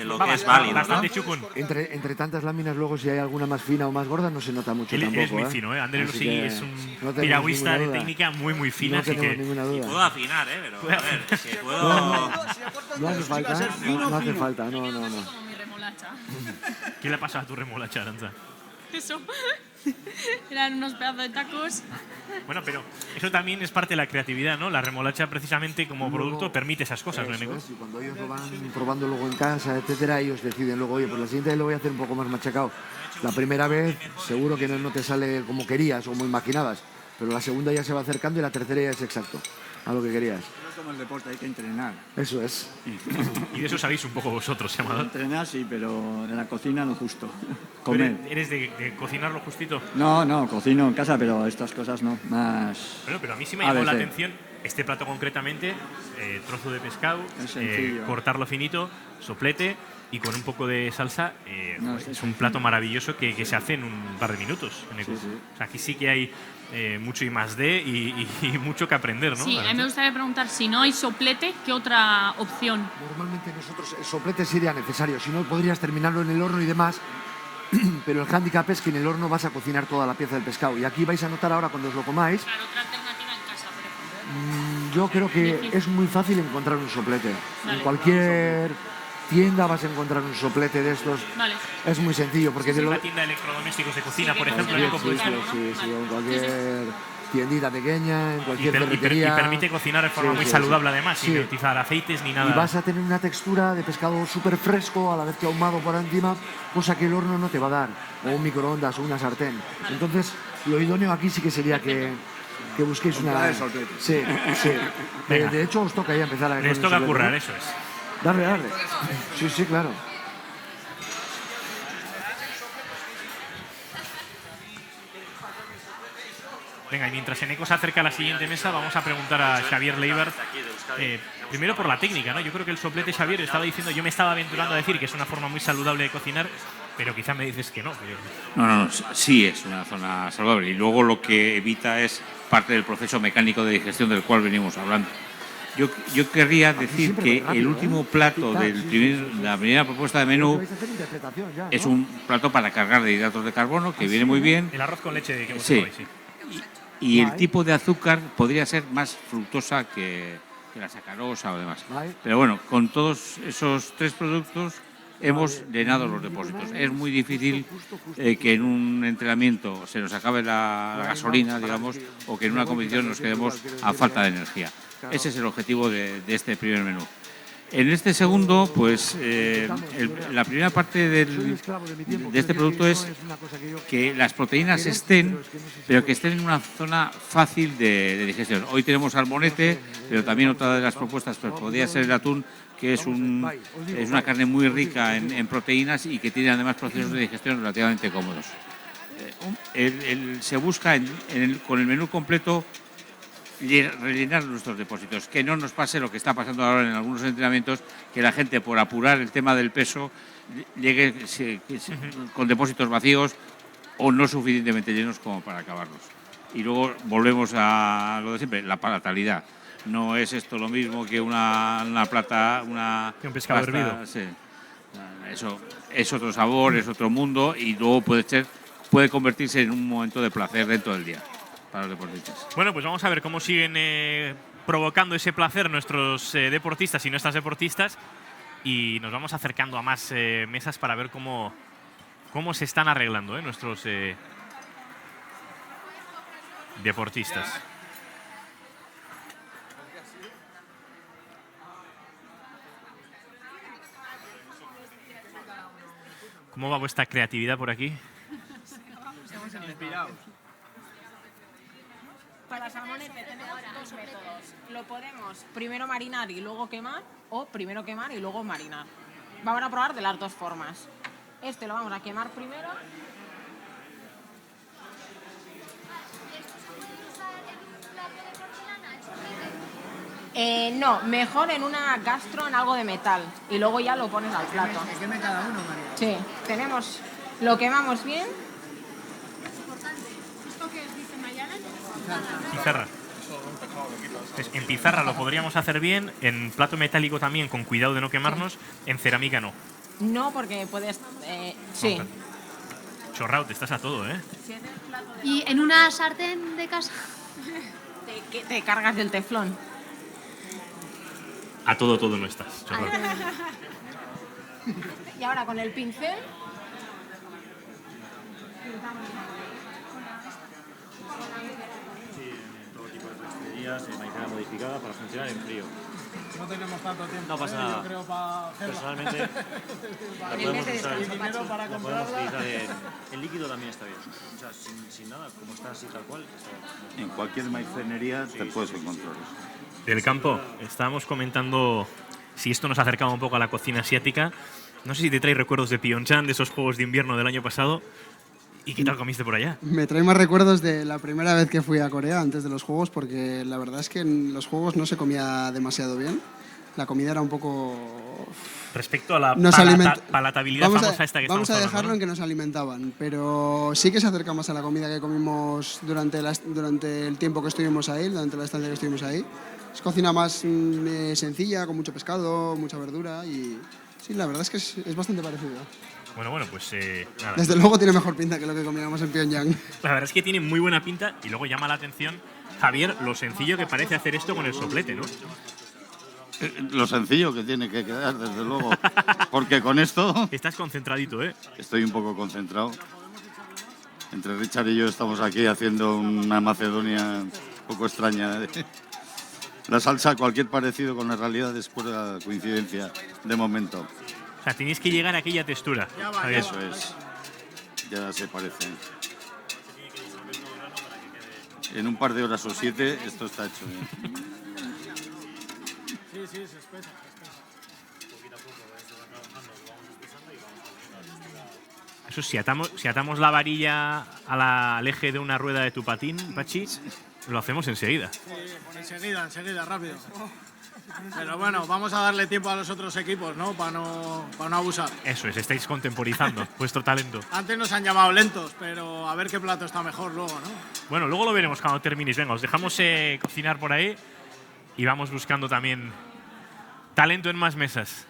lo que Vamos, es válido, bastante ¿no? chucún. Entre tantas láminas, luego si hay alguna más fina o más gorda, no se nota mucho Él tampoco. es muy fino, ¿eh? Ander Así sí que es un no tenemos piragüista ninguna de duda. técnica muy fina, No así tenemos que... ninguna duda. Puedo afinar, pero a ver, que puedo... No hace falta, no hace falta, no. remolacha. ¿Qué le ha pasado a tu remolacha, Arantza? Eso. Eran unos pedazos de tacos. Bueno, pero eso también es parte de la creatividad, ¿no? La remolacha, precisamente, como producto, permite esas cosas, ¿no, Eso Eneco? es, y cuando ellos lo van probando luego en casa, etcétera, ellos deciden luego, oye, pues la siguiente vez lo voy a hacer un poco más machacado. La primera vez seguro que no te sale como querías o como imaginabas, pero la segunda ya se va acercando y la tercera ya es exacto a lo que querías. No es como el deporte, hay que entrenar. Eso es. Y de eso sabéis un poco vosotros, Amador. Entrenar sí, pero en la cocina lo justo. ¿Tú Comer. ¿Eres de cocinar lo justito? No, cocino en casa, pero estas cosas no, más... Bueno, pero a mí sí me llamó la ABC. atención este plato concretamente, trozo de pescado, Es sencillo. cortarlo finito, soplete y con un poco de salsa. Es un plato maravilloso que se hace en un par de minutos, Eneco. Sí, sí. O sea, aquí sí que hay mucho I más D y mucho que aprender, ¿no? Sí, a mí me gustaría preguntar, si no hay soplete, ¿qué otra opción? Normalmente nosotros el soplete sería necesario, si no podrías terminarlo en el horno y demás, pero el hándicap es que en el horno vas a cocinar toda la pieza del pescado. Y aquí vais a notar ahora cuando os lo comáis, Claro, otra alternativa en casa, por ejemplo. yo creo que es muy fácil encontrar un soplete. En cualquier tienda vas a encontrar un soplete de estos. Vale. Es muy sencillo porque Es de lo... una tienda de electrodomésticos de cocina, por ejemplo. Sí, Eneco, pues, en cualquier tiendita pequeña, en cualquier ferretería. y permite cocinar de forma Sí, muy sí, saludable, sí. además, Sí. sin utilizar aceites ni nada. Y vas a tener una textura de pescado súper fresco a la vez que ahumado por encima, cosa que el horno no te va a dar, o un microondas o una sartén. Entonces, lo idóneo aquí sí que sería que busquéis una... Comprar el soplete. Sí, sí. Venga. De hecho, os toca ya empezar a... Les con el toca soplete, currar, ¿no? eso es. Darle. Sí, sí, claro. Venga, y mientras Eneco se acerca a la siguiente mesa, vamos a preguntar a Xavier Leibert, primero por la técnica, ¿no? Yo creo que el soplete, Xavier, estaba diciendo, yo me estaba aventurando a decir que es una forma muy saludable de cocinar, pero quizá me dices que no. No, sí es una zona saludable. Y luego lo que evita es parte del proceso mecánico de digestión del cual venimos hablando. Yo querría decir que el último plato de la primera propuesta de menú es un plato para cargar de hidratos de carbono, que viene muy bien. El arroz con leche que hemos Sí. probado, sí. Y el tipo de azúcar podría ser más fructosa que la sacarosa o demás. Pero bueno, con todos esos tres productos hemos llenado los depósitos. Es muy difícil que en un entrenamiento se nos acabe la gasolina, digamos, o que en una competición nos quedemos a falta de energía. Ese es el objetivo de este primer menú. En este segundo, pues la primera parte de este producto es que las proteínas estén, pero que estén en una zona fácil de digestión. Hoy tenemos salmonete, pero también otra de las propuestas pues, podría ser el atún, que es una carne muy rica en proteínas y que tiene además procesos de digestión relativamente cómodos. Se busca con el menú completo rellenar nuestros depósitos, que no nos pase lo que está pasando ahora en algunos entrenamientos, que la gente por apurar el tema del peso llegue con depósitos vacíos o no suficientemente llenos como para acabarlos. Y luego volvemos a lo de siempre, la palatalidad. No es esto lo mismo que una plata, que un pescado pasta, hervido. Sí. Eso es otro sabor, es otro mundo y luego puede convertirse en un momento de placer dentro del día para los deportistas. Bueno, pues vamos a ver cómo siguen provocando ese placer nuestros deportistas y nuestras deportistas, y nos vamos acercando a más mesas para ver cómo se están arreglando nuestros deportistas. ¿Cómo va vuestra creatividad por aquí? Para salmonete tenemos dos métodos. Lo podemos primero marinar y luego quemar, o primero quemar y luego marinar. Vamos a probar de las dos formas. Este lo vamos a quemar primero. No, mejor en una gastro, en algo de metal. Y luego ya lo pones al plato. Que queme cada uno, María. Sí, lo quemamos bien. ¿Esto qué es, dice Mayana? Pizarra. Pues en pizarra lo podríamos hacer bien, en plato metálico también, con cuidado de no quemarnos, en cerámica no. No, porque puedes... sí. Chorrao, te estás a todo, ¿eh? ¿Y en una sartén de casa? Te cargas del teflón. A todo no estás. Chorrao. Y ahora con el pincel Todo tipo de pastelerías, maicena modificada para funcionar en frío. No tenemos tanto tiempo. No pasa nada. Yo creo para hacerla. Personalmente, la podemos usar, la podemos utilizar en líquido también está bien. O sea, sin nada, como está así tal cual. En cualquier maicenería te puedes encontrar eso. Del Campo, estábamos comentando si esto nos acercaba un poco a la cocina asiática. No sé si te trae recuerdos de Pyeongchang, de esos Juegos de Invierno del año pasado. ¿Y qué tal comiste por allá? Me trae más recuerdos de la primera vez que fui a Corea antes de los Juegos, porque la verdad es que en los Juegos no se comía demasiado bien. La comida era un poco... Respecto a la palatabilidad famosa esta que vamos estamos a hablando, dejarlo ¿no? en que nos alimentaban, pero sí que se acerca más a la comida que comimos durante el tiempo que estuvimos ahí, durante la estancia que estuvimos ahí. Es cocina más sencilla, con mucho pescado, mucha verdura y sí, la verdad es que es bastante parecido. Bueno, pues nada. Desde luego tiene mejor pinta que lo que comíamos en Pyongyang. La verdad es que tiene muy buena pinta y luego llama la atención, Javier, lo sencillo que parece hacer esto con el soplete, ¿no? Lo sencillo que tiene que quedar, desde luego. Porque con esto... Estás concentradito, ¿eh? Estoy un poco concentrado. Entre Richard y yo estamos aquí haciendo una Macedonia un poco extraña. La salsa, cualquier parecido con la realidad es pura coincidencia, de momento. O sea, tenéis que llegar a aquella textura. Javier. Eso es. Ya se parece. En un par de horas o 7 esto está hecho. Sí, se espesa. Eso, si atamos la varilla al eje de una rueda de tu patín, Pachi, lo hacemos enseguida. Sí, enseguida, rápido. Pero bueno, vamos a darle tiempo a los otros equipos, ¿no? Para no abusar. Eso es, estáis contemporizando vuestro talento. Antes nos han llamado lentos, pero a ver qué plato está mejor luego, ¿no? Bueno, luego lo veremos cuando terminéis. Venga, os dejamos cocinar por ahí y vamos buscando también talento en más mesas.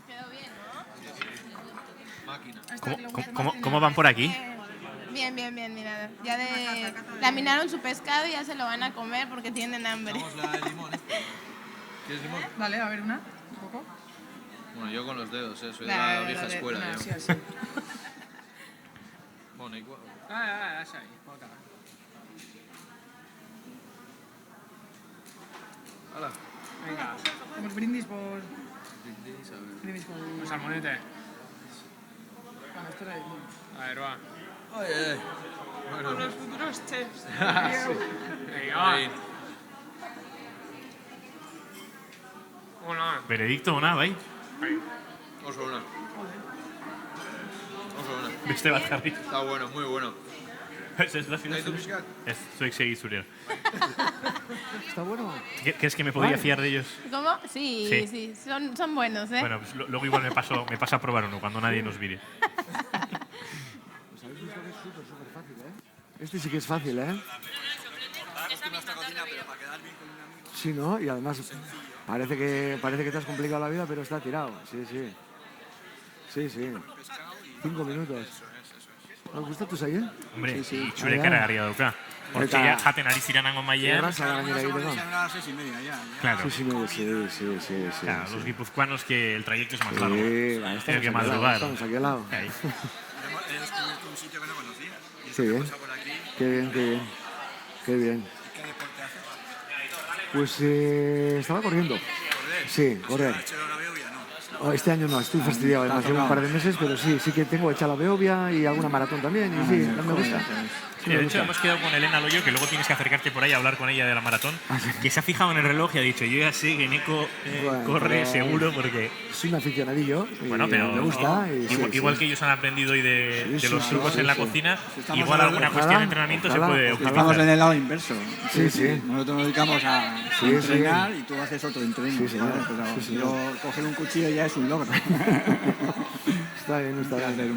Quedó bien, ¿no? ¿Cómo van por aquí? Bien, mira. Ya laminaron su pescado y ya se lo van a comer porque tienen hambre. ¿Quieres limón? Vale, a ver una. Un poco. Bueno, yo con los dedos, soy de la vieja escuela. No, yo. sí, así. Bueno, igual. Ahí. Hala. Venga, como brindis por... Brindis, a ver. Brindis por... Un salmonete. Bueno, esto era... A ver, va. Ay. Bueno. Con los futuros chefs. Venga, va. Una. Veredicto ona, bai? Oso ona. Beste bat jarri. Está bueno, muy bueno. Ez da final. Ez, zuek segi zurera. ¿Está bueno? ¿Crees que me podría fiar de ellos? ¿Cómo? Sí. Son buenos, ¿eh? Bueno, pues luego igual me paso a probar uno cuando nadie nos mire. Pues habéis visto que es súper fácil, ¿eh? Este sí que es fácil, ¿eh? Sí, ¿no? Y además parece que te has complicado la vida, pero está tirado. Sí. 5 minutos. ¿Os gustatu zaie? Hombre, itxure kargarria dauka. Hortxe ja jaten ari zirenango mailean. Erraza da gainera egiteko. Claro. Sí. Claro, los guipuzcoanos que el trayecto es más largo. Tienen que madrugar. Estamos aquí al lado. Ahí. He descubierto un sitio que no conocía. Y Qué bien. por aquí. Qué bien. ¿Qué deporte haces? Pues estaba corriendo. Sí, correr. Este año no, estoy fastidiado. Hace un par de meses, pero sí que tengo hecha la Beovia y alguna maratón también. Y sí, no me gusta. Sí, de hecho, hemos quedado con Elena Loyo, que luego tienes que acercarte por ahí a hablar con ella de la maratón, que se ha fijado en el reloj y ha dicho, yo ya sé que Neko corre seguro porque... Soy un aficionadillo y bueno, pero me gusta. Igual que ellos han aprendido hoy de los trucos en la cocina, igual alguna cuestión de entrenamiento se puede optimizar. Estamos en el lado inverso. Sí. Nosotros nos dedicamos a entrenar y tú haces otro entreno. Sí, señor. Pero yo coger un cuchillo ya es un logro. Está bien. Un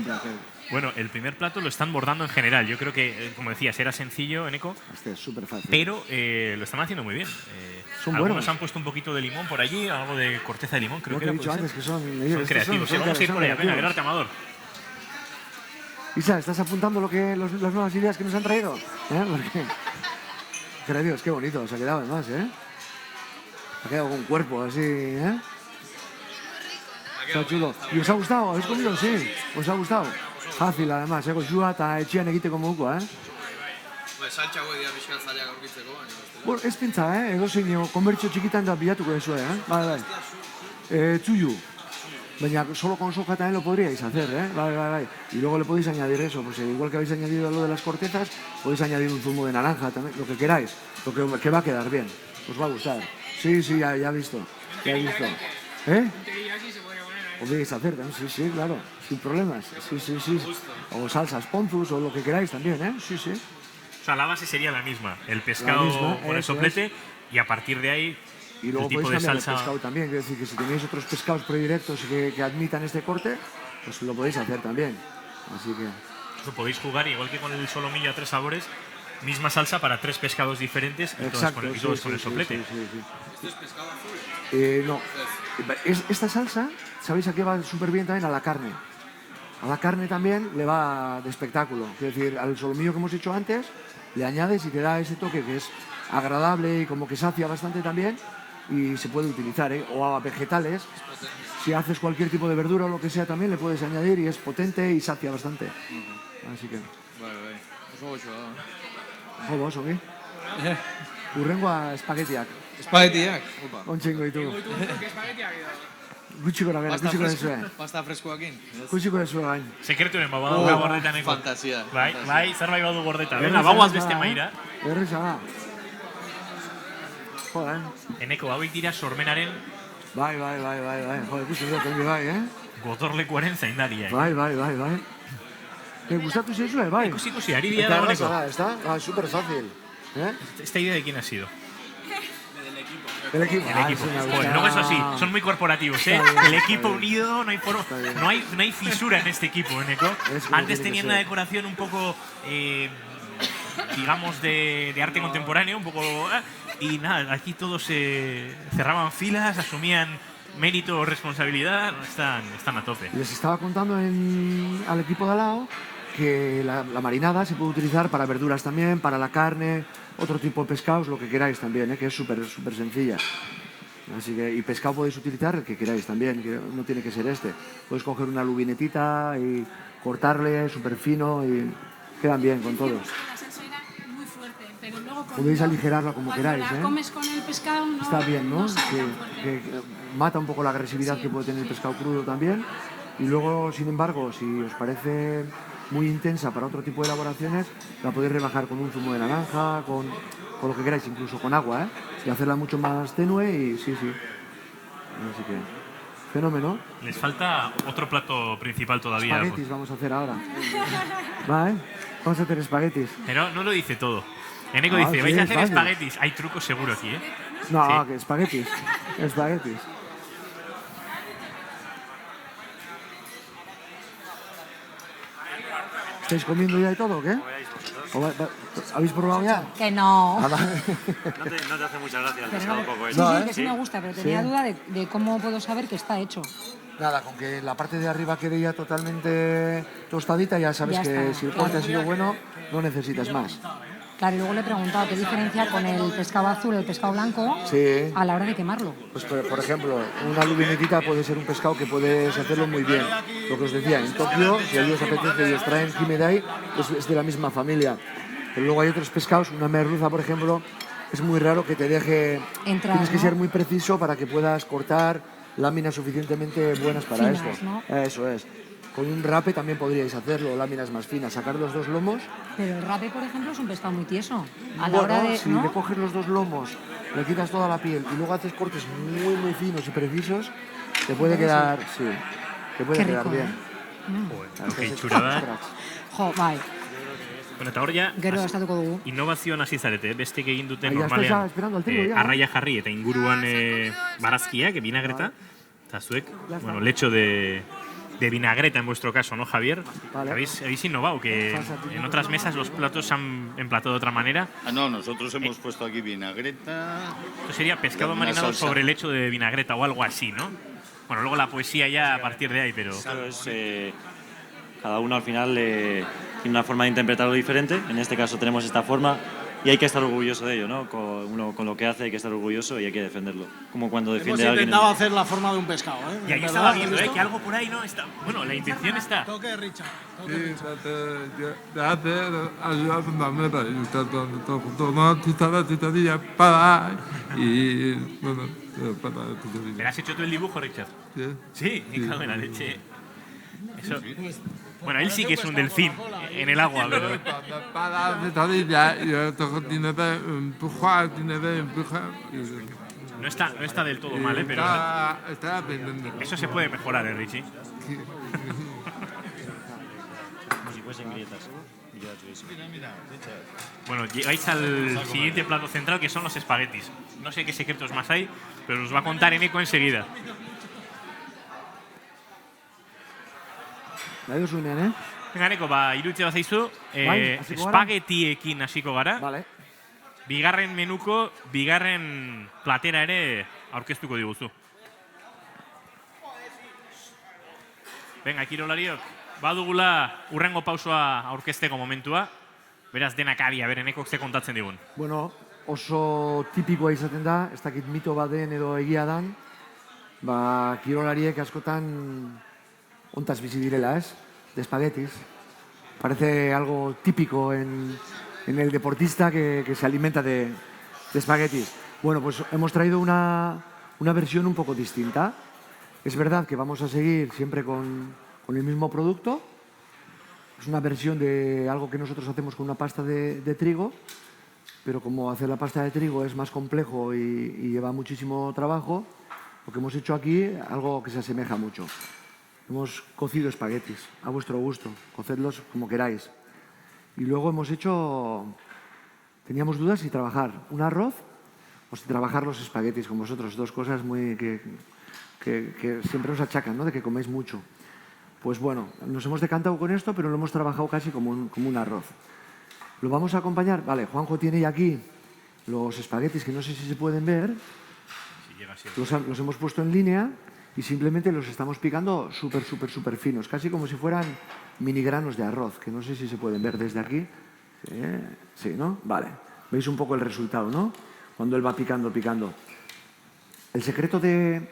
placer. Bueno, el primer plato lo están bordando en general. Yo creo que, como decías, era sencillo, Eneco. Este es súper fácil. Pero lo están haciendo muy bien. Son algunos buenos. han puesto un poquito de limón por allí, algo de corteza de limón, creo Lo que he era, dicho puede antes, ser. que son Creativos. Vamos a ir por allá. Venga, Gerarte Amador. Isa, ¿estás apuntando las nuevas ideas que nos han traído? Porque... Creativos, qué bonito os ha quedado además, ¿eh? Ha quedado con cuerpo así, ¿eh? Está chulo. ¿Y os ha gustado? ¿Habéis comido? Sí. ¿Os ha gustado? Fácil, además, goxua eta etxean egiteko moduko, eh? Saltxa hoi dira pixkat zaleak aurkitzeko, baina bestela. Bueno, ez pentsa, edozein konbertsio txikitan da bilatuko dezue, Bai. Tzuyu. Baina solo con soja también lo podríais hacer, Bai. Y luego le podéis añadir eso, pues igual que habéis añadido lo de las cortezas, podéis añadir un zumo de naranja también, lo que queráis, lo que va a quedar bien. Os va a gustar. Sí, ya he visto. Podríais hacer también, sí, claro, sin problemas. Sí. O salsas ponzus o lo que queráis también, Sí. O sea, la base sería la misma. El pescado con el soplete y a partir de ahí y luego el tipo podéis de cambiar salsa... el pescado también. Quiero decir que si tenéis otros pescados predilectos que admitan este corte, pues lo podéis hacer también. Así que... Eso podéis jugar, igual que con el solomillo a 3 sabores, misma salsa para 3 pescados diferentes y todos con el soplete. ¿Esto es pescado azul? No. Esta salsa, ¿sabéis a qué va súper bien también? A la carne. A la carne también le va de espectáculo. Es decir, al solomillo que hemos hecho antes, le añades y te da ese toque que es agradable y como que sacia bastante también y se puede utilizar, O a vegetales. Si haces cualquier tipo de verdura o lo que sea también le puedes añadir y es potente y sacia bastante. Así que... Bai. Oso goxoa da. Jodo, oso, Urrengoa espaguetiak. Espaguetiak? Opa. Ontsengo ditugu. Espaguetiak edo. Gutxiko da bera, gutxiko da zuen. Pasta freskoakin. Gutxiko da zuen. Sekreturen badu gordeta Neko. Fantasia. Bai, zerbait badu gordeta. Venga, bagoaz beste maira. Erreza da. Joder. Eneko, hauek dira sormenaren... Bai. Joder, ikusten dut, bai, Gotorlekuaren zaindaria. Bai. Gustatu zaizue, bai. Ikusi, ari dira dagoeneko. Está súper fácil. ¿Esta idea de quién ha sido? El equipo. Joder, luego eso sí, son muy corporativos, El equipo unido, no hay fisura en este equipo, Neko. Antes tenía una decoración un poco digamos, de arte contemporáneo, un poco... Y nada, aquí todos cerraban filas, asumían mérito o responsabilidad, están a tope. Les estaba contando al equipo de al lado que la marinada se puede utilizar para verduras también, para la carne, otro tipo de pescados, lo que queráis también, que es súper sencilla. Así que, y pescado podéis utilizar el que queráis también, que no tiene que ser este. Podéis coger una lubinetita y cortarle súper fino y quedan bien con todos. La salsa era muy fuerte, pero luego Podéis aligerarla como queráis. Cuando la comes con el pescado no, está bien, ¿no? no sabe tan fuerte. Que mata un poco la agresividad que puede tener el pescado crudo también. Y luego, sin embargo, si os parece muy intensa para otro tipo de elaboraciones, la podéis rebajar con un zumo de naranja, con lo que queráis, incluso con agua, y hacerla mucho más tenue y sí. Así que, fenómeno. Les falta otro plato principal todavía. Espaguetis vamos a hacer ahora. Va, vamos a hacer espaguetis. Pero no lo dice todo. Eneco Ah, dice, sí, vais a es hacer fácil. espaguetis. Hay trucos seguro aquí, ¿eh? No, Sí. que espaguetis. Espaguetis. ¿Estáis comiendo ya y todo o qué? ¿Habéis probado ya? Que no. Ah, vale. No te hace mucha gracia el Pero pescado no, poco, ¿eh? sí, que sí me gusta, pero tenía duda de cómo puedo saber que está hecho. Nada, con que la parte de arriba quede ya totalmente tostadita, ya sabes Ya que está, si el corte ha sido bueno, no necesitas más. Claro, y luego le he preguntado qué diferencia con el pescado azul y el pescado blanco Sí. a la hora de quemarlo. Pues por ejemplo, una lubinetita puede ser un pescado que puedes hacerlo muy bien. Lo que os decía, en Tokio, si a ellos apetece y os traen kimedai, es de la misma familia. Pero luego hay otros pescados, una merluza, por ejemplo, es muy raro que te deje... Entrar, Tienes que ¿no? ser muy preciso para que puedas cortar láminas suficientemente buenas para Finas, esto. ¿no? Eso es. Con un rape también podríais hacerlo, láminas más finas, sacar los dos lomos. Pero el rape, por ejemplo, es un pescado muy tieso. A la Bueno, hora de... si ¿no? le coges los dos lomos, le quitas toda la piel y luego haces cortes muy finos y precisos, te puede Entonces, quedar, sí, te puede Qué quedar rico, bien. ¿eh? Ok, txurada. Jo, bai. Bueno, eta hor ja, Gero estatuko dugu. innovazioan hasi zarete, bestek egin dute Ah, ya normalean estáis esperando al trigo, ya. arraia jarri eta inguruan barazkiak, vinagreta, eta zuek, bueno, lecho de vinagreta en vuestro caso, ¿no, Javier? Vale. Habéis innovado, que en otras mesas los platos se han emplatado de otra manera. Ah, no, nosotros hemos puesto aquí vinagreta. Esto sería pescado Una marinado salsa. sobre lecho de vinagreta o algo así, ¿no? Bueno, luego la poesía ya a partir de ahí, pero... Claro, cada uno al final tiene una forma de interpretarlo diferente. En este caso tenemos esta forma y hay que estar orgulloso de ello, ¿no? Con lo que hace hay que estar orgulloso y hay que defenderlo. Como cuando Hemos defiende a alguien... intentado hacer la forma de un pescado, ¿eh? Y ahí ¿Verdad? estaba viendo, ¿Has visto? que algo por ahí no está... Bueno, la intención está. Toque, Richard. Toque, Sí, Richard. te hace ayudar a la meta y tú sabes, tú te para y bueno, para ¿Le has hecho tú el dibujo, Richard? Sí. Sí, me cago en la leche. Eso... Bueno, él sí que es un delfín en el agua, pero... Para citadilla y tiene que empujar, No está del todo mal, pero... Está aprendiendo. Eso se puede mejorar, Richie? Como si fuesen grietas. Bueno, llegáis al siguiente plato central, que son los espaguetis. No sé qué secretos más hay, pero os va a contar Eneco enseguida. Nahi duzunean, Venga, Eneco, iruditze bazaizu, Bai, hasiko gara? espagetiekin hasiko gara. Vale. Bigarren menuko, bigarren platera ere aurkeztuko diguzu. Venga, kirolariok, badugula urrengo pausoa aurkezteko momentua. Beraz, denak adi, Enekok ze kontatzen digun. Bueno, oso tipikoa izaten da, ez dakit mito baden edo egia dan, kirolariek askotan ontaz bizi direla, ez? De espaguetis. Parece algo típico en el deportista que se alimenta de espaguetis. Bueno, pues hemos traído una versión un poco distinta. Es verdad que vamos a seguir siempre con el mismo producto. Es una versión de algo que nosotros hacemos con una pasta de trigo, pero como hacer la pasta de trigo es más complejo y lleva muchísimo trabajo, lo que hemos hecho aquí, algo que se asemeja mucho. Hemos cocido espaguetis, a vuestro gusto, cocedlos como queráis. Y luego teníamos dudas si trabajar un arroz o si trabajar los espaguetis con vosotros, dos cosas muy que siempre nos achacan, ¿no? De que coméis mucho. Pues bueno, nos hemos decantado con esto, pero lo hemos trabajado casi como un arroz. Lo vamos a acompañar. Vale, Juanjo tiene ya aquí los espaguetis que no sé si se pueden ver. Los hemos puesto en línea y simplemente los estamos picando súper finos, casi como si fueran mini granos de arroz, que no sé si se pueden ver desde aquí. Sí, ¿no? Vale. Veis un poco el resultado, ¿no? Cuando él va picando. El secreto de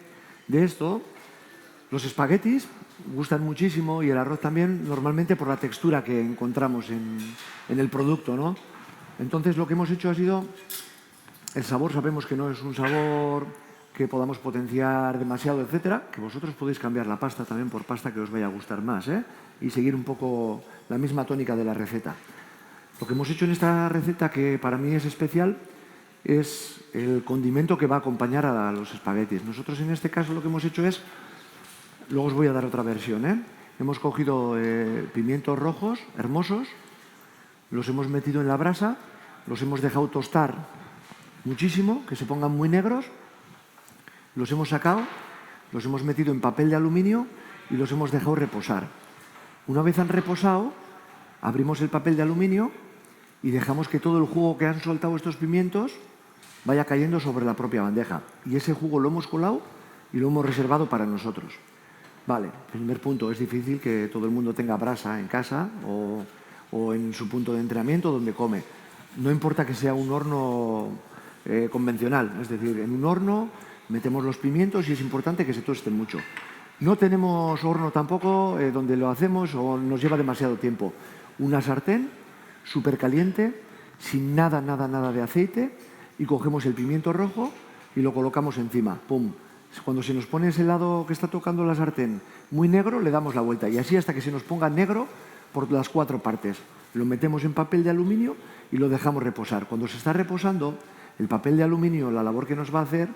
esto, los espaguetis gustan muchísimo y el arroz también, normalmente por la textura que encontramos en el producto, ¿no? Entonces lo que hemos hecho ha sido, el sabor sabemos que no es un sabor que podamos potenciar demasiado, etcétera, que vosotros podéis cambiar la pasta también por pasta que os vaya a gustar más, ¿eh? Y seguir un poco la misma tónica de la receta. Lo que hemos hecho en esta receta, que para mí es especial, es el condimento que va a acompañar a los espaguetis. Nosotros en este caso lo que hemos hecho es, luego os voy a dar otra versión, ¿eh? Hemos cogido pimientos rojos hermosos, los hemos metido en la brasa, los hemos dejado tostar muchísimo, que se pongan muy negros, los hemos sacado, los hemos metido en papel de aluminio y los hemos dejado reposar. Una vez han reposado, abrimos el papel de aluminio y dejamos que todo el jugo que han soltado estos pimientos vaya cayendo sobre la propia bandeja. Y ese jugo lo hemos colado y lo hemos reservado para nosotros. Vale, primer punto, es difícil que todo el mundo tenga brasa en casa o en su punto de entrenamiento donde come. No importa que sea un horno convencional, es decir, en un horno metemos los pimientos y es importante que se tosten mucho. No tenemos horno tampoco donde lo hacemos o nos lleva demasiado tiempo. Una sartén súper caliente, sin nada de aceite, y cogemos el pimiento rojo y lo colocamos encima. ¡Pum! Cuando se nos pone ese lado que está tocando la sartén muy negro, le damos la vuelta. Y así hasta que se nos ponga negro por las 4 partes. Lo metemos en papel de aluminio y lo dejamos reposar. Cuando se está reposando, el papel de aluminio, la labor que nos va a hacer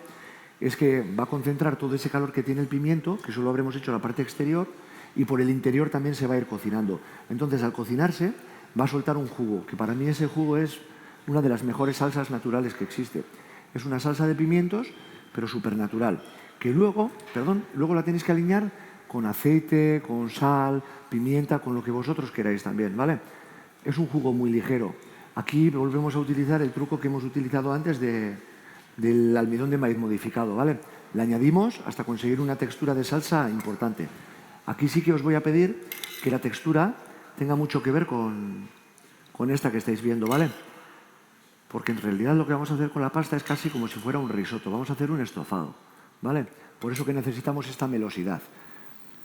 es que va a concentrar todo ese calor que tiene el pimiento, que solo habremos hecho la parte exterior, y por el interior también se va a ir cocinando. Entonces, al cocinarse, va a soltar un jugo, que para mí ese jugo es una de las mejores salsas naturales que existe. Es una salsa de pimientos, pero supernatural, que luego la tenéis que alinear con aceite, con sal, pimienta, con lo que vosotros queráis también, ¿vale? Es un jugo muy ligero. Aquí volvemos a utilizar el truco que hemos utilizado antes del almidón de maíz modificado, ¿vale? Le añadimos hasta conseguir una textura de salsa importante. Aquí sí que os voy a pedir que la textura tenga mucho que ver con esta que estáis viendo, ¿vale? Porque en realidad lo que vamos a hacer con la pasta es casi como si fuera un risotto. Vamos a hacer un estofado, ¿vale? Por eso que necesitamos esta melosidad.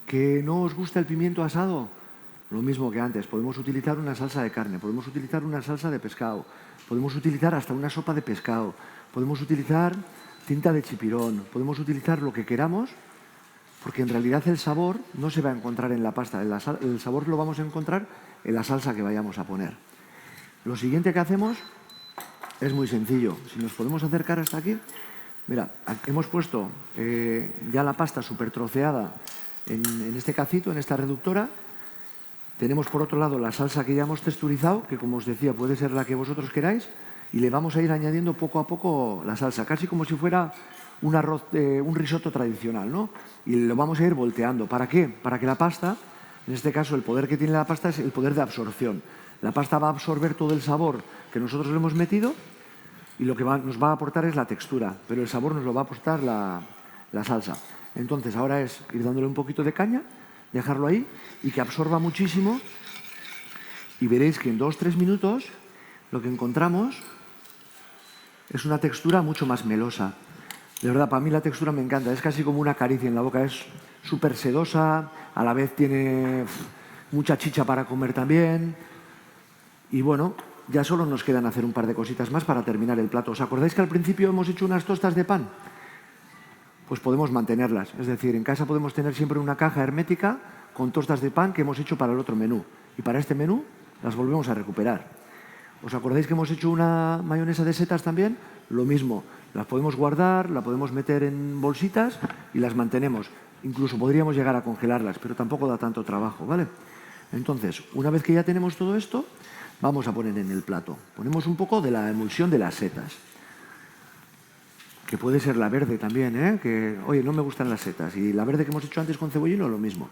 ¿Que no os gusta el pimiento asado? Lo mismo que antes. Podemos utilizar una salsa de carne, podemos utilizar una salsa de pescado, podemos utilizar hasta una sopa de pescado, podemos utilizar tinta de chipirón, podemos utilizar lo que queramos, porque en realidad el sabor no se va a encontrar en la pasta, el sabor lo vamos a encontrar en la salsa que vayamos a poner. Lo siguiente que hacemos es muy sencillo. Si nos podemos acercar hasta aquí, mira, hemos puesto ya la pasta súper troceada en este cacito, en esta reductora. Tenemos por otro lado la salsa que ya hemos texturizado, que como os decía puede ser la que vosotros queráis, y le vamos a ir añadiendo poco a poco la salsa, casi como si fuera un risotto tradicional, ¿no? Y lo vamos a ir volteando. ¿Para qué? Para que la pasta, en este caso el poder que tiene la pasta es el poder de absorción. La pasta va a absorber todo el sabor que nosotros le hemos metido y lo que nos va a aportar es la textura, pero el sabor nos lo va a aportar la salsa. Entonces ahora es ir dándole un poquito de caña, dejarlo ahí y que absorba muchísimo, y veréis que en 2-3 minutos lo que encontramos es una textura mucho más melosa. De verdad, para mí la textura me encanta, es casi como una caricia en la boca, es súper sedosa, a la vez tiene mucha chicha para comer también. Y bueno, ya solo nos quedan hacer un par de cositas más para terminar el plato. ¿Os acordáis que al principio hemos hecho unas tostas de pan? Pues podemos mantenerlas. Es decir, en casa podemos tener siempre una caja hermética con tostas de pan que hemos hecho para el otro menú. Y para este menú las volvemos a recuperar. ¿Os acordáis que hemos hecho una mayonesa de setas también? Lo mismo. Las podemos guardar, la podemos meter en bolsitas y las mantenemos. Incluso podríamos llegar a congelarlas, pero tampoco da tanto trabajo, ¿vale? Entonces, una vez que ya tenemos todo esto, vamos a poner en el plato. Ponemos un poco de la emulsión de las setas, que puede ser la verde también, ¿eh? Que, oye, no me gustan las setas. Y la verde que hemos hecho antes con cebollino, lo mismo.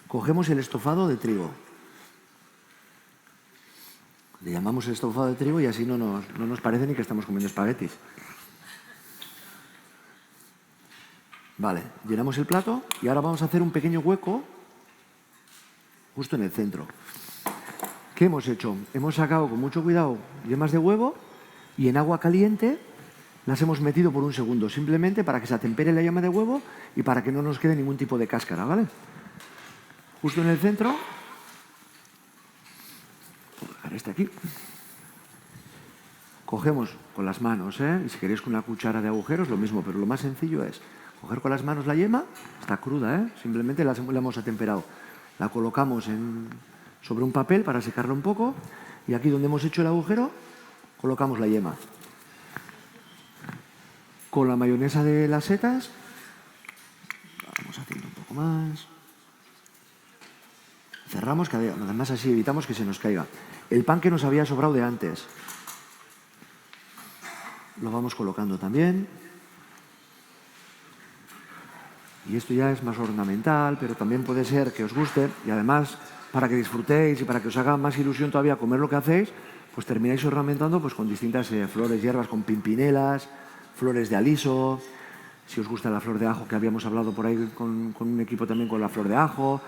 Cogemos el estofado de trigo. Le llamamos el estofado de trigo y así no nos parece ni que estamos comiendo espaguetis. Vale, llenamos el plato y ahora vamos a hacer un pequeño hueco justo en el centro. ¿Qué hemos hecho? Hemos sacado con mucho cuidado yemas de huevo y en agua caliente las hemos metido por un segundo, simplemente para que se atempere la yema de huevo y para que no nos quede ningún tipo de cáscara, ¿vale? Justo en el centro, voy a dejar este aquí. Cogemos con las manos, y si queréis con una cuchara de agujeros, lo mismo, pero lo más sencillo es coger con las manos la yema, está cruda, simplemente la hemos atemperado. La colocamos sobre un papel para secarla un poco y aquí donde hemos hecho el agujero, colocamos la yema. Con la mayonesa de las setas, vamos haciendo un poco más. Cerramos, que además así evitamos que se nos caiga. El pan que nos había sobrado de antes, lo vamos colocando también. Y esto ya es más ornamental, pero también puede ser que os guste y además para que disfrutéis y para que os haga más ilusión todavía comer lo que hacéis, pues termináis ornamentando pues, con distintas flores, hierbas, con pimpinelas, flores de aliso. Si os gusta la flor de ajo, que habíamos hablado por ahí con un equipo también con la flor de ajo,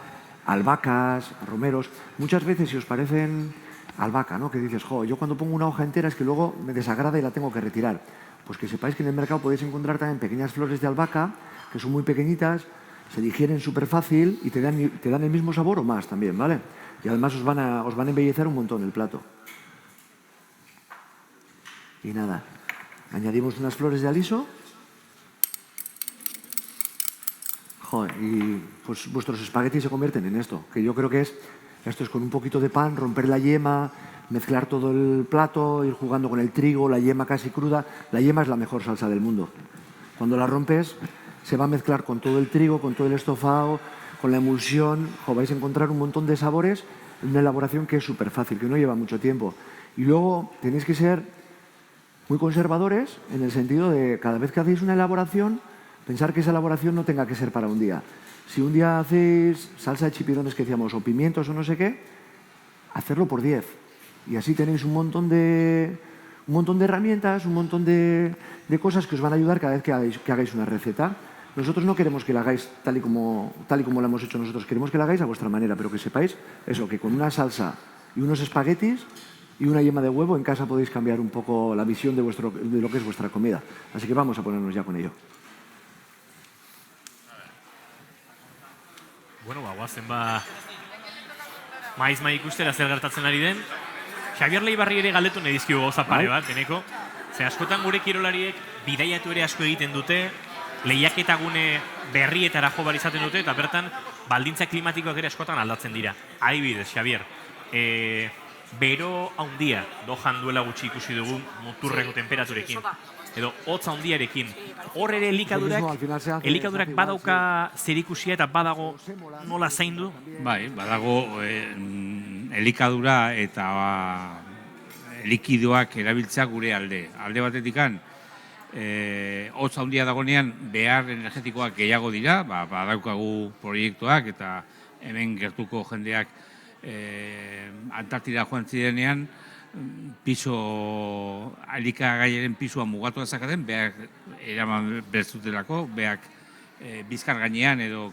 albahacas, romeros. Muchas veces si os parecen albahaca, ¿no? Que dices, yo cuando pongo una hoja entera es que luego me desagrada y la tengo que retirar. Pues que sepáis que en el mercado podéis encontrar también pequeñas flores de albahaca que son muy pequeñitas, se digieren súper fácil y te dan el mismo sabor o más también, ¿vale? Y además os van a embellecer un montón el plato. Y nada, añadimos unas flores de aliso. Y pues vuestros espaguetis se convierten en esto, que yo creo que esto es con un poquito de pan, romper la yema, mezclar todo el plato, ir jugando con el trigo, la yema casi cruda. La yema es la mejor salsa del mundo. Cuando la rompes, se va a mezclar con todo el trigo, con todo el estofado, con la emulsión. Vais a encontrar un montón de sabores en una elaboración que es súper fácil, que no lleva mucho tiempo. Y luego tenéis que ser muy conservadores en el sentido de cada vez que hacéis una elaboración, pensar que esa elaboración no tenga que ser para un día. Si un día hacéis salsa de chipirones que decíamos, o pimientos o no sé qué, hacerlo por 10. Y así tenéis un montón de herramientas, un montón de cosas que os van a ayudar cada vez que hagáis una receta. Nosotros no queremos que la hagáis tal y como la hemos hecho nosotros, queremos que la hagáis a vuestra manera, pero que sepáis eso, que con una salsa y unos espaguetis y una yema de huevo en casa podéis cambiar un poco la visión de lo que es vuestra comida. Así que vamos a ponernos ya con ello. Bueno, guazen maiz ikustera zer gertatzen ari den. Xabier Leibarri ere galdetu nahi dizkigu gauza pare bat, eneko. Ze askotan gure kirolariek bidaiatu ere asko egiten dute, lehiaketa gune berrietara jo behar izaten dute, eta bertan baldintza klimatikoak ere askotan aldatzen dira. Adibidez, Xabier, bero handia dojan duela gutxi ikusi dugu muturreko temperaturekin. Edo hotz handiarekin. Hor ere elikadurak badauka zerikusia eta badago nola zaindu? Bai, badago elikadura eta likidoak erabiltza gure alde. Alde batetikan, hotz handia dagoenean behar energetikoak gehiago dira, badaukagu proiektuak eta hemen gertuko jendeak Antartida joan zirenean, elikagaiaren pisua mugatu zakaten, behar eraman berzutelako, behar bizkar gainean edo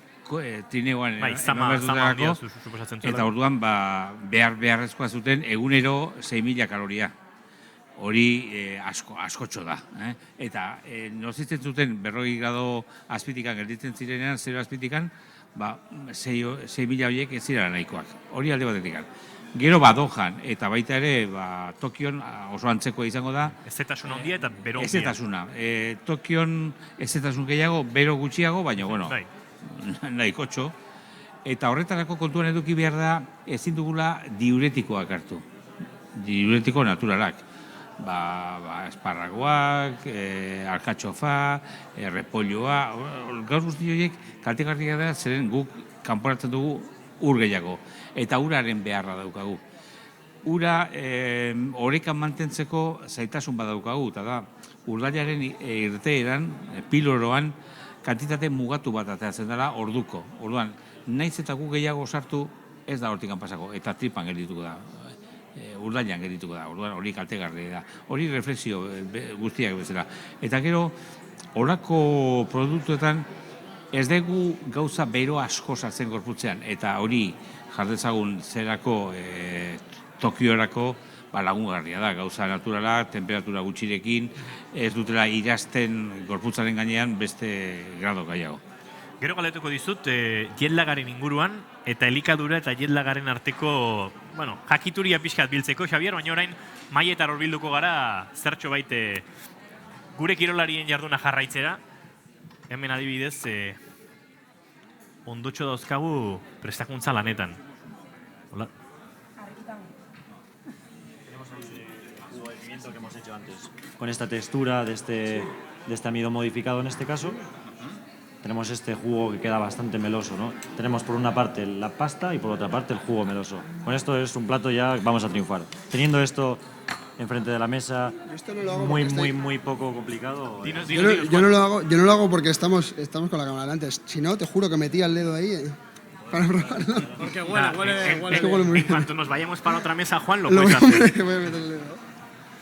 trineoan eta orduan beharrezkoa zuten egunero 6.000 kaloria. Hori askotxo da. Eta nozitzen zuten 40 grado azpitikan gelditzen zirenean, 0 azpitikan, 6.000 horiek ez zirela nahikoak. Hori alde batetikan. Gero Dohan eta baita ere Tokion oso antzekoa izango da. Ezetasun handia eta bero handia. Ezetasuna. Tokion ezetasun gehiago, bero gutxiago, baina, bueno, nahikotxo. Eta horretarako kontuan eduki behar da ezin dugula diuretikoak hartu. Diuretiko naturalak. Esparragoak, alkatxofa, repolloa, gaur guzti horiek kaltegarria da, zeren guk kanporatzen dugu ur gehiago. Eta uraren beharra daukagu. Ura orekan mantentzeko zaitasun badaukagu, eta da, urdailaren irteeran, piloroan, kantitate mugatu bat ateratzen dela orduko. Orduan, naiz eta gu gehiago sartu, ez da hortikan pasako, eta tripan geldituko da. urdailan gerituko da, orduan hori kaltegarria da. Hori reflexio guztiak bezala. Eta gero, horako produktuetan ez dugu gauza bero asko sartzen gorputzean, eta hori jardezagun zerako Tokiorako lagungarria da, gauza naturala, temperatura gutxirekin, ez dutela irazten gorputzaren gainean beste grado gaiago. Gero galdetuko dizut, jetlagaren inguruan eta elikadura eta jetlagaren arteko, jakituria pixkat biltzeko, Xabier, baina orain Maietar horbilduko gara zertxo baite gure kirolarien jarduna jarraitzera. Hemen adibidez, ondotxo dauzkagu prestakuntza lanetan. Hola. Que hemos hecho antes, con esta textura de este amido modificado en este caso. Tenemos este jugo que queda bastante meloso, ¿no? Tenemos por una parte la pasta y por otra parte el jugo meloso. Con esto es un plato ya vamos a triunfar. Teniendo esto enfrente de la mesa, muy poco complicado. Yo no lo hago porque estamos con la cámara delante. Si no, te juro que metía el dedo ahí para probarlo. Porque huele muy bien. En cuanto nos vayamos para otra mesa, Juan, lo puedes hacer. Voy a meter el dedo.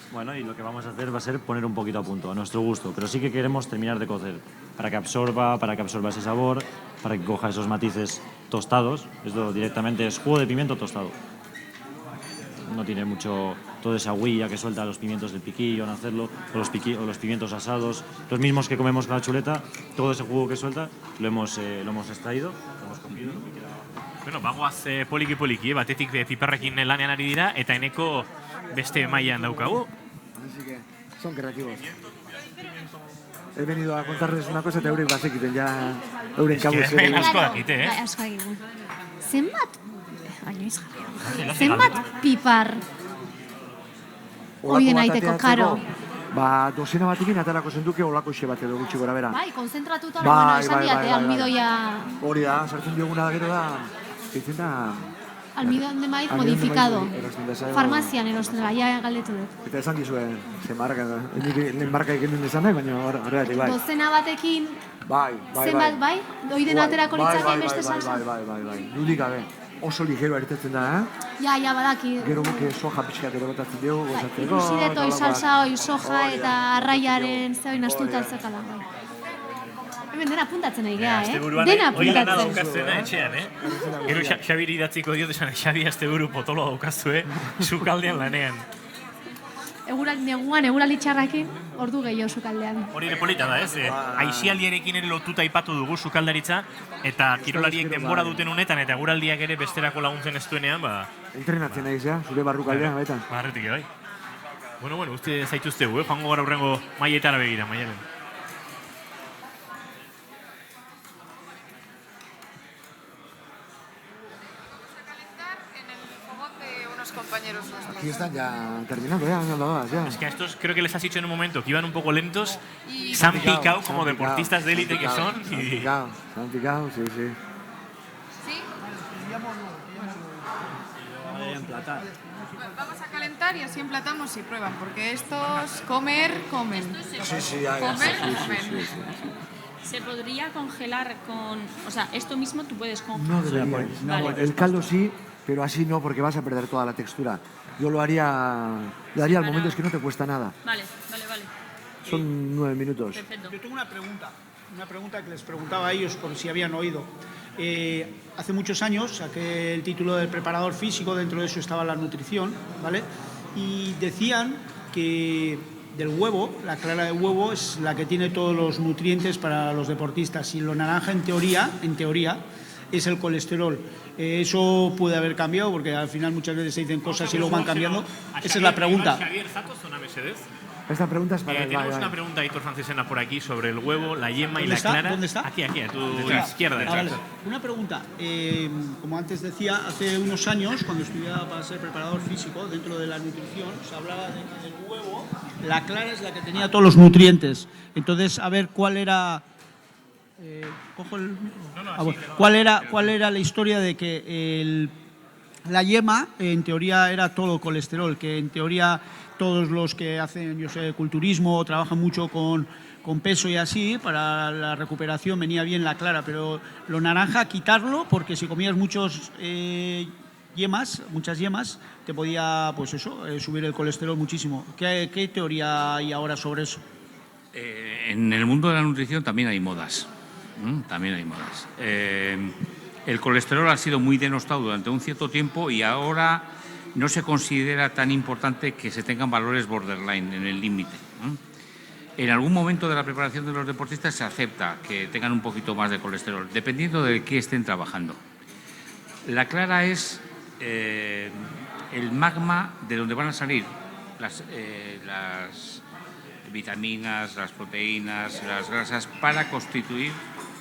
Bueno, y lo que vamos a hacer va a ser poner un poquito a punto, a nuestro gusto, pero sí que queremos terminar de cocer, para que absorba ese sabor, para que coja esos matices tostados. Esto directamente es jugo de pimiento tostado. No tiene mucho toda esa huilla que suelta los pimientos del piquillo en hacerlo, o los pimientos asados, los mismos que comemos con la chuleta, todo ese jugo que suelta lo hemos extraído, lo hemos cogido. Bagoaz poliki, batetik piperrekin lanean ari dira, eta eneko beste mailan daukagu. Así que son creativos. He venido a contarles una cosa eta eurek bazekiten ja euren kabuz. Es que asko dakite, Asko dakite. Zenbat pipar oiden aiteko, karo? Dozena batekin atarako zenduke olako xe bat edo gutxi gora bera. Bai, konzentratuta, esan diate, almidoia... Hori da, sartzen dioguna gero da, ditzen da... Almidón de maíz modificado. Farmazian erosten da, ja galdetu dut. Eta esan dizue, ze marka, lehen marka egin esan nahi, baina horregatik bai. Dozena batekin, zenbat bai? Oiden aterako litzake beste salsa? Bai, dudik gabe. Oso ligero eritetzen da, Ja, badaki. Gero buke soja pixkat ero botatzen dugu, gozatzeko. Ikusi dut, salsa, soja eta arraiaren zehoin astutaltzekala. Hemen dena apuntatzen nahi geha, Dena apuntatzen. Hoi lana apuntatzen. daukazena etxean, Gero Xabir idatziko diot esan, Xabi, asteburu potolo daukazue, sukaldean lanean. Neguan, eguraldi txarrakin, ordu gehiago sukaldean. Hori ere polita da, Aizialdiarekin ere lotuta aipatu dugu sukaldaritza, eta kirolariek denbora duten honetan, eta eguraldiak ere besterako laguntzen ez duenean, Entrenatzen nahi zure barrukaldean, baita. Barretik, bai. Bueno, uste zaituztegu, joango gara hurrengo Maietara begira, Maialen. Aquí están ya terminando, ya. Es que a estos creo que les has dicho en un momento que iban un poco lentos, se han picado como deportistas de élite que son. Se han picado, sí. Vamos a calentar y así emplatamos y prueban, porque estos comen. Sí, comen. ¿Se podría congelar con...? O sea, esto mismo tú puedes congelar. No deberíais. Vale. El caldo sí, pero así no, porque vas a perder toda la textura. Yo lo haría al momento, es que no te cuesta nada. Vale. Son 9 minutos. Perfecto. Yo tengo una pregunta que les preguntaba a ellos por si habían oído. Hace muchos años saqué el título de preparador físico, dentro de eso estaba la nutrición, ¿vale? Y decían que del huevo, la clara de huevo es la que tiene todos los nutrientes para los deportistas, y lo naranja en teoría, es el colesterol. Eso puede haber cambiado, porque al final muchas veces se dicen cosas y luego van cambiando. Esa es la pregunta. Esta pregunta es para tenemos una pregunta, Aitor Francesena, por aquí sobre el huevo, la yema y la clara. ¿Dónde está? Aquí, a tu izquierda. Vale. Una pregunta. Como antes decía, hace unos años, cuando estudiaba para ser preparador físico, dentro de la nutrición, se hablaba de que del huevo, la clara es la que tenía todos los nutrientes. Entonces, a ver cuál era... ¿Cuál era la historia de que la yema, en teoría, era todo colesterol? Que en teoría todos los que hacen, culturismo, trabajan mucho con peso y así, para la recuperación venía bien la clara, pero lo naranja, quitarlo, porque si comías muchos yemas, muchas yemas, te podía pues eso, subir el colesterol muchísimo. ¿Qué teoría hay ahora sobre eso? En el mundo de la nutrición también hay modas. También hay modas. El colesterol ha sido muy denostado durante un cierto tiempo y ahora no se considera tan importante que se tengan valores borderline, en el límite. En algún momento de la preparación de los deportistas se acepta que tengan un poquito más de colesterol, dependiendo de qué estén trabajando. La clara es el magma de donde van a salir las vitaminas, las proteínas, las grasas para constituir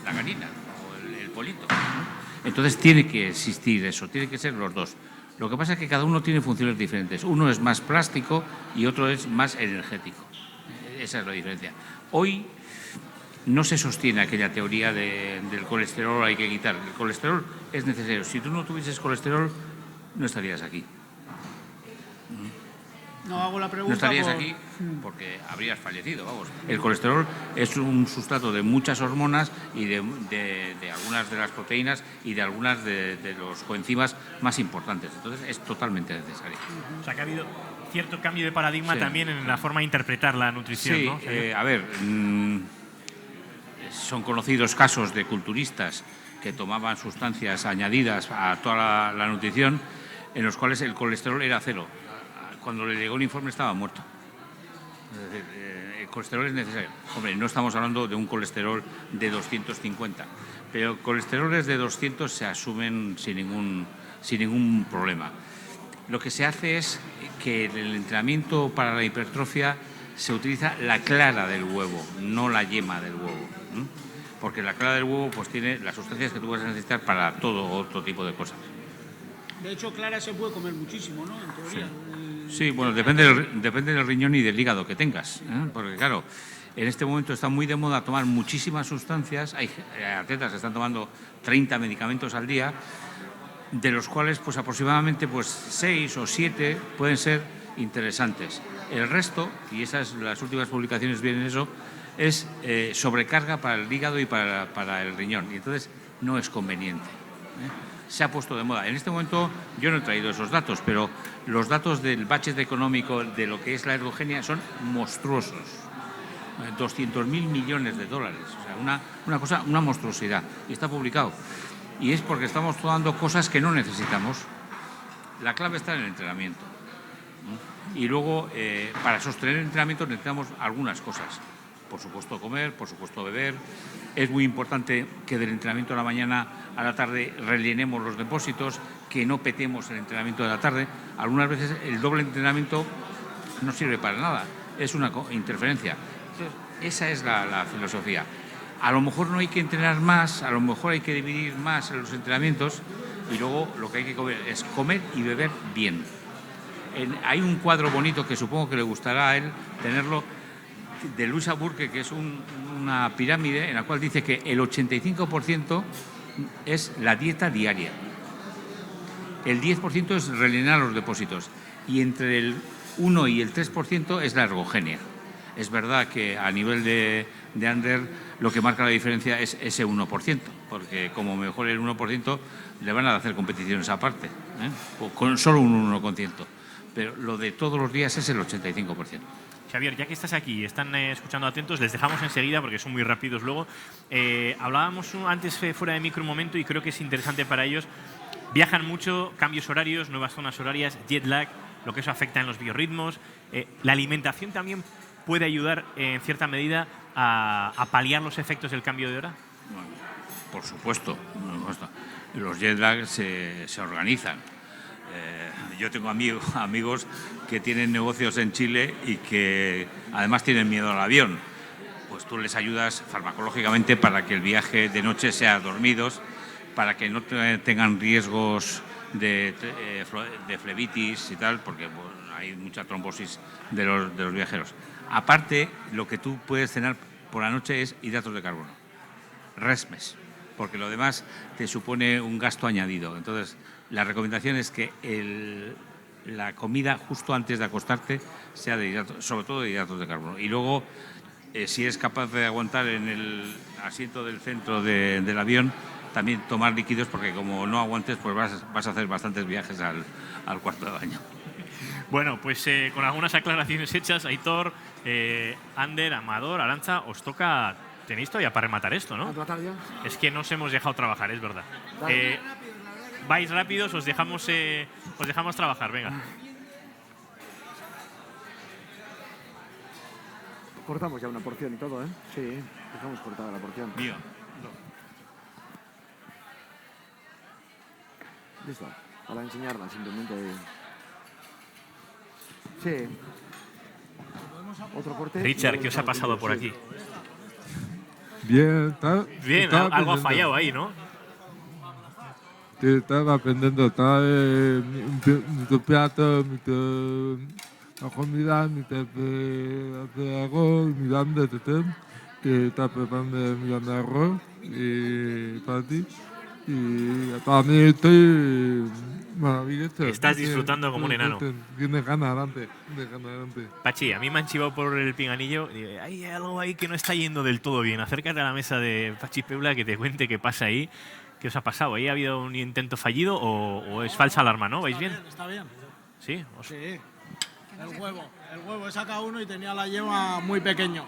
la gallina o el polito. Entonces tiene que existir eso, tiene que ser los dos. Lo que pasa es que cada uno tiene funciones diferentes. Uno es más plástico y otro es más energético. Esa es la diferencia. Hoy no se sostiene aquella teoría del colesterol hay que quitar. El colesterol es necesario. Si tú no tuvieses colesterol, no estarías aquí. No hago la pregunta. No estarías aquí porque habrías fallecido, vamos. El colesterol es un sustrato de muchas hormonas y de algunas de las proteínas y de algunas de los coenzimas más importantes. Entonces es totalmente necesario. O sea que ha habido cierto cambio de paradigma también en la forma de interpretar la nutrición, ¿no? A ver, son conocidos casos de culturistas que tomaban sustancias añadidas a toda la nutrición en los cuales el colesterol era cero. Cuando le llegó el informe estaba muerto. Es decir, el colesterol es necesario. Hombre, no estamos hablando de un colesterol de 250, pero colesteroles de 200 se asumen sin ningún problema. Lo que se hace es que en el entrenamiento para la hipertrofia se utiliza la clara del huevo, no la yema del huevo. Porque la clara del huevo pues tiene las sustancias que tú vas a necesitar para todo otro tipo de cosas. De hecho, clara se puede comer muchísimo, ¿no? En teoría. Sí, bueno, depende del riñón y del hígado que tengas, porque claro, en este momento está muy de moda tomar muchísimas sustancias, hay atletas que están tomando 30 medicamentos al día, de los cuales pues aproximadamente 6 o 7 pueden ser interesantes. El resto, y las últimas publicaciones vienen eso, es sobrecarga para el hígado y para el riñón, y entonces no es conveniente. Se ha puesto de moda. En este momento yo no he traído esos datos, pero los datos del budget económico de lo que es la ergogenia son monstruosos. 200.000 millones de dólares. O sea, una monstruosidad. Y está publicado. Y es porque estamos tomando cosas que no necesitamos. La clave está en el entrenamiento. Y luego, para sostener el entrenamiento necesitamos algunas cosas. Por supuesto comer, por supuesto beber. Es muy importante que del entrenamiento de la mañana a la tarde rellenemos los depósitos, que no petemos el entrenamiento de la tarde. Algunas veces el doble entrenamiento no sirve para nada, es una interferencia. Entonces, esa es la filosofía. A lo mejor no hay que entrenar más, a lo mejor hay que dividir más los entrenamientos y luego lo que hay que comer es comer y beber bien. Hay un cuadro bonito que supongo que le gustará a él tenerlo, de Louisa Burke, que es una pirámide en la cual dice que el 85% es la dieta diaria, el 10% es rellenar los depósitos y entre el 1 y el 3% es la ergogenia. Es verdad que a nivel de under lo que marca la diferencia es ese 1%, porque como mejore el 1% le van a hacer competiciones aparte, con solo un 1%, pero lo de todos los días es el 85%. Xavier, ya que estás aquí y están escuchando atentos, les dejamos enseguida porque son muy rápidos luego. Hablábamos antes fuera de micro un momento y creo que es interesante para ellos. Viajan mucho, cambios horarios, nuevas zonas horarias, jet lag, lo que eso afecta en los biorritmos. La alimentación también puede ayudar en cierta medida a paliar los efectos del cambio de hora. Bueno, por supuesto. Los jet lag se organizan. Yo tengo amigos que tienen negocios en Chile y que además tienen miedo al avión. Pues tú les ayudas farmacológicamente para que el viaje de noche sea dormidos, para que no tengan riesgos de flebitis y tal, porque hay mucha trombosis de los viajeros. Aparte, lo que tú puedes cenar por la noche es hidratos de carbono, resmes, porque lo demás te supone un gasto añadido. Entonces, la recomendación es que la comida justo antes de acostarte sea de hidratos, sobre todo de hidratos de carbono. Y luego, si eres capaz de aguantar en el asiento del centro del avión, también tomar líquidos porque como no aguantes, pues vas a hacer bastantes viajes al cuarto de baño. Bueno, pues con algunas aclaraciones hechas, Aitor, Ander, Amador, Arantza, os toca... Tenéis todavía para rematar esto, ¿no? Es que nos hemos dejado trabajar, es verdad. Vais rápidos, os dejamos trabajar, venga. Cortamos ya una porción y todo, ¿eh? Sí, dejamos cortada la porción. Mío. Listo, para enseñarla simplemente. Sí. Otro corte. Richard, ¿qué os ha pasado por aquí? Bien, Bien, algo ha fallado ahí, ¿no? Estaba aprendiendo, estaba mi tu plato, la comida, mi de arroz, mi de tetén, que está preparando mi de arroz y para ti. Y para mí estoy maravilloso. Estás disfrutando como un enano. Tienes ganas adelante, Pachi, a mí me han chivado por el pinganillo. Y hay algo ahí que no está yendo del todo bien. Acércate a la mesa de Pachi Peula que te cuente qué pasa ahí. ¿Qué os ha pasado? ¿Ahí ha habido un intento fallido o es falsa alarma, no? ¿Vais bien? Está bien. ¿Sí? Sí. El huevo he sacado uno y tenía la yema muy pequeño.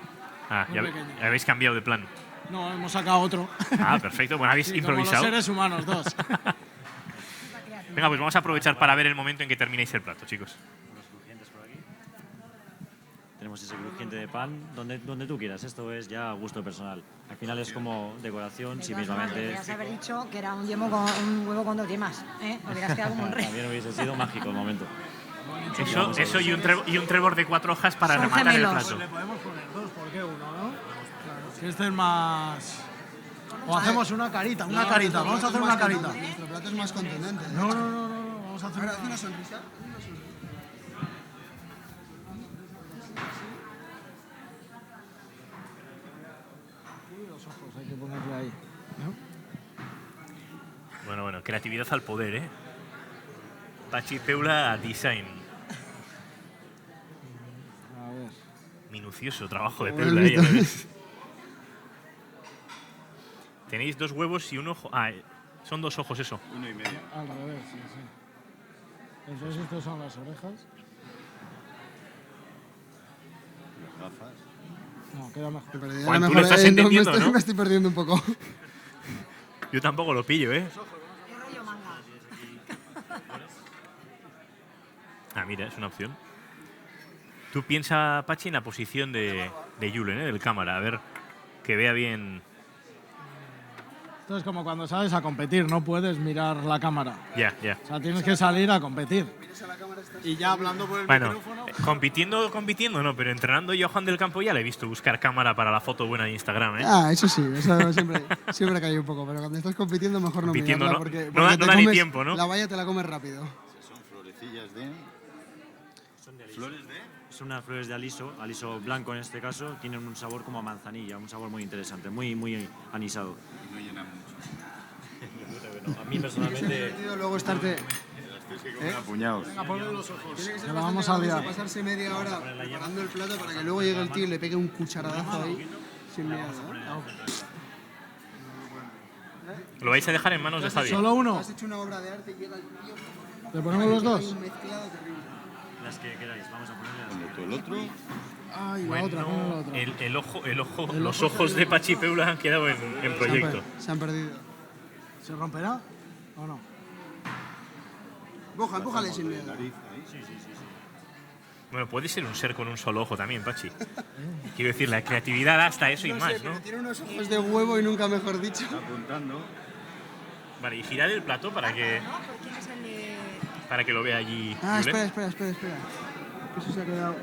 Ya habéis cambiado de plan. No, hemos sacado otro. Ah, perfecto. Bueno, habéis improvisado. Como los seres humanos, dos. Venga, pues vamos a aprovechar para ver el momento en que terminéis el plato, chicos. Tenemos ese crujiente de pan donde tú quieras. Esto es ya gusto personal. Al final es como decoración, sí mismamente. Podrías haber dicho que era un huevo con 2 yemas, ¿eh? Hubieras quedado como un rey. También hubiese sido mágico el momento. Eso y un trébol de 4 hojas para rematar el plato. Le podemos poner 2, ¿por qué 1, no? Claro, que este es más... O hacemos una carita, vamos a hacer una carita. Nuestro plato es más contundente. No, vamos a hacer una sonrisa. Los ojos hay que ponerle ahí, ¿no? Bueno, creatividad al poder, ¿eh? Pachi Peula Design. A ver. Minucioso trabajo de Peula, ¿eh? Ya lo ves. Tenéis 2 huevos y un ojo. Son 2 ojos eso. 1,5. Al revés, sí. Entonces estos son las orejas. Las gafas. No, queda mejor. Juan, tú lo estás entendiendo, ¿no? Me estoy perdiendo un poco. Yo tampoco lo pillo, ¿eh? Mira, es una opción. Tú piensa, Pachi, en la posición de Julen, del cámara, a ver que vea bien. Esto es como cuando sales a competir, no puedes mirar la cámara. Ya. O sea, tienes que salir a competir. Y ya hablando por el micrófono... compitiendo no, pero entrenando yo a Juan del Campo ya le he visto buscar cámara para la foto buena de Instagram, ¿eh? Eso sí, eso siempre cae un poco, pero cuando estás compitiendo mejor no mirarla, ¿no? porque No da ni tiempo, ¿no? La valla te la comes rápido. Son florecillas de... ¿Flores de? Son unas flores de aliso blanco en este caso, tienen un sabor como a manzanilla, un sabor muy interesante, muy anisado. No llenan mucho. A mí personalmente... Luego estarte... Apuñados. Venga, ponle los ojos. Tiene que ser vamos a liar. pasarse media hora preparando el plato para que luego llegue el tío y le pegue un cucharadazo ahí sin miedo. Lo vais a dejar en manos de Javi. ¿Solo uno? Has hecho una obra de arte y llega el tío... ¿Le ponemos los 2? Un mezclado terrible. Las que queráis, vamos a ponerle El otro. Ay, bueno, la otra. el ojo, los ojos de Pachi Peula han quedado en proyecto. Se han perdido. ¿Se romperá o no? Empújale sin miedo. Bueno, puede ser un ser con un solo ojo también, Pachi. Quiero decir, la creatividad hasta eso y No más, sé, ¿no? pero tiene unos ojos de huevo y nunca mejor dicho. Apuntando. Vale, y girad el plato para que lo vea allí. Espera. Eso se ha quedado...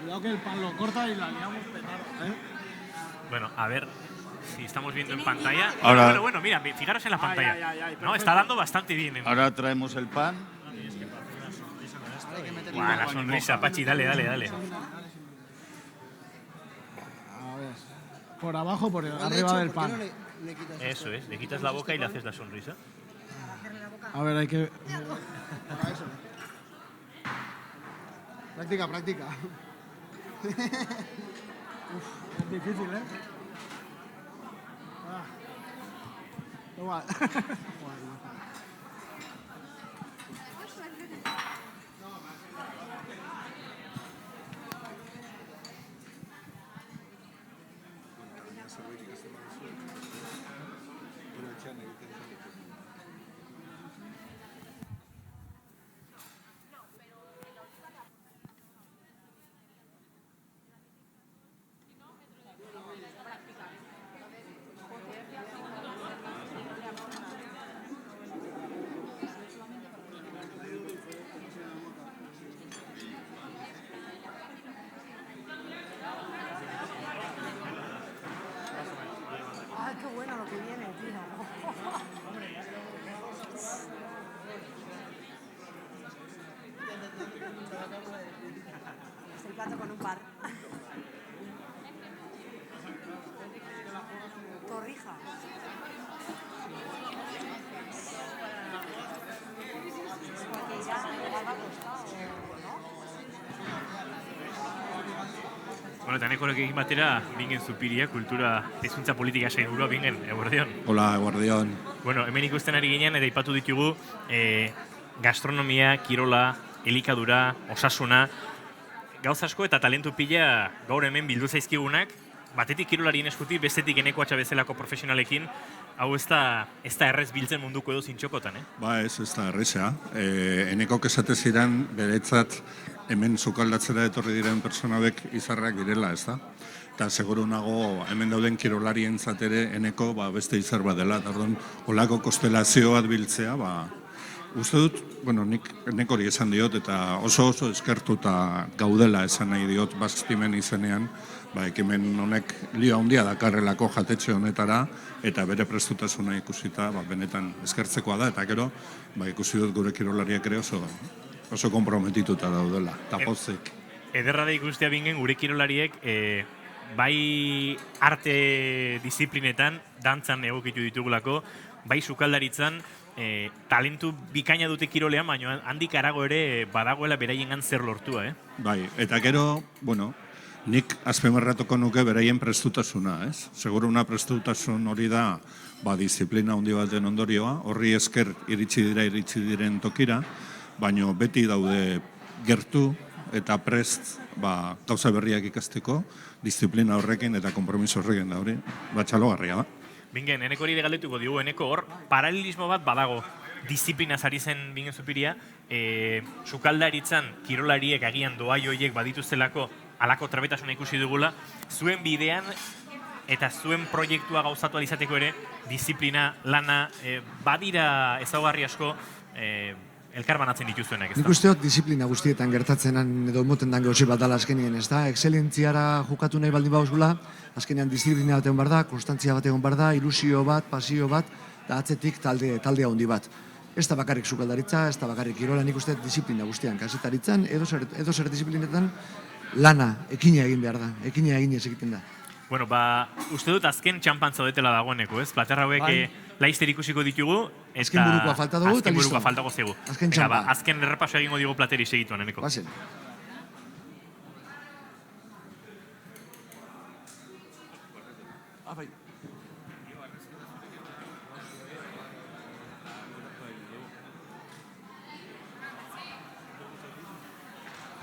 Cuidado que el pan lo corta y la liamos petardo, ¿eh? Bueno, a ver si estamos viendo en pantalla. Ahora- Bueno, mira, fijaros en la pantalla. Ay, No, está dando bastante bien. Ahora traemos el pan. Buah, la sonrisa, Pachi, dale. A ver. Por abajo, por arriba del pan. Eso es, le quitas la boca y le haces la sonrisa. A ver, hay que... Práctica. Uf, es difícil, ¿eh? Igual. Ay, qué bueno lo que viene, tío. Es el plato con un par. Torrija. Porque ya igual va a costar, ¿no? Bueno, eta nekorekin batera, bingen zupiria, kultura hezkuntza politika sailburua bingen, eguerdion. Hola, eguerdion. Bueno, hemen ikusten ari ginen, eta aipatu ditugu, gastronomia, kirola, elikadura, osasuna, gauz asko eta talentu pila gaur hemen bildu zaizkigunak, batetik kirolarien eskutik, bestetik Eneko Atxa bezalako profesionalekin, hau ez da errez biltzen munduko edo zintxokotan, Ba ez da erreza. Enekok esate ziren beretzat hemen sukaldatzera etorri diren personabek izarrak direla, ez da? Eta seguru nago hemen dauden kirolarien zatere Eneko beste izar bat dela. Orduan, holako konstelazio bat biltzea, uste dut, bueno, nik Enekori esan diot eta oso eskertuta gaudela esan nahi diot Bastimen izenean, ekimen honek lio handia dakarrelako jatetxe honetara eta bere prestutasuna ikusita benetan eskertzekoa da, eta gero ikusi dut gure kirolariak ere oso komprometituta daudela, eta pozik. Ederra da ikustea bingen gure kirolariek bai arte disiplinetan, dantzan egokitu ditugulako, bai sukaldaritzan, talentu bikaina dute kirolean, baina handik arago ere badagoela beraiengan zer lortua, Bai, eta gero, bueno, nik azpimarratuko nuke beraien prestutasuna, ez? Seguruna prestutasun hori da disiplina handi baten ondorioa, horri esker iritsi diren tokira, baino beti daude gertu eta prest gauza berriak ikasteko, disiplina horrekin eta konpromiso horrekin da hori, txalogarria da. Bingen, Enekori ere galdetuko digu, Eneko hor, paralelismo bat badago, disiplinaz ari zen bingen zupiria, sukaldaritzan kirolariek agian doai horiek badituztelako alako trabetasuna ikusi dugula, zuen bidean eta zuen proiektua gauzatu alizateko ere, disiplina, lana, badira ezaugarri asko elkar banatzen dituzuenak, ez da? Nik usteot disiplina guztietan gertatzenan edo moten dan gauzi bat dala azkenien, ez da? Excelentziara jokatu nahi baldin bauzula, azkenean disiplina bat egon behar da, konstantzia bat egon behar da, ilusio bat, pasio bat, eta atzetik taldea handi bat. Ez da bakarrik sukaldaritza, ez da bakarrik kirola, nik usteot disiplina guztian, kasetaritzan, edo zer disiplinetan, lana, ekina egin behar da, ekina egin ez egiten da. Bueno, uste dut azken txampan zaudetela dagoeneko, ez? Plater hauek laizter ikusiko ditugu, eta azken burukoa falta dugu, eta listo. Azken burukoa faltago zegu. Azken txampa. Azken errepaso egingo digu plateri segituan, Eneko. Bazen.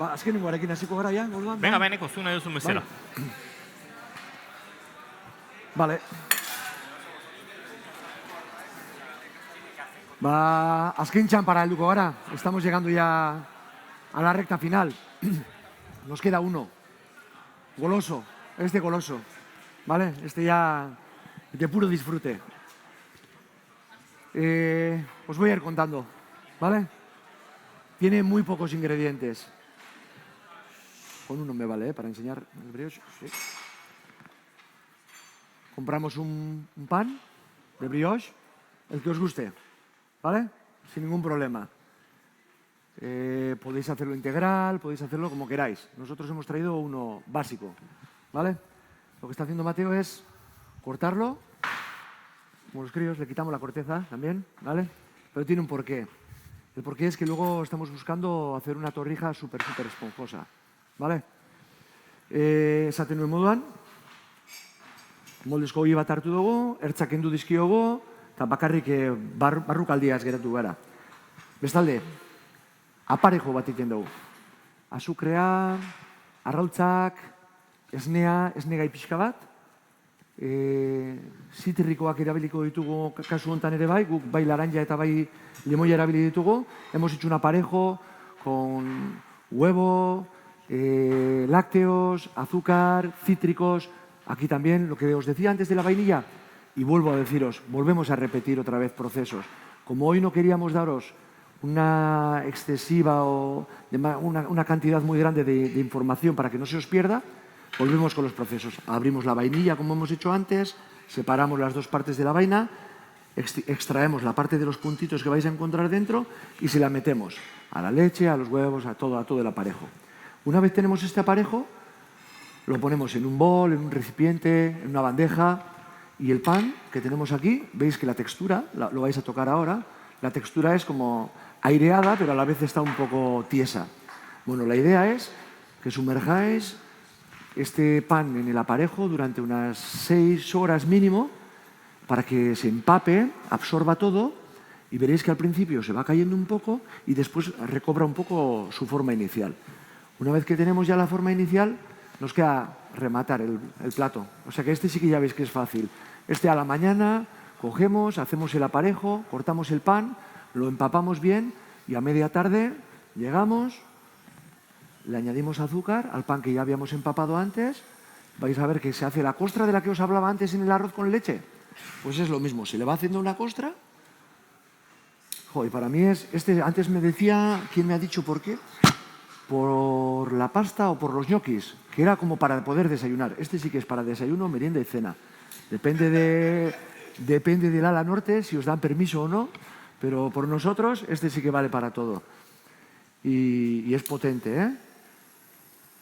Azken ingoarekin hasiko gara, ja? Venga, Eneko, zuna edozun bezala. Vale. Azken txampara helduko gara. Estamos llegando ya a la recta final. Nos queda uno. Goloso. Goloso. ¿Vale? Ya de puro disfrute. Os voy a ir contando. ¿Vale? Tiene muy pocos ingredientes. Con uno me vale, para enseñar el brioche. Sí. Compramos un pan de brioche, el que os guste, ¿vale? Sin ningún problema. Podéis hacerlo integral, podéis hacerlo como queráis. Nosotros hemos traído uno básico, ¿vale? Lo que está haciendo Mateo es cortarlo, como los críos, le quitamos la corteza también, ¿vale? Pero tiene un porqué. El porqué es que luego estamos buscando hacer una torrija súper esponjosa, ¿vale? Esaten nuen moduan, moldezko hori bat hartu dugu, ertzak kendu dizkiogu, eta bakarrik barrukaldiaz geratu gara. Bestalde, aparejo bat egiten dugu. Azukrea, arrautzak, esnea, esne gai pixka bat, zitrikoak erabiliko ditugu kasu honetan ere bai, guk bai laranja eta bai limoia erabili ditugu. Hemos hecho un aparejo con huevo, lácteos, azúcar, cítricos. Aquí también, lo que os decía antes de la vainilla, y vuelvo a deciros, volvemos a repetir otra vez procesos. Como hoy no queríamos daros una excesiva o una cantidad muy grande de información para que no se os pierda, volvemos con los procesos. Abrimos la vainilla como hemos hecho antes, separamos las dos partes de la vaina, extraemos la parte de los puntitos que vais a encontrar dentro y se la metemos a la leche, a los huevos, a todo el aparejo. Una vez tenemos este aparejo, lo ponemos en un bol, en un recipiente, en una bandeja, y el pan que tenemos aquí, veis que la textura, lo vais a tocar ahora, la textura es como aireada, pero a la vez está un poco tiesa. Bueno, la idea es que sumerjáis este pan en el aparejo durante unas 6 horas mínimo para que se empape, absorba todo y veréis que al principio se va cayendo un poco y después recobra un poco su forma inicial. Una vez que tenemos ya la forma inicial, nos queda rematar el plato. O sea que este sí que ya veis que es fácil. Este a la mañana cogemos, hacemos el aparejo, cortamos el pan, lo empapamos bien y a media tarde llegamos, le añadimos azúcar al pan que ya habíamos empapado antes. Vais a ver que se hace la costra de la que os hablaba antes en el arroz con leche. Pues es lo mismo, se le va haciendo una costra. Joder, para mí es... antes me decía, ¿quién me ha dicho por qué? Por la pasta o por los ñoquis, que era como para poder desayunar. Este sí que es para desayuno, merienda y cena. Depende del ala norte, si os dan permiso o no, pero por nosotros este sí que vale para todo. Y es potente, ¿eh?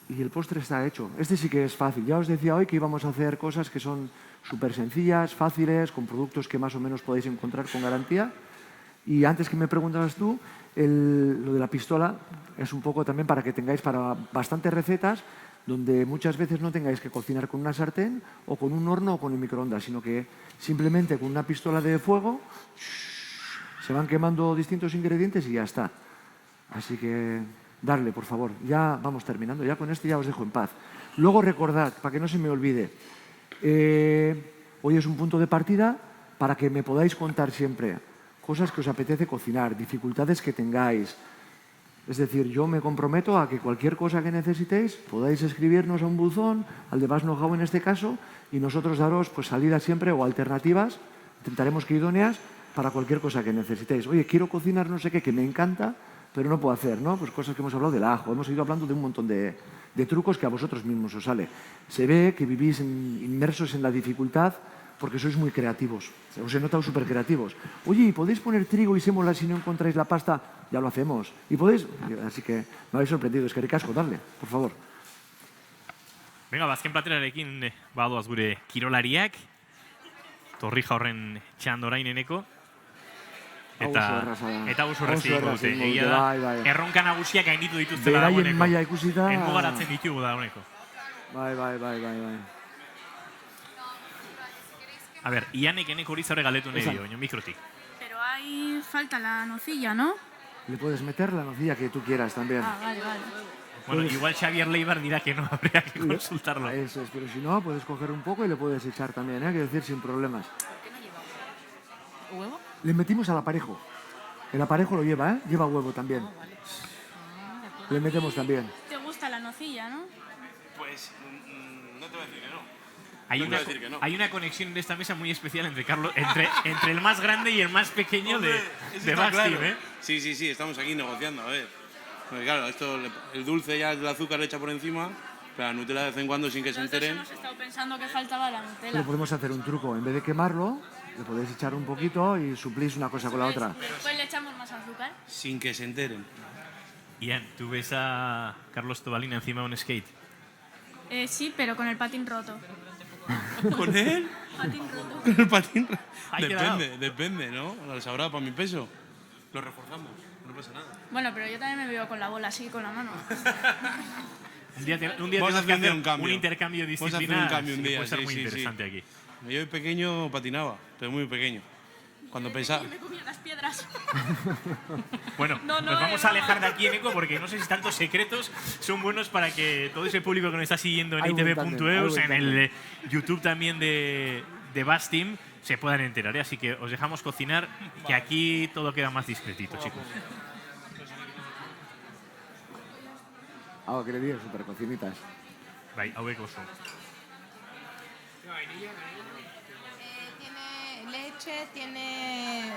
Y el postre está hecho. Este sí que es fácil. Ya os decía hoy que íbamos a hacer cosas que son súper sencillas, fáciles, con productos que más o menos podéis encontrar con garantía. Y antes que me preguntabas tú, lo de la pistola es un poco también para que tengáis para bastantes recetas donde muchas veces no tengáis que cocinar con una sartén o con un horno o con el microondas, sino que simplemente con una pistola de fuego se van quemando distintos ingredientes y ya está. Así que darle, por favor. Ya vamos terminando, ya con este ya os dejo en paz. Luego recordad, para que no se me olvide, hoy es un punto de partida para que me podáis contar siempre cosas que os apetece cocinar, dificultades que tengáis. Es decir, yo me comprometo a que cualquier cosa que necesitéis podáis escribirnos a un buzón, al de Bas Know-how en este caso, y nosotros daros pues, salidas siempre o alternativas, intentaremos que idóneas, para cualquier cosa que necesitéis. Oye, quiero cocinar no sé qué, que me encanta, pero no puedo hacer, ¿no? Pues cosas que hemos hablado del ajo, hemos ido hablando de un montón de trucos que a vosotros mismos os sale. Se ve que vivís inmersos en la dificultad porque sois muy creativos. Os he notado súper creativos. Oye, ¿podéis poner trigo y sémola si no encontráis la pasta? Ya lo hacemos. ¿Y podéis? Así que me habéis sorprendido. Es que ricasco, darle, por favor. Venga, bazken platerarekin badoaz gure kirolariak. Torrija horren txandorain eneko. Eta oso erraziko dute. Egia da, erronka nagusiak gainditu dituztela dagoeneko. Beraien maila ikusita... Enmugaratzen ditugu dagoeneko. Bai. A ver, Ianek eneko hori zaure galdetu nahi dio, baina mikrotik. Pero ahí falta la nocilla, ¿no? Le puedes meter la nocilla que tú quieras también. Ah, vale. Bueno, igual Xavier Leibar dirá que no, habría que consultarlo. Eso es, pero si no, puedes coger un poco y le puedes echar también, ¿eh? Quiero decir, sin problemas. ¿Qué no lleva? ¿Huevo? Le metimos al aparejo. El aparejo lo lleva, ¿eh? Lleva huevo también. Oh, vale. Le metemos también. ¿Te gusta la nocilla, no? Pues no te voy a decir que no. Hay una conexión en esta mesa muy especial entre Carlos, entre el más grande y el más pequeño de Bas Team, ¿eh? Sí, estamos aquí negociando, a ver. Porque claro, esto, el dulce ya el azúcar le echa por encima, pero la Nutella de vez en cuando sin que se enteren. Hemos estado pensando que faltaba la Nutella. Pero podemos hacer un truco. En vez de quemarlo, le podéis echar un poquito y suplís una cosa con la otra. Después le echamos más azúcar. Sin que se enteren. Ian, ¿tú ves a Carlos Tobalina encima de un skate? Sí, pero con el patín roto. ¿Con él? Patín roto. Con el patín roto. Depende, depende, ¿no? Lo sabrá para mi peso. Lo reforzamos, no pasa nada. Bueno, pero yo también me veo con la bola así, con la mano. Un día Vamos a hacer un cambio. Un intercambio disciplinar. Vamos a hacer un cambio un día, puede ser muy interesante aquí. Yo de pequeño patinaba, pero muy pequeño. Cuando pensaba... Me comía las piedras. Bueno, No, nos vamos a alejar de aquí, Eneco, porque no sé si tantos secretos son buenos para que todo ese público que nos está siguiendo en Hay buen tándem, hay itv.eus, buen en el YouTube también de Bastim, se puedan enterar. Así que os dejamos cocinar, que aquí todo queda más discretito, chicos. Que le digo, super cocinitas. Bai, hauek oso. Tiene leche, tiene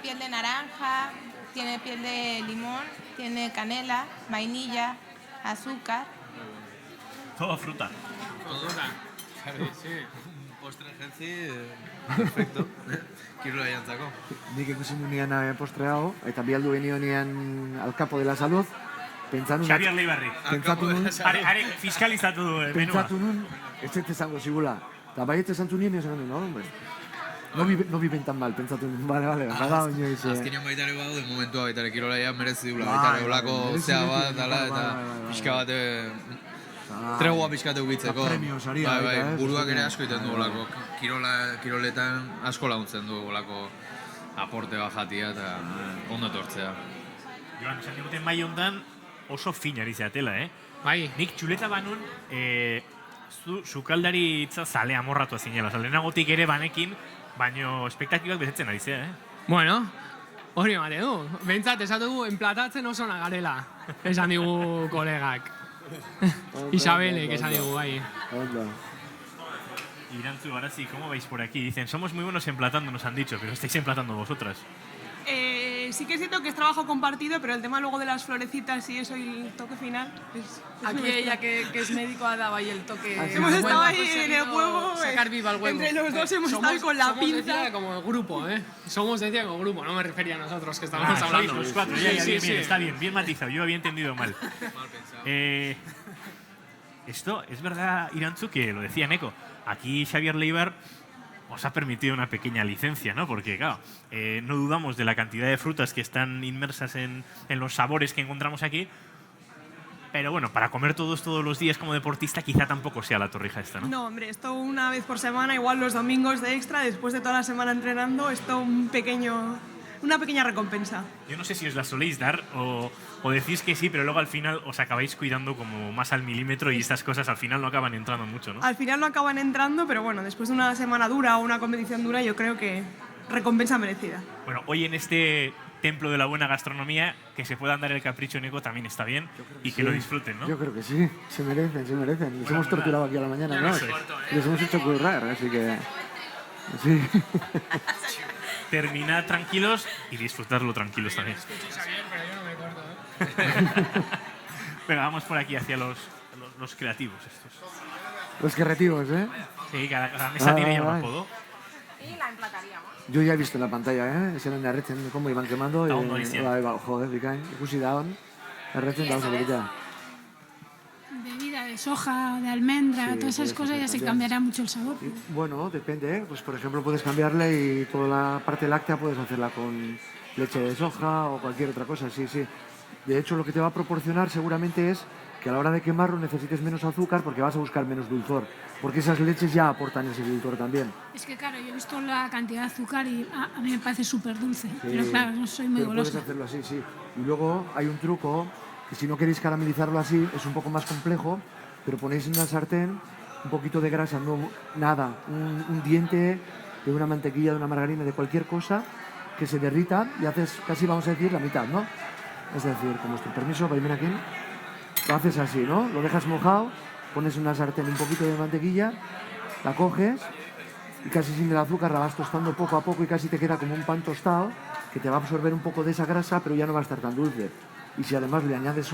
piel de naranja, tiene piel de limón, tiene canela, vainilla, azúcar. Todo fruta. Sí, postre jentzi, perfecto. Kirola jantzako. Nik ikusi nunean postreago, eta bi aldu genionean al capo de la salud, pentsatu Xabier Leibarri. Pentsatu nun... Are fiskalizatu du menua. Pentsatu nun, ez zait esango zigula. Eta baiet esan zunien, esan nun, no, hombre. No viven tan mal, pentsatu nun, bale, bada oinoiz. Azkenean baitare badu, de momentua baitare kirola merezi dula, baitare olako zea bat, dala, eta pixka bat tregua pixkate ukitzeko. Bai, buruak ere asko iten du olako. Kiroletan asko laguntzen du olako aporte bat jatia eta ondo etortzea. Joan, esan diguten mai hontan oso fin ari zeatela, Bai. Nik txuleta banun, sukaldari hitza zale amorratua zinela. Lehenagotik ere banekin, baino espektakibak betetzen ari zea, Bueno, hori emate du. Bentsat, esatugu, enplatatzen oso nagarela, esan digu kolegak. Isabelek esan digu, bai. Irantzu, ahora sí, ¿cómo vais por aquí? Dicen, somos muy buenos emplatando, nos han dicho, pero estáis emplatando vosotras. Sí que siento que es trabajo compartido, pero el tema luego de las florecitas y eso y el toque final es Aquí nuestro. ella, que es médico, ha dado ahí el toque. Hemos estado ahí en el huevo. Sacar viva el huevo. Entre los dos hemos estado con la pinza. Decía como grupo, Somos decía como grupo, no me refería a nosotros que estábamos Sois hablando. los cuatro, ya, bien, está bien matizado, yo había entendido mal. Esto es verdad, Irantzu, que lo decía Neko. Aquí Xabier Leibar os ha permitido una pequeña licencia, ¿no? Porque, claro, no dudamos de la cantidad de frutas que están inmersas en los sabores que encontramos aquí, pero bueno, para comer todos los días como deportista quizá tampoco sea la torrija esta, ¿no? No, hombre, esto una vez por semana, igual los domingos de extra, después de toda la semana entrenando, esto una pequeña recompensa. Yo no sé si os la soléis dar o decís que sí, pero luego al final os acabáis cuidando como más al milímetro y estas cosas al final no acaban entrando mucho, ¿no? Al final no acaban entrando, pero bueno, después de una semana dura o una competición dura, yo creo que recompensa merecida. Bueno, hoy en este templo de la buena gastronomía, que se puedan dar el capricho Neko también está bien y que lo disfruten, ¿no? Yo creo que sí, se merecen. Les hemos torturado aquí a la mañana, ¿no? Les hemos hecho currar, así que... Sí. Terminad tranquilos y disfrutarlo tranquilos también. Venga, vamos por aquí hacia los creativos estos. Los creativos, Sí, cada mesa tiene ya un apodo. Y la emplataríamos. Yo ya he visto en la pantalla, ese eran erretzen cómo iban quemando. Está ondo diciendo. Joder, bikain, ikusi daon. Erretzen daun zaberita. Bebida de soja, de almendra, Sí, todas esas puede cosas ser ya se también. cambiará mucho el sabor. Bueno, depende, pues por ejemplo puedes cambiarle y toda la parte láctea puedes hacerla con leche de soja o cualquier otra cosa, sí. De hecho, lo que te va a proporcionar seguramente es que a la hora de quemarlo necesites menos azúcar porque vas a buscar menos dulzor, porque esas leches ya aportan ese dulzor también. Es que claro, yo he visto la cantidad de azúcar y a mí me parece súper dulce. Pero Sí, claro, no soy muy pero puedes golosa. hacerlo así, sí. Y luego hay un truco que si no queréis caramelizarlo así es un poco más complejo, pero ponéis en una sartén un poquito de grasa, no nada, un diente de una mantequilla, de una margarina, de cualquier cosa que se derrita y haces casi, vamos a decir, la mitad, ¿no? Es decir, con vuestro permiso, ven aquí, lo haces así, ¿no? Lo dejas mojado, pones en una sartén un poquito de mantequilla, la coges y casi sin el azúcar la vas tostando poco a poco y casi te queda como un pan tostado que te va a absorber un poco de esa grasa, pero ya no va a estar tan dulce. Y si además le añades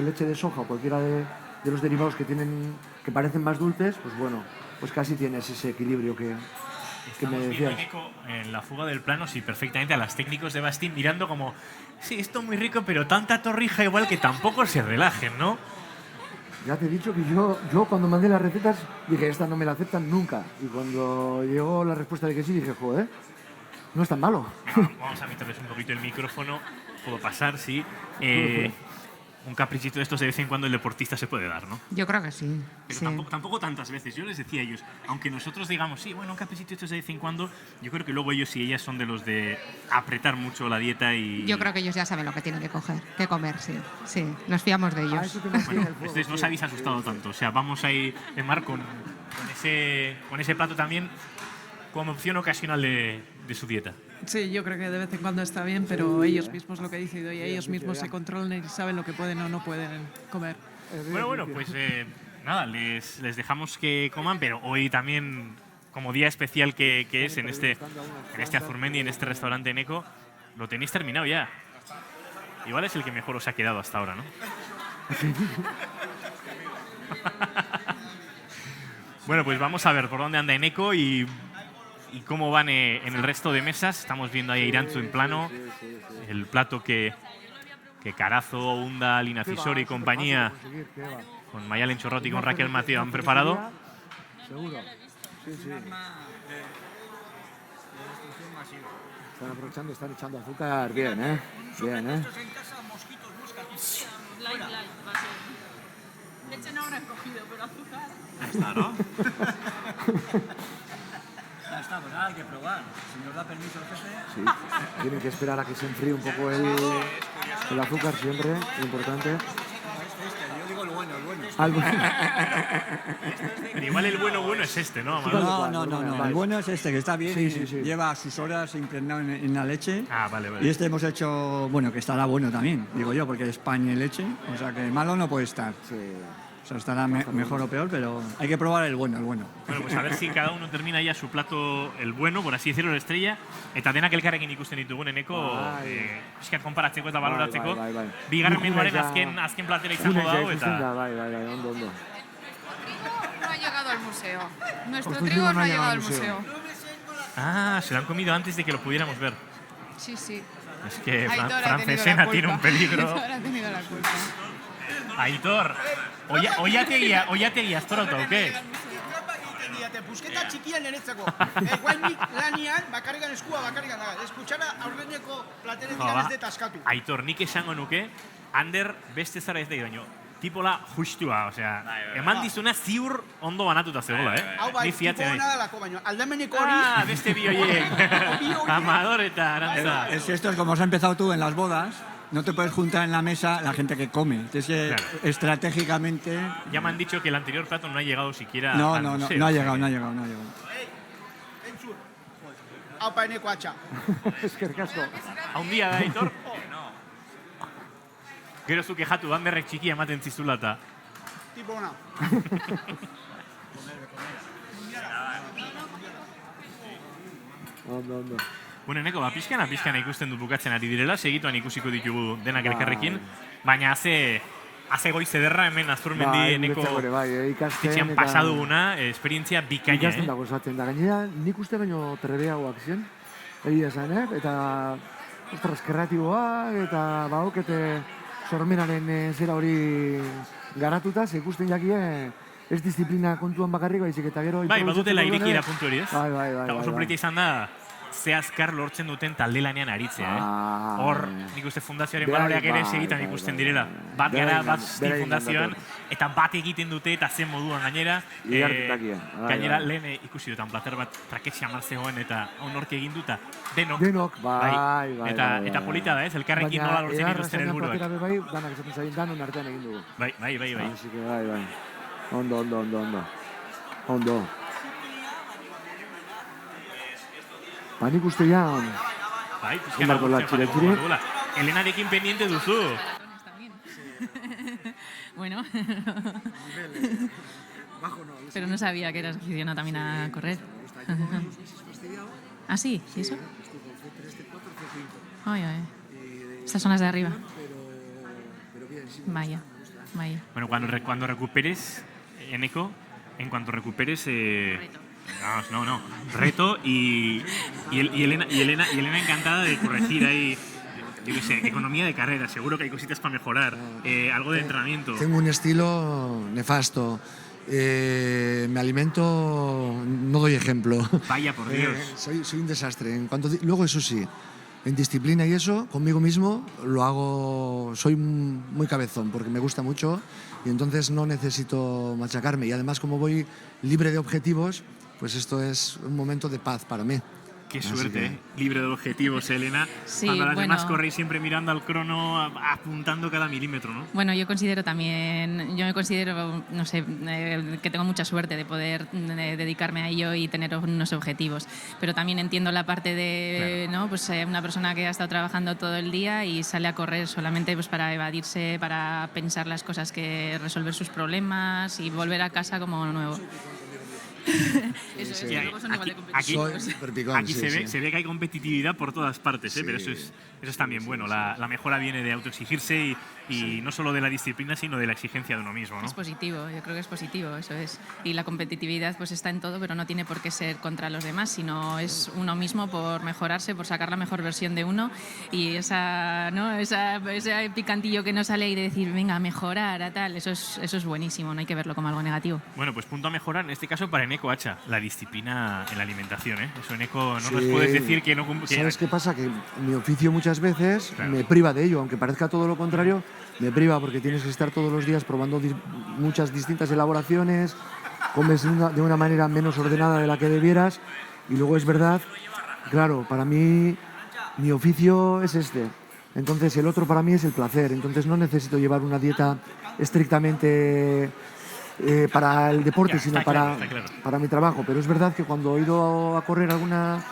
leche de soja o cualquiera de los derivados que parecen más dulces, pues bueno, pues casi tienes ese equilibrio que me decías. En la fuga del plano, sí, perfectamente a las técnicos de Bastim mirando como, sí, esto es muy rico, pero tanta torrija igual que tampoco se relajen, ¿no? Ya te he dicho que yo cuando mandé las recetas dije, esta no me la aceptan nunca. Y cuando llegó la respuesta de que sí, dije, joder, no es tan malo. Vamos a meterles un poquito el micrófono, puedo pasar, sí. un caprichito de estos de vez en cuando el deportista se puede dar, ¿no? Yo creo que sí. Pero sí. tampoco tantas veces. Yo les decía a ellos, aunque nosotros digamos, sí, bueno, un caprichito de estos de vez en cuando, yo creo que luego ellos y ellas son de los de apretar mucho la dieta y... Yo creo que ellos ya saben lo que tienen que comer, sí. Sí, nos fiamos de ellos. Bueno, ustedes no os habéis asustado tanto. O sea, vamos ahí, Mar, con ese plato también como opción ocasional de su dieta. Sí, yo creo que de vez en cuando está bien, pero ellos mismos, lo que dice Idoia, ellos mismos se controlan y saben lo que pueden o no pueden comer. Bueno, pues nada, les dejamos que coman, pero hoy también, como día especial que es en este Azurmendi, en este restaurante Eneco, lo tenéis terminado ya. Igual es el que mejor os ha quedado hasta ahora, ¿no? Bueno, pues vamos a ver por dónde anda Eneco y cómo van en el resto de mesas. Estamos viendo ahí a Irantzu en plano, el plato que Carazo, Unda, Lina Cisori y compañía, con Mayalen Chorrotti y con Raquel Mateo han preparado. Seguro. Sí. Están aprovechando, están echando azúcar bien, ¿eh? Bien, ¿eh? Leche no habrán cogido, pero azúcar. Ya está, ¿no? Ya está, pues nada, hay que probar. Si nos da permiso el jefe... Sí, tienen que esperar a que se enfríe un poco el azúcar siempre, importante. Yo digo el bueno. Pero igual el bueno es este, ¿no? No. El bueno es este, que está bien y lleva sus horas impregnado en la leche. Ah, vale. Y este hemos hecho, bueno, que estará bueno también, digo yo, porque es pan y leche. O sea que malo no puede estar. O sea, estará mejor o peor, pero hay que probar el bueno. Bueno, pues a ver si cada uno termina ya su plato, el bueno, por así decirlo, la estrella. Eta denak elkarrekin ikusten ditugun Eneko, pixkat konparatzeko eta baloratzeko. Bigarren azken platera izango dago eta... Ondo. No ha llegado al museo. Nuestro trigo no ha llegado al museo. Ah, se lo han comido antes de que lo pudiéramos ver. Sí. Es que Aitor Francesena tiene un peligro. Aitor ha tenido la culpa. Aitor, oiategia astorota, ¿o qué? Busketa txikian niretzako. Guainik lanian, bakarrikan eskua, bakarrikan da. Eskutxara aurreneko plateren digan ez detaskatu. Aitor, nik esango nuke, Ander beste zara ez da baino. Tipola justua, osea, eman dizuna ziur ondo banatuta zegoela, Hau bai, tipo hona dalako baino. Aldameneko hori... Ah, beste bi horiek. Amador eta Arantza. Es que esto es como has empezado tú en las bodas. No te puedes juntar en la mesa la gente que come. Entonces, claro, estratégicamente... Ya me han dicho que el anterior plato no ha llegado siquiera no al museo. No ha llegado. Entzun. Aupa eneko atxa. Eskerrik asko. A un día da, Aitor? Gero zu kejatu, Anderrek txikia ematen zizula eta... Tipo ona. Ondo. Bueno, Eneko, pixkana ikusten du bukatzen ari direla, segituan ikusiko ditugu denak elkarrekin, baina haze goiz ederra hemen Azurmendi Eneko ikastetxean pasaduguna, esperientzia bikaina, Ikasten dago esaten da. Gainera, nik uste baino trebeagoak ziren, egia esan, eta ostras, kreatiboak, eta baukete sormenaren zera hori garatuta, ze ikusten jakie ez disiplina kontuan bakarrik, baizik eta gero... Bai, badutela irekiera puntu hori, ez? Bai. Eta oso polita izan da, ze azkar lortzen duten talde lanean aritzea, Hor, nik uste fundazioaren baloreak ere segitan ikusten direla. Bat gara, bat fundazioan, eta bat egiten dute eta zen moduan gainera. Gainera, lehen ikusi dutan plater bat traketxea marzegoen eta honork egin duta. Denok, bai. Eta polita da, ez? Elkarrekin nola lortzen dituzten helburuak. Baina, bai, danak esaten zain, danon artean egin dugu. Bai. Así que, bai. Ondo. Ba, nik uste ja... Bai, pizkana guztiak Elenarekin pendiente duzu. Bueno. Pero no sabía que eras aficionada también a correr. ¿Ah, sí? ¿Y eso? Ay. Estas son las de arriba. Vaya. Bueno, cuando recuperes, Eneko, en cuanto recuperes... No. Reto y Elena encantada de corregir ahí, yo qué sé, economía de carrera. Seguro que hay cositas para mejorar. Algo de entrenamiento. Tengo un estilo nefasto. Me alimento, no doy ejemplo. Vaya por Dios. Soy un desastre. Luego, eso sí, en disciplina y eso, conmigo mismo, lo hago, soy muy cabezón porque me gusta mucho y entonces no necesito machacarme. Y además, como voy libre de objetivos, pues esto es un momento de paz para mí. Qué Así suerte, que- ¿eh? Libre de objetivos, Elena. Sí, Cuando las demás bueno. corréis siempre mirando al crono, apuntando cada milímetro, ¿no? Bueno, yo me considero, no sé, que tengo mucha suerte de poder dedicarme a ello y tener unos objetivos. Pero también entiendo la parte de, ¿no? Pues una persona que ha estado trabajando todo el día y sale a correr solamente pues para evadirse, para pensar las cosas resolver sus problemas y volver a casa como nuevo. Eso es, Sí, y luego son igual de aquí, competitivos. aquí se ve que hay competitividad por todas partes, ¿eh? Pero eso es también bueno. La mejora viene de autoexigirse y no solo de la disciplina, sino de la exigencia de uno mismo, ¿no? Es positivo, yo creo que es positivo, eso es. Y la competitividad pues está en todo, pero no tiene por qué ser contra los demás, sino es uno mismo por mejorarse, por sacar la mejor versión de uno y ese picantillo que no sale y de decir, venga, mejorar, a tal, eso es buenísimo, no hay que verlo como algo negativo. Bueno, pues punto a mejorar, en este caso para Eneko Hacha, la disciplina en la alimentación, ¿eh? Eso, Eneko, no Sí. nos puedes decir que no... ¿Sabes qué pasa? Que mi oficio muchas veces me priva de ello, aunque parezca todo lo contrario, me priva porque tienes que estar todos los días probando muchas distintas elaboraciones, comes de una manera menos ordenada de la que debieras y luego es verdad, claro, para mí mi oficio es este, entonces el otro para mí es el placer, entonces no necesito llevar una dieta estrictamente para el deporte, sino para mi trabajo, pero es verdad que cuando he ido a correr alguna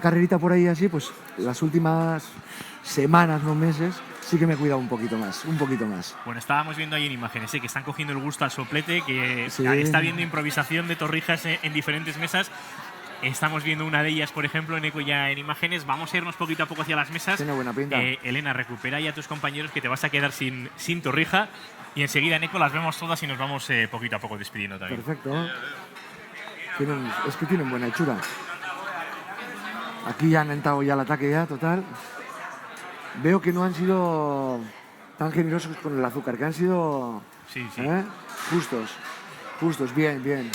carrerita por ahí así, pues las últimas semanas, no meses, sí que me he cuidado un poquito más. Bueno, estábamos viendo ahí en imágenes, que están cogiendo el gusto al soplete, que Sí. está viendo improvisación de torrijas en diferentes mesas. Estamos viendo una de ellas, por ejemplo, Eneko ya en imágenes. Vamos a irnos poquito a poco hacia las mesas. Tiene buena pinta. Elena, recupera ya a tus compañeros que te vas a quedar sin torrija. Y enseguida, Eneko, las vemos todas y nos vamos poquito a poco despidiendo también. Perfecto. Es que tienen buena hechura. Aquí ya han entrado ya el ataque ya, total. Veo que no han sido tan generosos con el azúcar, que han sido justos, bien.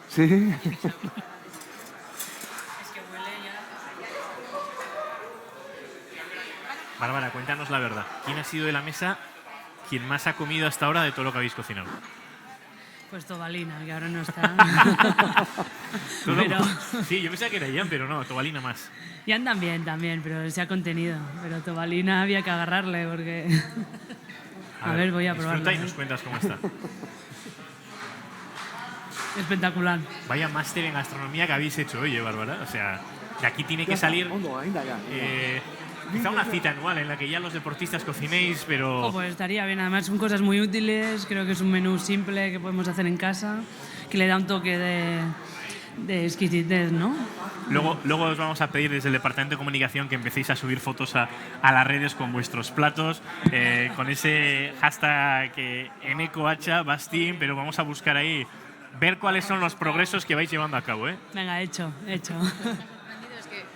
Sí. Bárbara, cuéntanos la verdad. ¿Quién ha sido de la mesa quien más ha comido hasta ahora de todo lo que habéis cocinado? Pues Tobalina, que ahora no está. Pero... Sí, yo pensaba que era Ian, pero no, Tobalina más. Ian también, pero se ha contenido. Pero Tobalina había que agarrarle porque... A ver, voy a probarlo. Disfruta y nos cuentas cómo está. Espectacular. Vaya máster en gastronomía que habéis hecho hoy, Bárbara. O sea, de aquí tiene que salir quizá una cita anual en la que ya los deportistas cocinéis, pero... Pues estaría bien, además son cosas muy útiles, creo que es un menú simple que podemos hacer en casa, que le da un toque de exquisitez, ¿no? Luego os vamos a pedir desde el Departamento de Comunicación que empecéis a subir fotos a las redes con vuestros platos, con ese hashtag Eneko Hacha, Bastín, pero vamos a buscar ahí, ver cuáles son los progresos que vais llevando a cabo, ¿eh? Venga, hecho.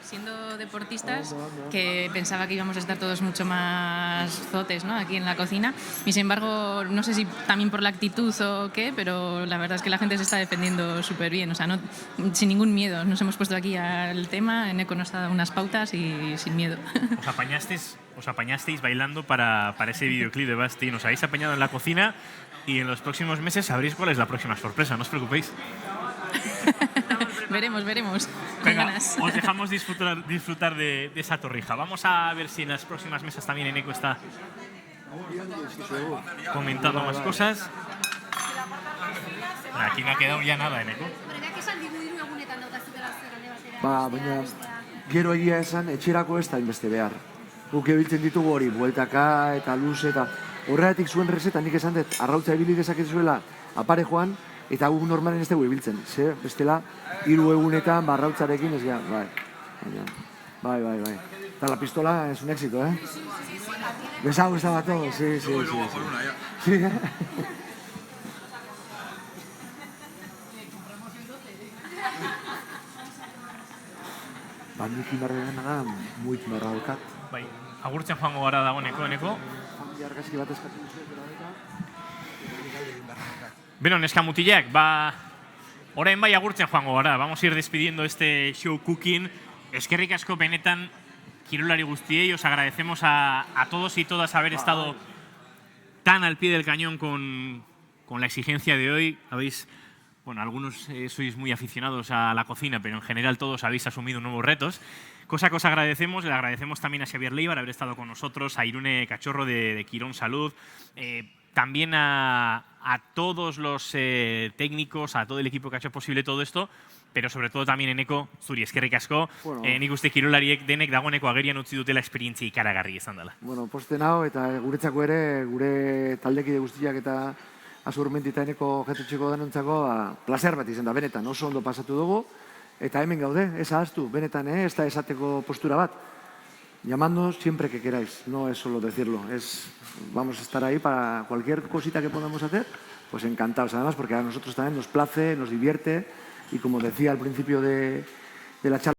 Siendo deportistas, que pensaba que íbamos a estar todos mucho más zotes, ¿no? Aquí en la cocina. Y sin embargo, no sé si también por la actitud o qué, pero la verdad es que la gente se está defendiendo súper bien. O sea, sin ningún miedo. Nos hemos puesto aquí al tema, Eneko nos ha dado unas pautas y sin miedo. Os apañasteis bailando para ese videoclip de Basti. Nos habéis apañado en la cocina y en los próximos meses sabréis cuál es la próxima sorpresa. No os preocupéis. Veremos. Venga, os dejamos disfrutar de esa torrija. Vamos a ver si en las próximas mesas también Eneko está comentando más cosas. Aquí no ha quedado ya nada, Eneko. Baina, gero egia esan, etxerako ez da inbeste behar. Guk ebiltzen ditugu hori, bueltaka eta luze eta horregatik zuen rezeta nik esan dut, arrautza ebili dezakezuela apare joan, eta guk normalen ez dugu ibiltzen. Ze, bestela, 3 egunetan barrautzarekin ez gara, bai. Eta la pistola es un éxito, ¿eh? Les ha gustado a todos, sí. Sí, ¿eh? Nik inbarrena da, muit marra daukat. Bai, agurtzen joango gara dagoeneko, Eneko. Argazki bat eskatu duzu, Beno, neska mutilak, Orain bai agurtzen joango gara, vamos a ir despidiendo este show cooking. Eskerrik asko benetan kirolari guztiei, os agradecemos a todos y todas haber estado tan al pie del cañón con la exigencia de hoy. Habéis, bueno, algunos sois muy aficionados a la cocina, pero en general todos habéis asumido nuevos retos. Cosa que os agradecemos, le agradecemos también a Xavier Leibar haber estado con nosotros, a Irune Cachorro de Quirón Salud, también a todos los técnicos, a todo el equipo que ha hecho posible todo esto, pero sobre todo también Eneko, zuri eskerrik asko, nik uste kirolariek denek dagoeneko agerian utzi dutela esperientzia ikaragarri izan dela. Bueno, posten hau eta guretzako ere, gure taldekide guztiak eta Azurmendi eta Eneko jetutxeko denontzako placer bat izan da, benetan, oso ondo pasatu dugu, eta hemen gaude, ez ahaztu, benetan, ez da esateko postura bat. Llamadnos siempre que queráis, no es solo decirlo, vamos a estar ahí para cualquier cosita que podamos hacer, pues encantados, además porque a nosotros también nos place, nos divierte y como decía al principio de la charla,